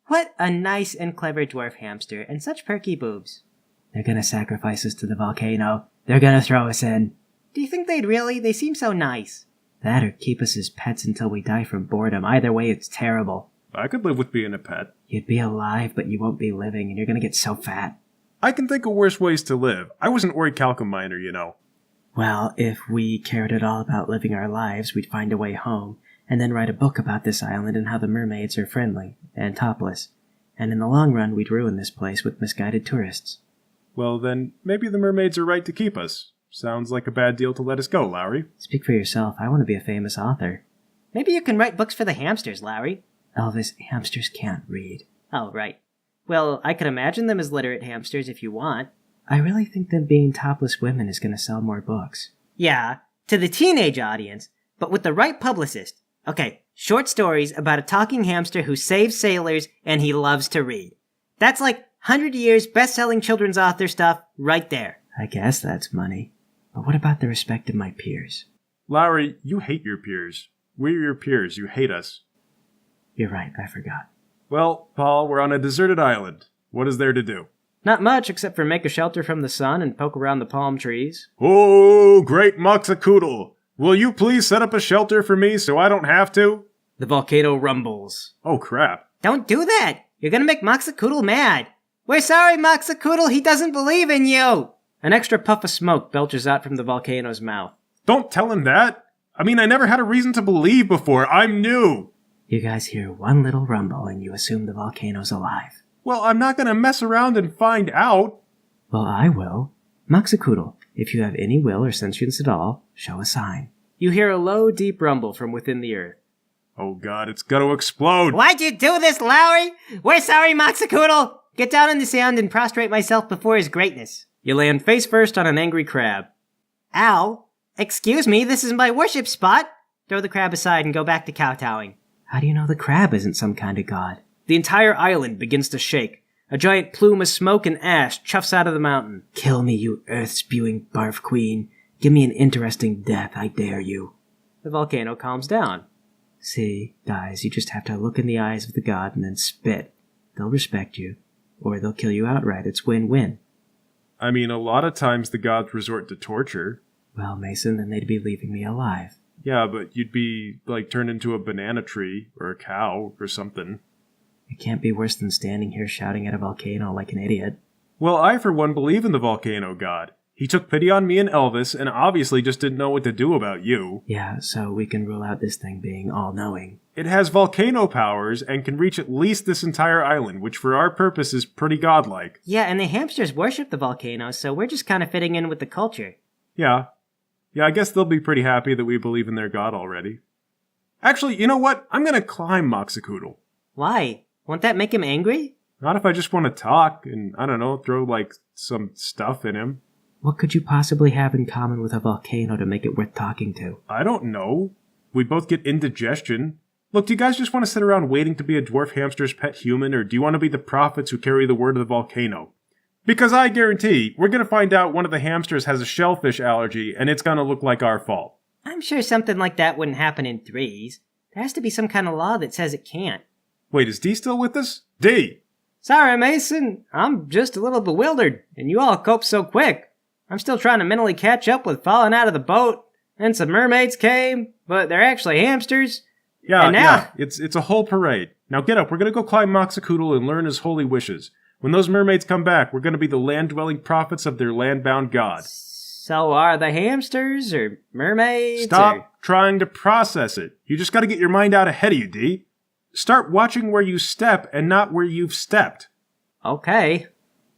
What a nice and clever dwarf hamster, and such perky boobs. They're gonna sacrifice us to the volcano. They're gonna throw us in. Do you think they'd really? They seem so nice. That or keep us as pets until we die from boredom. Either way, it's terrible. I could live with being a pet. You'd be alive, but you won't be living, and you're gonna get so fat. I can think of worse ways to live. I was an orichalcum miner, you know. Well, if we cared at all about living our lives, we'd find a way home, and then write a book about this island and how the mermaids are friendly and topless. And in the long run, we'd ruin this place with misguided tourists. Well, then, maybe the mermaids are right to keep us. Sounds like a bad deal to let us go, Lowry. Speak for yourself. I want to be a famous author. Maybe you can write books for the hamsters, Lowry. Elvis, hamsters can't read. Oh, right. Well, I could imagine them as literate hamsters if you want. I really think them being topless women is gonna sell more books. Yeah, to the teenage audience, but with the right publicist. Okay, short stories about a talking hamster who saves sailors and he loves to read. That's like 100 years best-selling children's author stuff right there. I guess that's money. But what about the respect of my peers? Lowry, you hate your peers. We're your peers. You hate us. You're right, I forgot. Well, Paul, we're on a deserted island. What is there to do? Not much, except for make a shelter from the sun and poke around the palm trees. Oh, great Moxacoodle! Will you please set up a shelter for me so I don't have to? The volcano rumbles. Oh, crap. Don't do that! You're gonna make Moxacoodle mad! We're sorry, Moxacoodle, he doesn't believe in you! An extra puff of smoke belches out from the volcano's mouth. Don't tell him that! I mean, I never had a reason to believe before. I'm new! You guys hear one little rumble and you assume the volcano's alive. Well, I'm not gonna mess around and find out. Well, I will. Moxacoodle, if you have any will or sentience at all, show a sign. You hear a low, deep rumble from within the earth. Oh god, it's gonna explode! Why'd you do this, Lowry? We're sorry, Moxacoodle! Get down on the sand and prostrate myself before his greatness. You land face first on an angry crab. Ow! Excuse me, this is my worship spot! Throw the crab aside and go back to kowtowing. How do you know the crab isn't some kind of god? The entire island begins to shake. A giant plume of smoke and ash chuffs out of the mountain. Kill me, you earth-spewing barf queen. Give me an interesting death, I dare you. The volcano calms down. See, guys, you just have to look in the eyes of the god and then spit. They'll respect you, or they'll kill you outright. It's win-win. I mean, a lot of times the gods resort to torture. Well, Mason, then they'd be leaving me alive. Yeah, but you'd be, like, turned into a banana tree, or a cow, or something. It can't be worse than standing here shouting at a volcano like an idiot. Well, I, for one, believe in the volcano god. He took pity on me and Elvis, and obviously just didn't know what to do about you. Yeah, so we can rule out this thing being all-knowing. It has volcano powers, and can reach at least this entire island, which for our purpose is pretty godlike. Yeah, and the hamsters worship the volcano, so we're just kind of fitting in with the culture. Yeah, I guess they'll be pretty happy that we believe in their god already. Actually, you know what? I'm gonna climb Moxacoodle. Why? Won't that make him angry? Not if I just want to talk and, I don't know, throw, like, some stuff in him. What could you possibly have in common with a volcano to make it worth talking to? I don't know. We both get indigestion. Look, do you guys just want to sit around waiting to be a dwarf hamster's pet human, or do you want to be the prophets who carry the word of the volcano? Because I guarantee, we're going to find out one of the hamsters has a shellfish allergy, and it's going to look like our fault. I'm sure something like that wouldn't happen in threes. There has to be some kind of law that says it can't. Wait, is D still with us? D! Sorry, Mason. I'm just a little bewildered, and you all cope so quick. I'm still trying to mentally catch up with falling out of the boat, and some mermaids came, but they're actually hamsters. Yeah, And now- yeah, it's a whole parade. Now get up, we're going to go climb Moxacoodle and learn his holy wishes. When those mermaids come back, we're going to be the land-dwelling prophets of their land-bound god. So are the hamsters, or mermaids, Stop trying to process it. You just got to get your mind out ahead of you, D. Start watching where you step and not where you've stepped. Okay.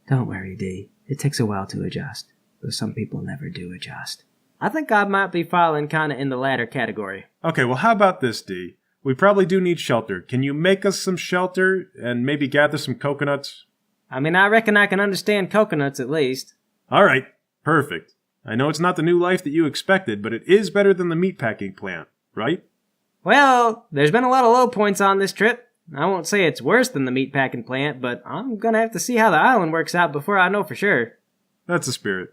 Don't worry, D. It takes a while to adjust, though some people never do adjust. I think I might be falling kinda in the latter category. Okay, well, how about this, D? We probably do need shelter. Can you make us some shelter and maybe gather some coconuts? I mean, I reckon I can understand coconuts at least. All right, perfect. I know it's not the new life that you expected, but it is better than the meatpacking plant, right? Well, there's been a lot of low points on this trip. I won't say it's worse than the meatpacking plant, but I'm gonna have to see how the island works out before I know for sure. That's the spirit.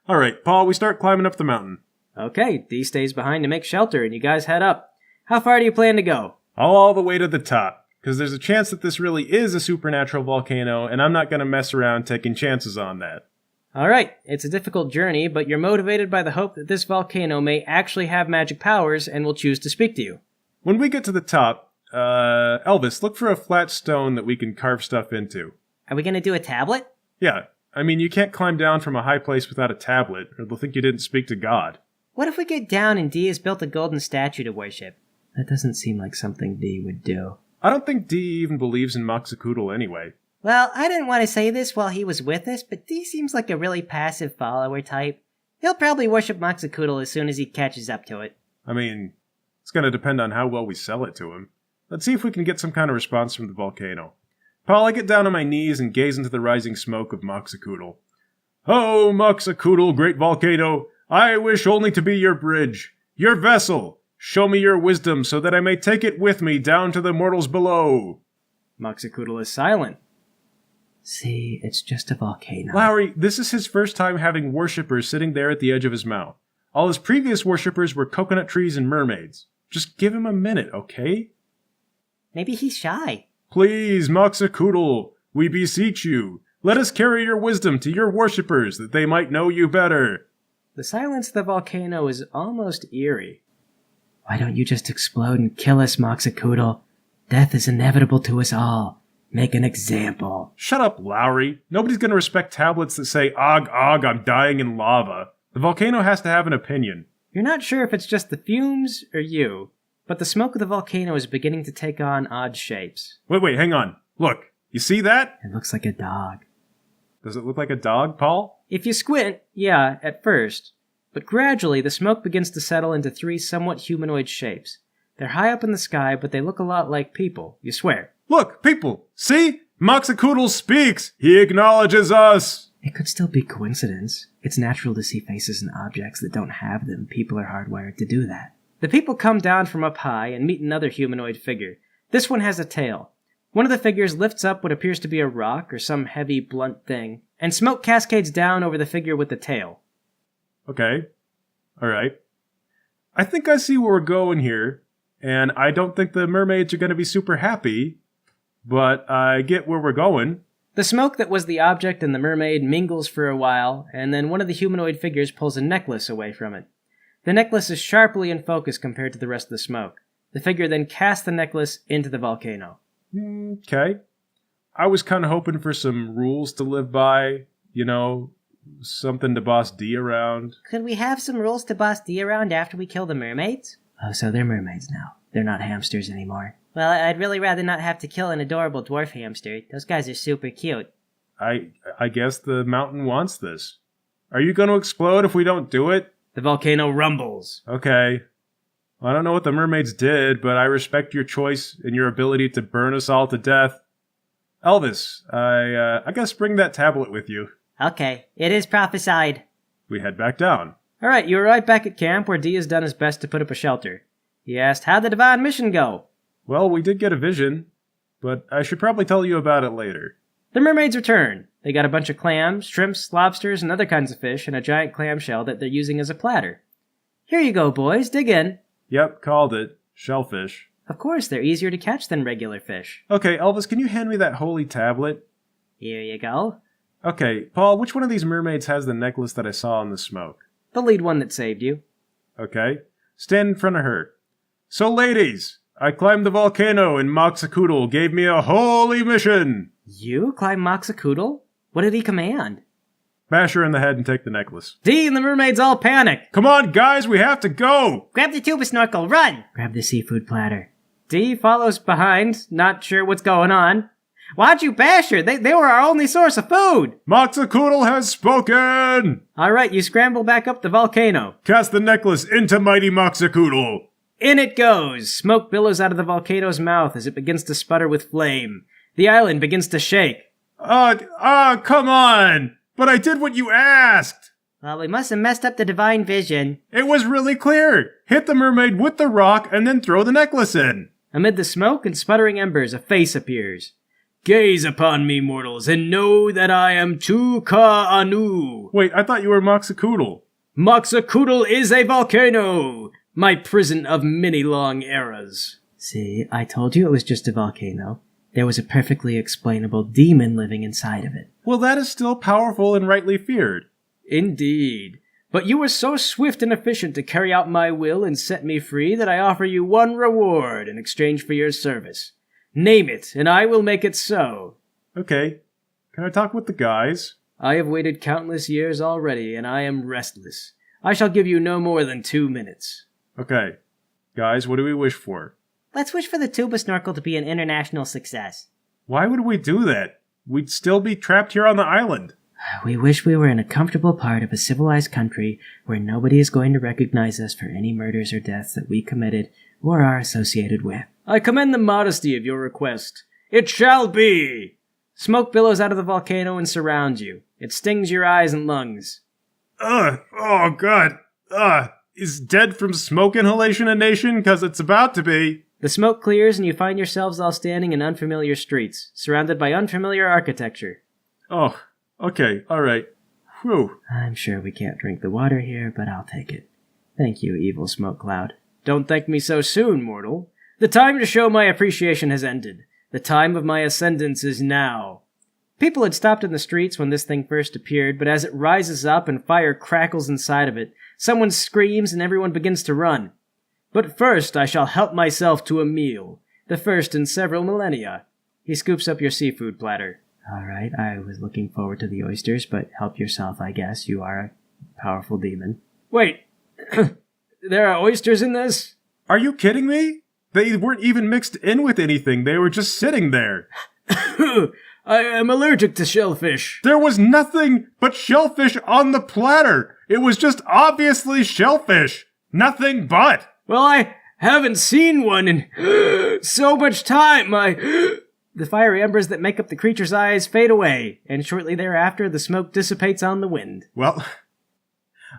All right, Paul, we start climbing up the mountain. Okay, D stays behind to make shelter, and you guys head up. How far do you plan to go? All the way to the top, because there's a chance that this really is a supernatural volcano, and I'm not going to mess around taking chances on that. Alright, it's a difficult journey, but you're motivated by the hope that this volcano may actually have magic powers and will choose to speak to you. When we get to the top, Elvis, look for a flat stone that we can carve stuff into. Are we gonna do a tablet? Yeah, I mean, you can't climb down from a high place without a tablet, or they'll think you didn't speak to God. What if we get down and D has built a golden statue to worship? That doesn't seem like something D would do. I don't think D even believes in Moxacoodle anyway. Well, I didn't want to say this while he was with us, but D seems like a really passive follower type. He'll probably worship Moxacoodle as soon as he catches up to it. I mean, it's going to depend on how well we sell it to him. Let's see if we can get some kind of response from the volcano. Paul, I get down on my knees and gaze into the rising smoke of Moxacoodle. Oh, Moxacoodle, great volcano, I wish only to be your bridge, your vessel. Show me your wisdom so that I may take it with me down to the mortals below. Moxacoodle is silent. See, it's just a volcano. Lowry, this is his first time having worshippers sitting there at the edge of his mouth. All his previous worshippers were coconut trees and mermaids. Just give him a minute, okay? Maybe he's shy. Please, Moxacoodle, we beseech you, let us carry your wisdom to your worshippers that they might know you better. The silence of the volcano is almost eerie. Why don't you just explode and kill us, Moxacoodle? Death is inevitable to us all. Make an example. Shut up, Lowry. Nobody's gonna respect tablets that say, Og, Og, I'm dying in lava. The volcano has to have an opinion. You're not sure if it's just the fumes or you, but the smoke of the volcano is beginning to take on odd shapes. Wait, hang on. Look, you see that? It looks like a dog. Does it look like a dog, Paul? If you squint, yeah, at first. But gradually, the smoke begins to settle into 3 somewhat humanoid shapes. They're high up in the sky, but they look a lot like people, you swear. Look, people, see? Moxacoodle speaks! He acknowledges us! It could still be coincidence. It's natural to see faces and objects that don't have them. People are hardwired to do that. The people come down from up high and meet another humanoid figure. This one has a tail. One of the figures lifts up what appears to be a rock or some heavy, blunt thing, and smoke cascades down over the figure with the tail. Okay. Alright. I think I see where we're going here, and I don't think the mermaids are going to be super happy, but I get where we're going. The smoke that was the object and the mermaid mingles for a while, and then one of the humanoid figures pulls a necklace away from it. The necklace is sharply in focus compared to the rest of the smoke. The figure then casts the necklace into the volcano. Okay. I was kind of hoping for some rules to live by, you know, something to boss D around. Could we have some rules to boss D around after we kill the mermaids? Oh, so they're mermaids now. They're not hamsters anymore. Well, I'd really rather not have to kill an adorable dwarf hamster. Those guys are super cute. I guess the mountain wants this. Are you going to explode if we don't do it? The volcano rumbles. Okay. I don't know what the mermaids did, but I respect your choice and your ability to burn us all to death. Elvis, I guess bring that tablet with you. Okay, it is prophesied. We head back down. Alright, you arrive back at camp where D has done his best to put up a shelter. He asked, how'd the divine mission go? Well, we did get a vision, but I should probably tell you about it later. The mermaids return. They got a bunch of clams, shrimps, lobsters, and other kinds of fish, and a giant clamshell that they're using as a platter. Here you go, boys. Dig in. Yep, called it. Shellfish. Of course, they're easier to catch than regular fish. Okay, Elvis, can you hand me that holy tablet? Here you go. Okay, Paul, which one of these mermaids has the necklace that I saw in the smoke? The lead one that saved you. Okay, stand in front of her. So, ladies, I climbed the volcano and Moxacoodle gave me a holy mission. You climb Moxacoodle? What did he command? Bash her in the head and take the necklace. D and the mermaids all panic. Come on, guys, we have to go! Grab the tuba snorkel, run! Grab the seafood platter. D follows behind, not sure what's going on. Why'd you bash her? They were our only source of food! Moxacoodle has spoken! Alright, you scramble back up the volcano. Cast the necklace into mighty Moxacoodle! In it goes! Smoke billows out of the volcano's mouth as it begins to sputter with flame. The island begins to shake. Come on! But I did what you asked! Well, we must have messed up the divine vision. It was really clear! Hit the mermaid with the rock and then throw the necklace in! Amid the smoke and sputtering embers, a face appears. Gaze upon me, mortals, and know that I am Tu-Ka-Anu. Wait, I thought you were Moxacoodle. Moxacoodle is a volcano! My prison of many long eras. See, I told you it was just a volcano. There was a perfectly explainable demon living inside of it. Well, that is still powerful and rightly feared. Indeed. But you were so swift and efficient to carry out my will and set me free that I offer you one reward in exchange for your service. Name it, and I will make it so. Okay. Can I talk with the guys? I have waited countless years already, and I am restless. I shall give you no more than 2 minutes. Okay. Guys, what do we wish for? Let's wish for the tuba snorkel to be an international success. Why would we do that? We'd still be trapped here on the island. We wish we were in a comfortable part of a civilized country where nobody is going to recognize us for any murders or deaths that we committed or are associated with. I commend the modesty of your request. It shall be! Smoke billows out of the volcano and surrounds you. It stings your eyes and lungs. Oh god. Is dead from smoke inhalation a nation? 'Cause it's about to be. The smoke clears and you find yourselves all standing in unfamiliar streets, surrounded by unfamiliar architecture. Oh, okay, alright. Whew. I'm sure we can't drink the water here, but I'll take it. Thank you, evil smoke cloud. Don't thank me so soon, mortal. The time to show my appreciation has ended. The time of my ascendance is now. People had stopped in the streets when this thing first appeared, but as it rises up and fire crackles inside of it, someone screams and everyone begins to run. But first I shall help myself to a meal, the first in several millennia. He scoops up your seafood platter. All right, I was looking forward to the oysters, but help yourself, I guess. You are a powerful demon. Wait, there are oysters in this? Are you kidding me? They weren't even mixed in with anything. They were just sitting there. I am allergic to shellfish. There was nothing but shellfish on the platter. It was just obviously shellfish. Nothing but. Well, I haven't seen one in so much time. The fiery embers that make up the creature's eyes fade away, and shortly thereafter the smoke dissipates on the wind. Well,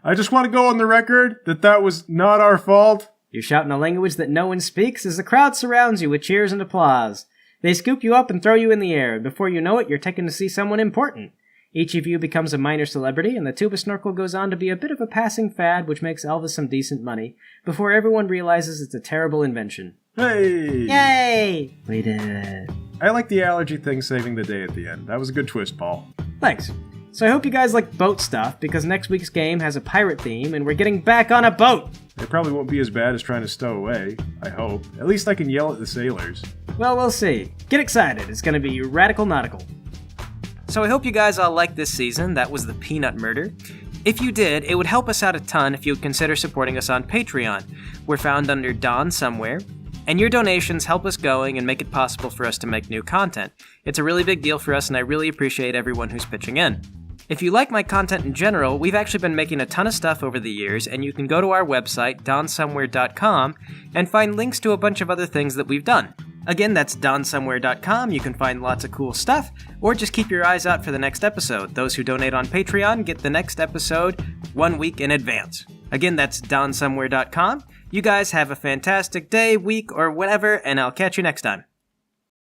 I just want to go on the record that was not our fault. You shout in a language that no one speaks as the crowd surrounds you with cheers and applause. They scoop you up and throw you in the air, and before you know it, you're taken to see someone important. Each of you becomes a minor celebrity, and the tuba snorkel goes on to be a bit of a passing fad which makes Elvis some decent money, before everyone realizes it's a terrible invention. Hey! Yay! We did it. I like the allergy thing saving the day at the end. That was a good twist, Paul. Thanks. So I hope you guys like boat stuff, because next week's game has a pirate theme, and we're getting back on a boat! It probably won't be as bad as trying to stow away, I hope. At least I can yell at the sailors. Well, we'll see. Get excited, it's gonna be radical nautical. So I hope you guys all liked this season. That was the Peanut Murder. If you did, it would help us out a ton if you would consider supporting us on Patreon. We're found under Don Somewhere, and your donations help us going and make it possible for us to make new content. It's a really big deal for us, and I really appreciate everyone who's pitching in. If you like my content in general, we've actually been making a ton of stuff over the years, and you can go to our website, donsomewhere.com, and find links to a bunch of other things that we've done. Again, that's donsomewhere.com. You can find lots of cool stuff, or just keep your eyes out for the next episode. Those who donate on Patreon get the next episode 1 week in advance. Again, that's donsomewhere.com. You guys have a fantastic day, week, or whatever, and I'll catch you next time.